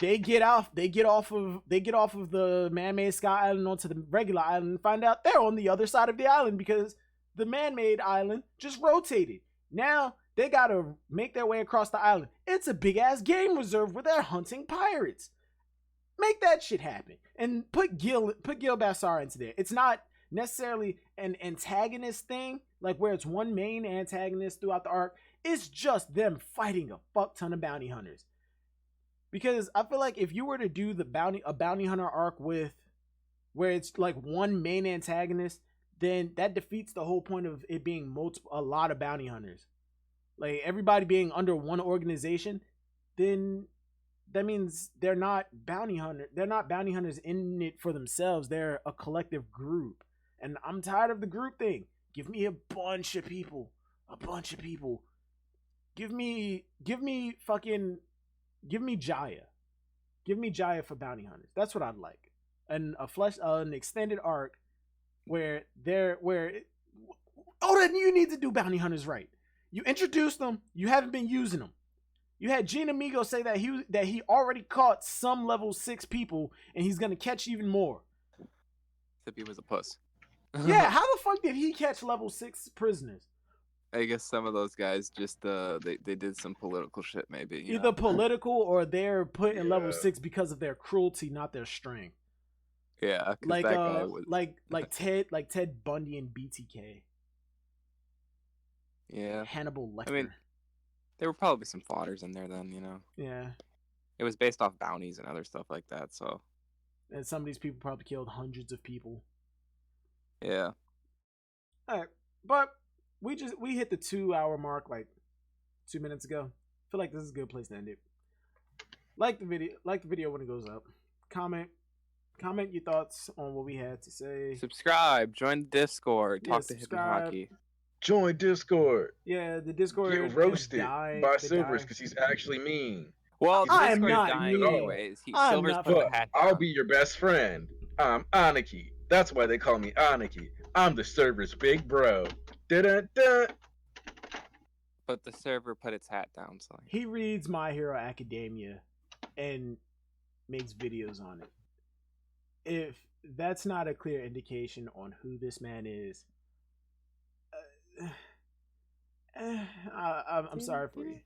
They get off of the man-made sky island onto the regular island and find out they're on the other side of the island because the man-made island just rotated. Now they gotta make their way across the island. It's a big ass game reserve where they're hunting pirates. Make that shit happen and put Gil Bassar into there. It's not necessarily an antagonist thing, like where it's one main antagonist throughout the arc. It's just them fighting a fuck ton of bounty hunters. Because I feel like if you were to do a bounty hunter arc where it's like one main antagonist, then that defeats the whole point of it being a lot of bounty hunters. Like, everybody being under one organization, then that means they're not bounty hunters in it for themselves. They're a collective group. And I'm tired of the group thing. Give me a bunch of people. Give me Jaya. Give me Jaya for bounty hunters. That's what I'd like. And an extended arc where Oda, you need to do bounty hunters right. You introduced them. You haven't been using them. You had Gene Amigo say that he already caught some level 6 people, and he's gonna catch even more. Except he was a puss. Yeah, how the fuck did he catch level 6 prisoners? I guess some of those guys just they did some political shit, maybe. Either political or they're put in level 6 because of their cruelty, not their strength. Yeah, like that guy was... like Ted Bundy and BTK. Yeah, Hannibal Lecter. I mean, there were probably some fodders in there then, Yeah. It was based off bounties and other stuff like that, so. And some of these people probably killed hundreds of people. Yeah. All right, but we hit the 2-hour mark like 2 minutes ago. I feel like this is a good place to end it. Like the video when it goes up. Comment your thoughts on what we had to say. Subscribe, join the Discord, talk to Hidden Hockey. Join Discord. Yeah, the Discord Get roasted by Silvers because he's actually mean. Well, I am Discord's not dying mean. anyways. I'm Silver's not put the But hat I'll down. be your best friend. I'm Aniki. That's why they call me Aniki. I'm the server's big bro. Da-da-da. But the server put its hat down, so. He reads My Hero Academia and makes videos on it. If that's not a clear indication on who this man is, I'm sorry for you.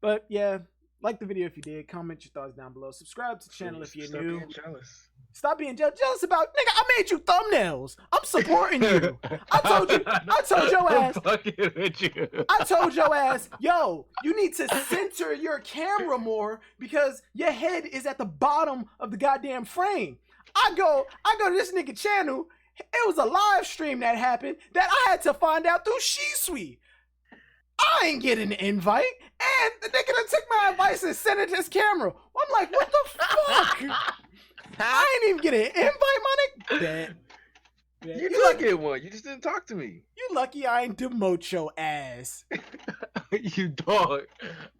But yeah, like the video if you did. Comment your thoughts down below. Subscribe to the channel if you're Stop new. being jealous. Stop being jealous about, nigga, I made you thumbnails. I'm supporting you. I told your ass. I'm fucking with you. I told your ass, yo, you need to center your camera more because your head is at the bottom of the goddamn frame. I go to this nigga channel. It was a live stream that happened that I had to find out through She-Sweet. I ain't getting an invite, and the nigga done took my advice and sent it to his camera. I'm like, what the fuck? I ain't even get an invite, my nigga. Bet. You did get one. You just didn't talk to me. You lucky I ain't demote your ass. You dog.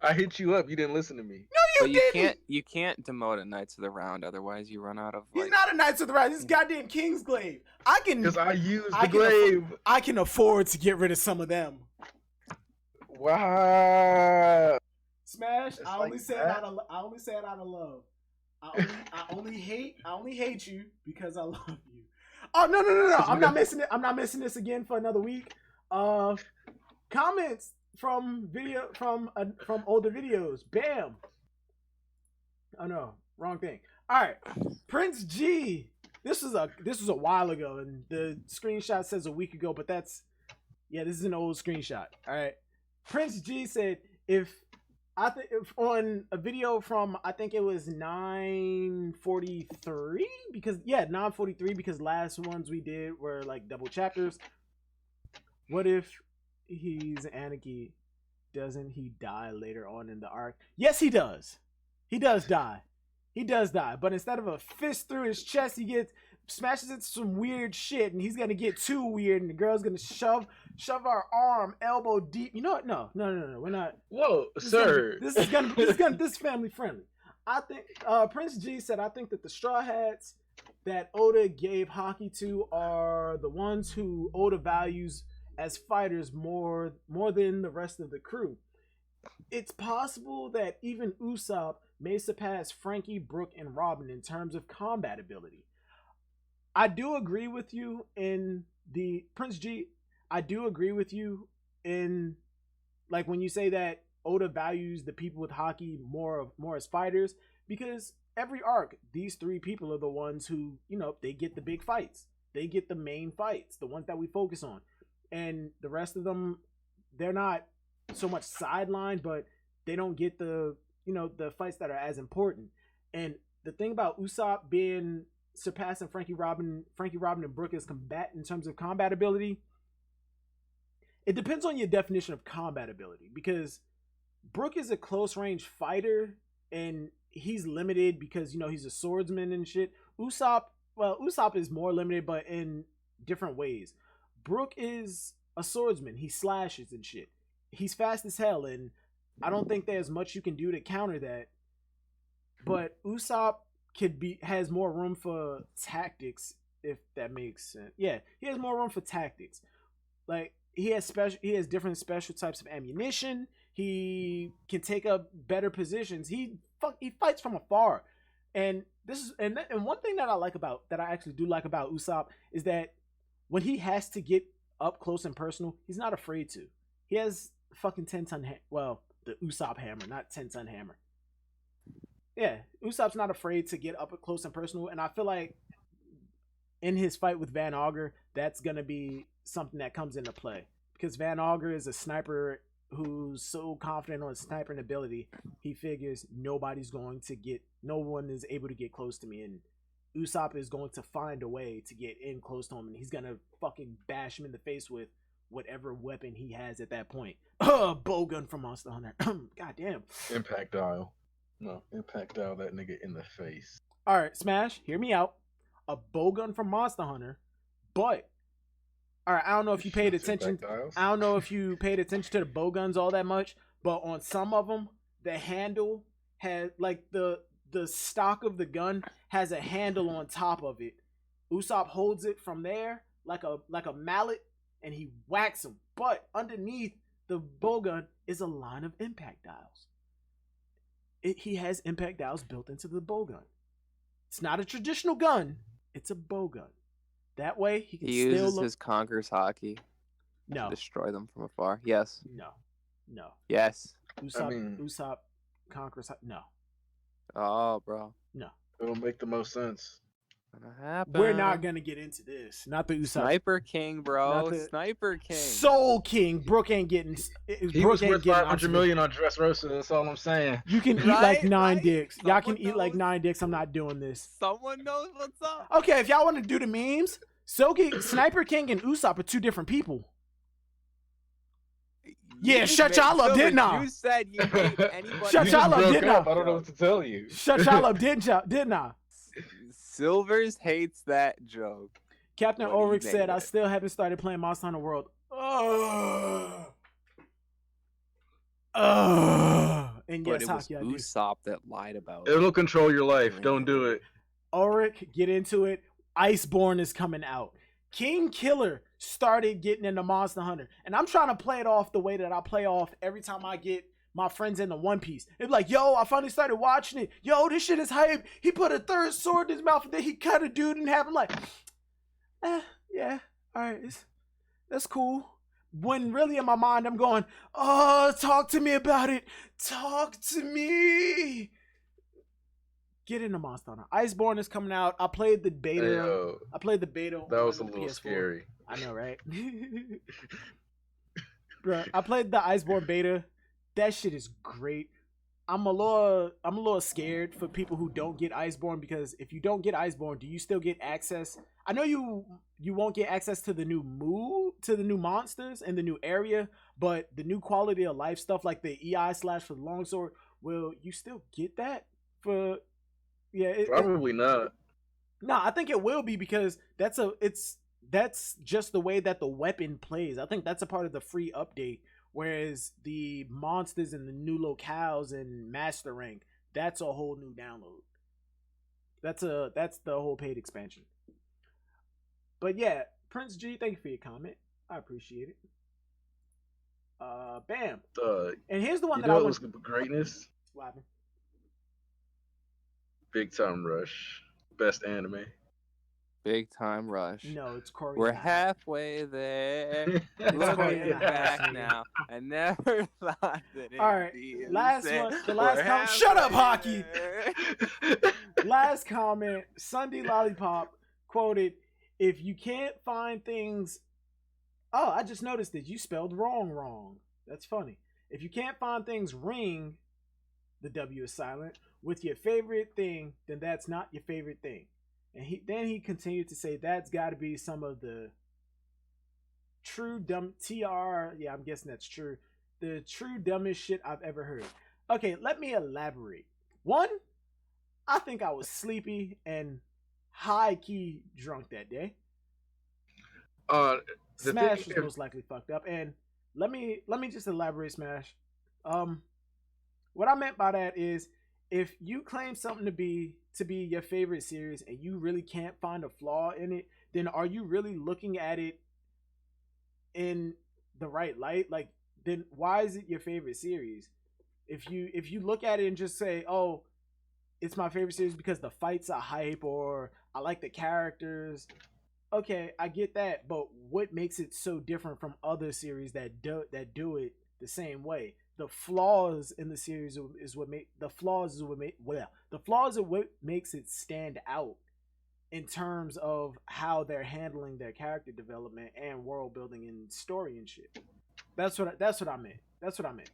I hit you up. You didn't listen to me. No, But didn't. you can't demote a Knights of the Round, otherwise you run out of. He's not a Knights of the Round. This is goddamn Kingsglaive. Because I used the glaive. I can afford to get rid of some of them. Wow. Smash. It's I only like said that? I only said out of love. I only hate you because I love you. Oh no. I'm not missing it. I'm not missing this again for another week. Comments from older videos. Bam. Oh no, wrong thing. All right, Prince G. This was a while ago, and the screenshot says a week ago, but this is an old screenshot. All right, Prince G said if on a video from I think it was 943 because 943 because last ones we did were like double chapters. What if he's Aniki? Doesn't he die later on in the arc? Yes, he does. He does die. But instead of a fist through his chest, he smashes into some weird shit, and he's gonna get too weird, and the girl's gonna shove our arm elbow deep. You know what? No. We're not. Whoa, sir. This is family friendly. I think Prince G said I think that the Straw Hats that Oda gave Haki to are the ones who Oda values as fighters more than the rest of the crew. It's possible that even Usopp may surpass Frankie, Brook, and Robin in terms of combat ability. I do agree with you in the Prince G. I do agree with you in like when you say that Oda values the people with Haki more as fighters because every arc these three people are the ones who they get the big fights. They get the main fights, the ones that we focus on, and the rest of them they're not so much sidelined, but they don't get the the fights that are as important. And the thing about Usopp being surpassing Frankie, Robin, and Brook is combat in terms of combat ability. It depends on your definition of combat ability because Brook is a close range fighter and he's limited because he's a swordsman and shit. Usopp is more limited but in different ways. Brook is a swordsman. He slashes and shit. He's fast as hell, and I don't think there's much you can do to counter that. But Usopp has more room for tactics, if that makes sense. Yeah, he has more room for tactics. Like he has different special types of ammunition. He can take up better positions. He fights from afar. And one thing that I actually do like about Usopp is that when he has to get up close and personal, he's not afraid to. He has fucking 10-ton the Usopp hammer, not 10-ton hammer. Yeah, Usopp's not afraid to get up close and personal, and I feel like in his fight with Van Augur, that's gonna be something that comes into play because Van Augur is a sniper who's so confident on his sniping ability, he figures no one is able to get close to me, and Usopp is going to find a way to get in close to him, and he's gonna fucking bash him in the face with whatever weapon he has at that point. Bowgun from Monster Hunter. God damn. Impact dial. No, impact dial that nigga in the face. All right, Smash, hear me out. A bowgun from Monster Hunter, but all right, I don't know if you paid attention. I don't know if you paid attention to the bowguns all that much, but on some of them, the handle has like the stock of the gun has a handle on top of it. Usopp holds it from there like a mallet, and he whacks him. But underneath the bowgun is a line of impact dials. He has impact dials built into the bowgun. It's not a traditional gun. It's a bowgun. That way he can uses his Conqueror's Haki No. to destroy them from afar. Yes. No. Yes. Usopp conquers. No. Oh, bro. No. It'll make the most sense. We're not gonna get into this. Not the Usopp. Sniper King, bro. Sniper King. Soul King. Brooke ain't getting. He was worth 500 million on Dressrosa. That's all I'm saying. You can eat like 9 dicks. Y'all can eat like 9 dicks. I'm not doing this. Someone knows what's up. Okay, if y'all want to do the memes, Sniper King and Usopp are 2 different people. Yeah, shut y'all up, didn't I? You said you hate anybody. Shut y'all up, didn't I? I don't know what to tell you. Shut y'all up, didn't I? Silvers hates that joke. Captain Ulrich said, I still haven't started playing Monster Hunter World. And yes, but it was Usopp that lied about it. It'll control your life. Don't do it. Ulrich, get into it. Iceborne is coming out. King Killer started getting into Monster Hunter. And I'm trying to play it off the way that I play off every time I get my friends into One Piece. It's like, yo, I finally started watching it. Yo, this shit is hype. He put a 3rd sword in his mouth and then he cut a dude and have him like, yeah, all right, that's cool. When really in my mind I'm going, oh, talk to me about it. Talk to me. Get into Monster Hunter. Iceborne is coming out. I played the beta. That was a little PS4. scary. I know, right? Bro, I played the Iceborne beta. That shit is great. I'm a little scared for people who don't get Iceborne, because if you don't get Iceborne, do you still get access? I know you won't get access to the new monsters and the new area, but the new quality of life stuff like the EI slash for the longsword, will you still get that for? Yeah, probably not. No, I think it will be, because that's just the way that the weapon plays. I think that's a part of the free update. Whereas the monsters and the new locales and master rank, that's a whole new download. That's the whole paid expansion. But yeah, Prince G, thank you for your comment. I appreciate it. Bam. And here's the one that I was greatness. What happened? Big Time Rush, best anime. Big Time Rush. No, it's Korean. We're halfway there. Looking back now, I never thought that it. All right, the last comment. Shut up, Hockey. Last comment. Sunday Lollipop quoted, "If you can't find things, oh, I just noticed that you spelled wrong. That's funny. If you can't find things ring, the W is silent, with your favorite thing, then that's not your favorite thing." And he continued to say, that's got to be some of the true dumb TR. Yeah, I'm guessing that's true. The true dumbest shit I've ever heard. Okay, let me elaborate. One, I think I was sleepy and high key drunk that day. Smash was most likely fucked up. And let me just elaborate, Smash. What I meant by that is, if you claim something to be your favorite series and you really can't find a flaw in it, then are you really looking at it in the right light, like then why is it your favorite series? If you look at it and just say, oh, it's my favorite series because the fights are hype or I like the characters. Okay, I get that, but what makes it so different from other series that do it the same way? The flaws in the series is what make the flaws is what make the flaws are what makes it stand out in terms of how they're handling their character development and world building and story and shit. That's what I meant. That's what I meant.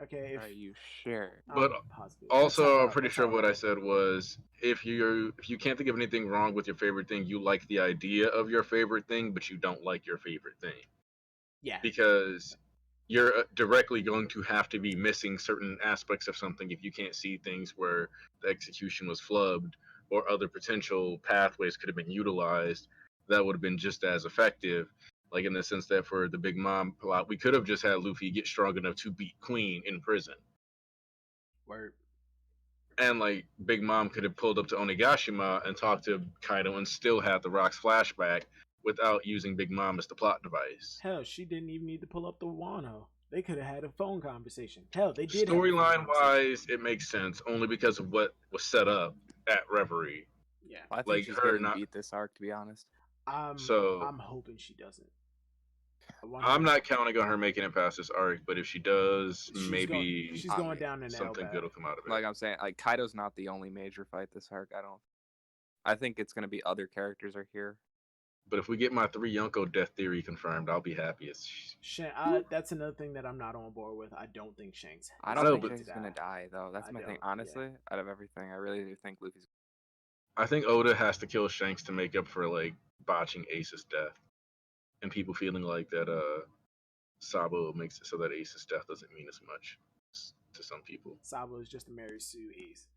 Okay. Are you sure? But positive. also, I'm pretty sure what I said was if you can't think of anything wrong with your favorite thing, you like the idea of your favorite thing, but you don't like your favorite thing. Yeah. Because you're directly going to have to be missing certain aspects of something if you can't see things where the execution was flubbed or other potential pathways could have been utilized that would have been just as effective. Like in the sense that for the Big Mom plot, we could have just had Luffy get strong enough to beat Queen in prison. Word. And like Big Mom could have pulled up to Onigashima and talked to Kaido and still had the Rock's flashback without using Big Mom as the plot device. Hell, she didn't even need to pull up the Wano. They could have had a phone conversation. Hell, they did. Storyline wise, it makes sense only because of what was set up at Reverie. Yeah. Well, I think Like she's her gonna not- beat this arc, to be honest. I'm So- hoping she doesn't. I'm not counting on her making it past this arc, but if she does, She's maybe she's I going mean, down in something good will come out of it. Like I'm saying, like Kaido's not the only major fight this arc. I think it's gonna be other characters are here. But if we get my 3 Yonko death theory confirmed, I'll be happy. That's another thing that I'm not on board with. I don't think Shanks. I know, don't think but- Shanks is gonna die though. That's I my thing. don't, yeah. Honestly, out of everything, I really do think Luffy's. I think Oda has to kill Shanks to make up for like botching Ace's death, and people feeling like that Sabo makes it so that Ace's death doesn't mean as much to some people. Sabo is just a Mary Sue Ace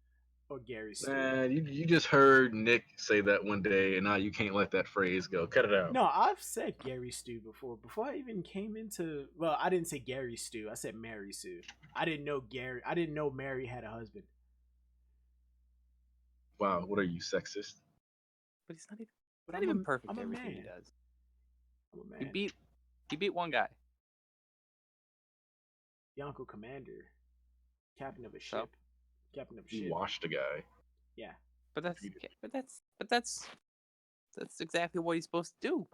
or Gary Sue. Man, you just heard Nick say that one day, and now you can't let that phrase go. Cut it out. No, I've said Gary Stew before. Before I even came into, well, I didn't say Gary Stew. I said Mary Sue. I didn't know Mary had a husband. Wow, what are you, sexist? But he's not even. But Not I'm even a- perfect I'm a everything he man. does. I'm a He man. beat one guy. Yonko Commander, captain of a So? ship. Captain of a You ship. washed a guy. Yeah. But that's He did. that's exactly what he's supposed to do.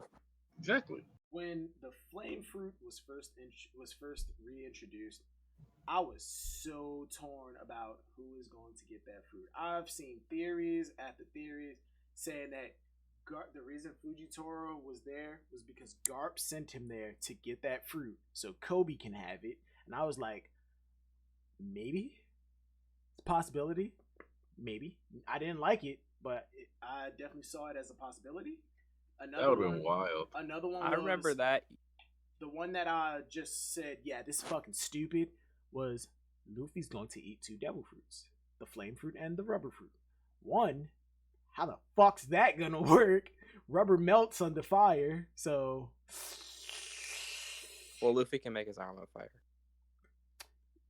Exactly. When the flame fruit was first reintroduced, I was so torn about who is going to get that fruit. I've seen theories after theories saying that the reason Fujitoro was there was because Garp sent him there to get that fruit so Kobe can have it. And I was like, maybe it's a possibility. Maybe I didn't like it, but I definitely saw it as a possibility. That would have been wild. Another one. I remember was- that. The one that I just said, yeah, this is fucking stupid, was Luffy's going to eat 2 devil fruits, the flame fruit and the rubber fruit. One, how the fuck's that gonna work? Rubber melts under fire, so Well, Luffy can make his arm on fire.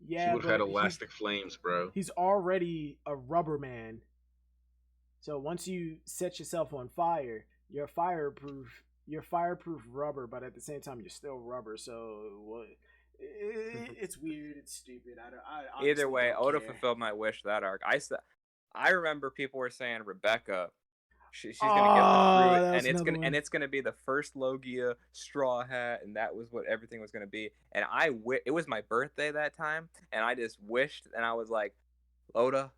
yeah, he would have had but elastic flames, bro. he's already a rubber man. So once you set yourself on fire, you're fireproof rubber, but at the same time you're still rubber. So what? It's weird. It's stupid. I Either honestly way, don't Oda care. fulfilled my wish that arc. I remember people were saying Rebecca, she's gonna get the fruit, that was and another one. it's gonna be the first Logia straw hat, and that was what everything was gonna be. And it was my birthday that time, and I just wished, and I was like, Oda,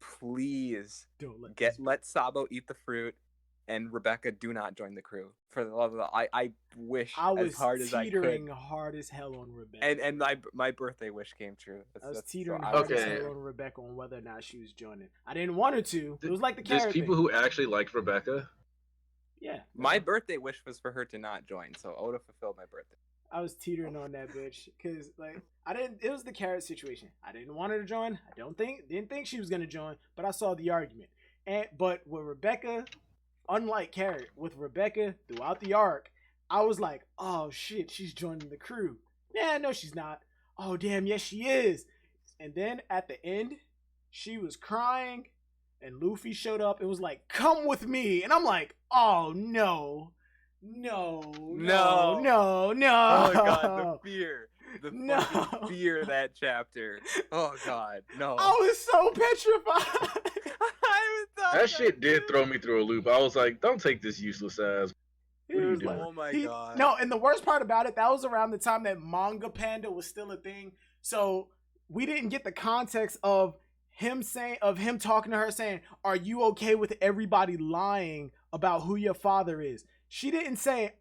please Don't let this let Sabo eat the fruit, and Rebecca do not join the crew. For the love of I wish I was as hard as I teetering could. hard as hell on Rebecca. And my birthday wish came true. I was That's- teetering so I hard was as Okay. hell on Rebecca on whether or not she was joining. I didn't want her to. It was like the There's carrot people thing. who actually liked Rebecca. Yeah. My birthday wish was for her to not join, so Oda fulfilled my birthday. I was teetering on that bitch because like I didn't. It was the carrot situation. I didn't want her to join. Didn't think she was gonna join, but I saw the argument. But with Rebecca, unlike Carrot, with Rebecca throughout the arc, I was like, oh shit, she's joining the crew. Yeah, no, she's not. Oh damn, yes she is. And then at the end, she was crying, and Luffy showed up and was like, come with me. And I'm like, oh no. No. No. No. Oh god, the fear. The No. fucking fear of that chapter. Oh god, no. I was so petrified. I thought That shit did too. throw me through a loop. I was like, don't take this useless ass. He What are you was doing? Oh my he- god. No, and the worst part about it, that was around the time that Manga Panda was still a thing. So we didn't get the context of him talking to her saying, "Are you okay with everybody lying about who your father is?" She didn't say,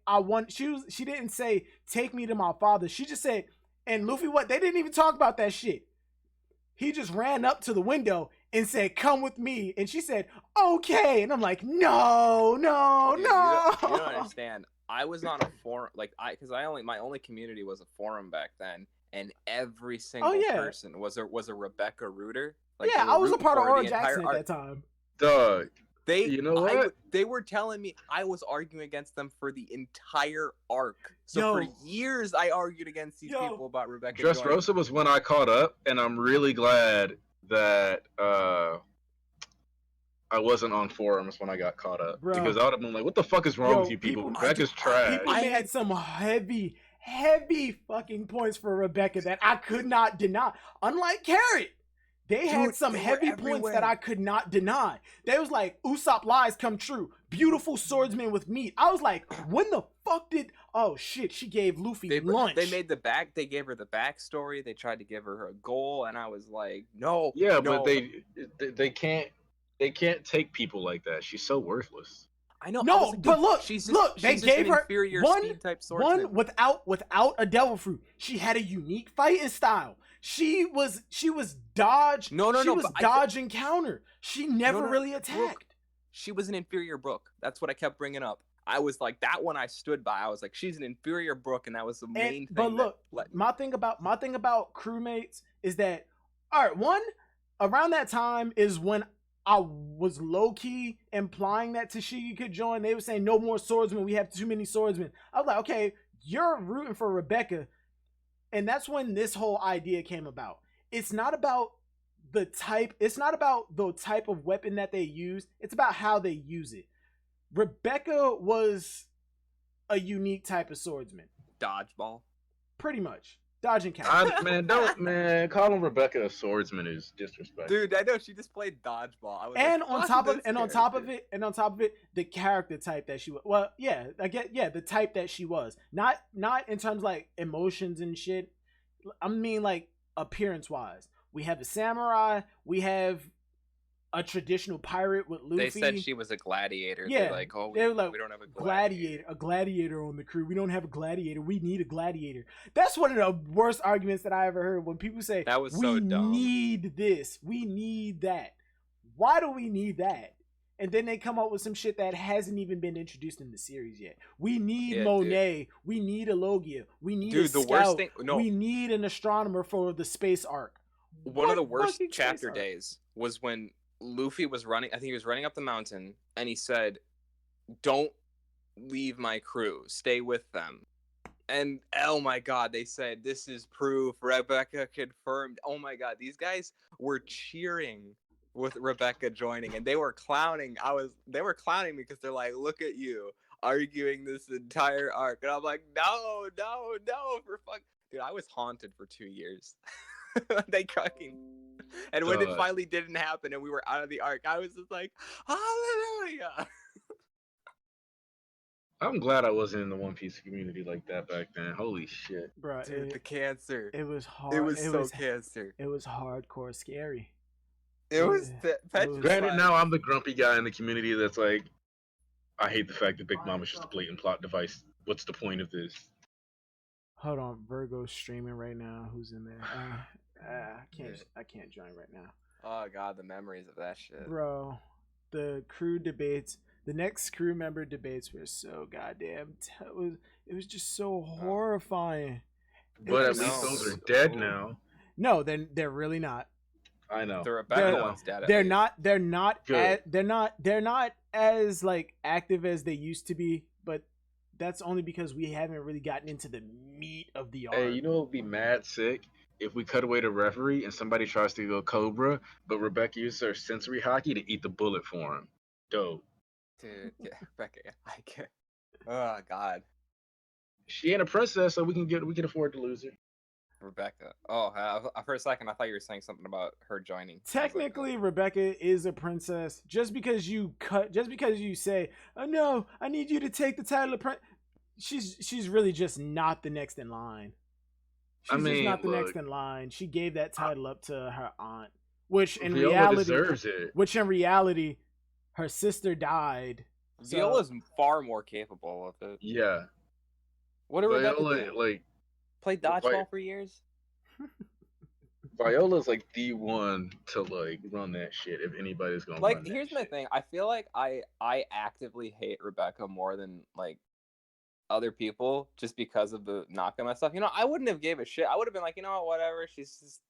she didn't say, "Take me to my father." She just said, and Luffy, what? They didn't even talk about that shit. He just ran up to the window and said, "Come with me." And she said, "Okay." And I'm like, no. Dude, you don't understand. I was on a forum, because my only community was a forum back then, and every single person was a Rebecca rooter. Like, yeah, they were I was a rooting part of for her Oral the Jackson entire at that time. Dog. They, You know what? They were telling me I was arguing against them for the entire arc. So Yo. for years, I argued against these Yo. people about Rebecca. Dressrosa was when I caught up, and I'm really glad that I wasn't on forums when I got caught up. Bro. Because I would have been like, what the fuck is wrong with you people? Rebecca's trash. People made some heavy fucking points for Rebecca that I could not deny. Unlike Carrot, they had some heavy points that I could not deny. They was like, Usopp lies come true. Beautiful swordsman with meat. I was like, when the fuck did... Oh, shit, she gave Luffy lunch. They gave her the backstory. They tried to give her a goal, and I was like, no. Yeah, no. but they can't take people like that. She's so worthless. I know. No, like, but look, she's they gave her inferior one speed type swordsman. without a devil fruit. She had a unique fighting style. She was dodge. No, She was dodge and counter. She never really attacked. Brooke. She was an inferior Brooke. That's what I kept bringing up. I was like, that one I stood by. I was like, she's an inferior Brooke, and that was the main thing. But look, my thing about crewmates is that, all right, one, around that time is when I was low-key implying that Tashigi could join. They were saying, no more swordsmen. We have too many swordsmen. I was like, okay, you're rooting for Rebecca. And that's when this whole idea came about. It's not about the type of weapon that they use. It's about how they use it. Rebecca was a unique type of swordsman. Dodgeball. Pretty much. Dodge and counter. Calling Rebecca a swordsman is disrespectful. Dude, I know she just played dodgeball. I was and like, on top of it, the character type that she was. Well, yeah, the type that she was. Not in terms like emotions and shit. I mean like appearance wise. We have a samurai. We have a traditional pirate with Luffy. They said she was a gladiator. Yeah, they're like, oh, we don't have a gladiator. A gladiator on the crew. We don't have a gladiator. We need a gladiator. That's one of the worst arguments that I ever heard when people say, that was so dumb. We need this. We need that. Why do we need that? And then they come up with some shit that hasn't even been introduced in the series yet. We need Monet. Dude. We need a Logia. We need a scout. Worst thing, we need an astronomer for the space arc. One of the worst chapter days was when Luffy was running. I think he was running up the mountain, and he said, "Don't leave my crew. Stay with them." And oh my god, they said, "This is proof. Rebecca confirmed." Oh my god, these guys were cheering with Rebecca joining, and they were clowning. They were clowning me because they're like, "Look at you arguing this entire arc," and I'm like, "No, for fuck." Dude, I was haunted for 2 years. They fucking. And when it finally didn't happen and we were out of the arc, I was just like, hallelujah. I'm glad I wasn't in the One Piece community like that back then. Holy shit. Bro, dude, the cancer. It was hard. It was cancer. It was hardcore scary. It was granted, now I'm the grumpy guy in the community that's like, I hate the fact that Big Mom is just a blatant plot device. What's the point of this? Hold on, Virgo's streaming right now. Who's in there? I can't join right now. Oh god, the memories of that shit. Bro, the crew debates, the next crew member debates were so goddamn. It was just so horrifying. But at least those are dead now. No, they're really not. I know. The Rebecca one's dead. They're not as like active as they used to be, but that's only because we haven't really gotten into the meat of the art. Hey, you know what would be mad sick? If we cut away the referee and somebody tries to go Cobra, but Rebecca uses her sensory hockey to eat the bullet for him. Dope. Dude, yeah, Rebecca, I can't. Oh God, She ain't a princess, so we can afford to lose her. Rebecca. Oh, for a second I thought you were saying something about her joining. I was like, Technically, Rebecca is a princess. Just because you say, "Oh no, I need you to take the title of prince," she's really just not the next in line. She's just not the next in line. She gave that title up to her aunt, which in Viola deserves it. reality, her sister died. So, Viola's far more capable of it. Yeah, What did Rebecca Viola do? like Play dodgeball for years? Viola's like the one to like run that shit if anybody's gonna Like, run that here's my shit. thing. I feel like I actively hate Rebecca more than like other people just because of the Nakama stuff. You know, I wouldn't have gave a shit. I would have been like, you know what, whatever. She's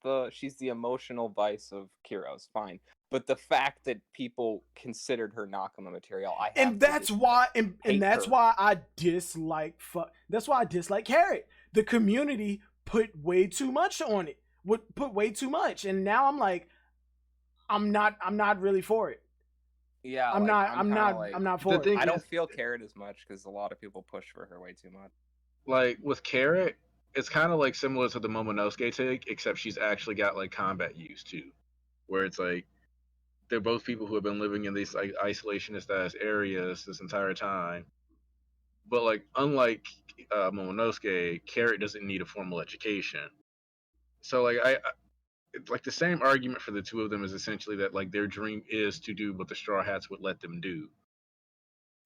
the emotional vice of Kiros. Fine. But the fact that people considered her Nakama material, and that's why I dislike Carrot. The community put way too much on it. Would put way too much, and now I'm like, I'm not really for it. Yeah, I'm like, not for it. I don't feel Carrot as much because a lot of people push for her way too much. Like with Carrot, it's kind of like similar to the Momonosuke take, except she's actually got like combat use too, where it's like they're both people who have been living in these like isolationist ass areas this entire time. But like unlike Momonosuke, Carrot doesn't need a formal education. So like it's like the same argument for the two of them is essentially that like their dream is to do what the Straw Hats would let them do.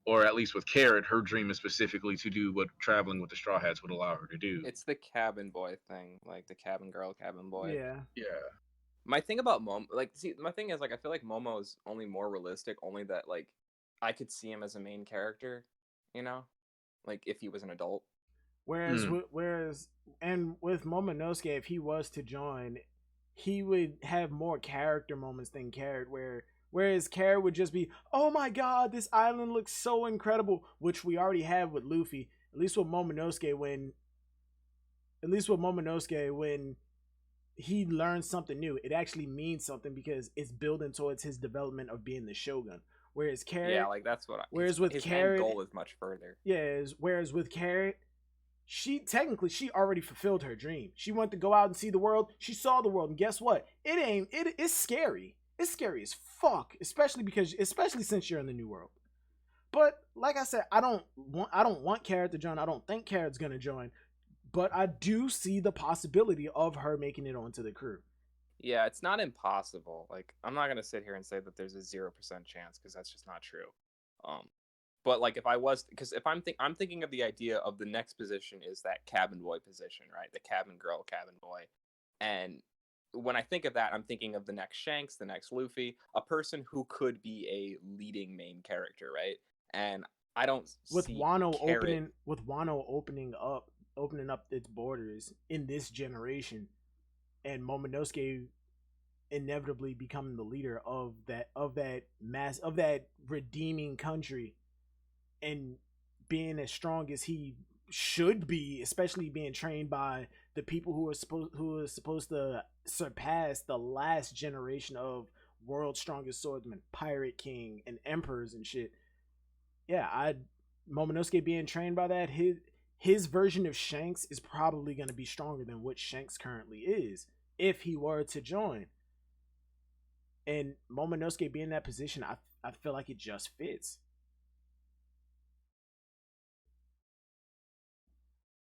Or at least with Carrot, her dream is specifically to do what traveling with the Straw Hats would allow her to do. It's the cabin boy thing, like the cabin girl, cabin boy. Yeah. My thing about Momo, like, see, my thing is like I feel like Momo is only more realistic, only that like I could see him as a main character, you know, like if he was an adult. Whereas with Momonosuke, if he was to join, he would have more character moments than Carrot. Whereas Carrot would just be, oh my god, this island looks so incredible, which we already have with Luffy. At least with Momonosuke, when he learns something new, it actually means something because it's building towards his development of being the Shogun. Whereas Carrot, yeah, like that's what. Whereas with his Carrot, end goal is much further. Yeah, whereas with Carrot, she already fulfilled her dream. She wanted to go out and see the world. She saw the world, and guess what? It's scary. It's scary as fuck, especially since you're in the new world. But like I said, I don't want Carrot to join. I don't think Carrot's gonna join. But I do see the possibility of her making it onto the crew. Yeah, it's not impossible. Like, I'm not gonna sit here and say that there's a 0% chance because that's just not true. But like if I was, because if I'm thinking of the idea of the next position is that cabin boy position, right? The cabin girl, cabin boy, and when I think of that, I'm thinking of the next Shanks, the next Luffy, a person who could be a leading main character, right? And I don't with see Wano Carrot... opening up its borders in this generation, and Momonosuke inevitably becoming the leader of that redeeming country, and being as strong as he should be, especially being trained by the people who are supposed to surpass the last generation of world's strongest swordsmen, Pirate King and emperors and shit. Yeah, Momonosuke being trained by that, his version of Shanks is probably going to be stronger than what Shanks currently is if he were to join. And Momonosuke being in that position, I feel like it just fits.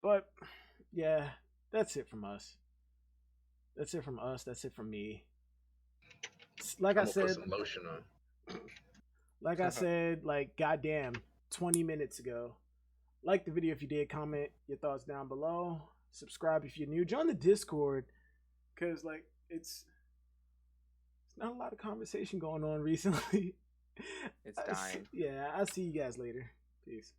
But yeah, that's it from us. That's it from me. Like I said, put some lotion on. Like I said, like goddamn, 20 minutes ago. Like the video if you did. Comment your thoughts down below. Subscribe if you're new. Join the Discord, cause like it's not a lot of conversation going on recently. It's dying. Yeah, I'll see you guys later. Peace.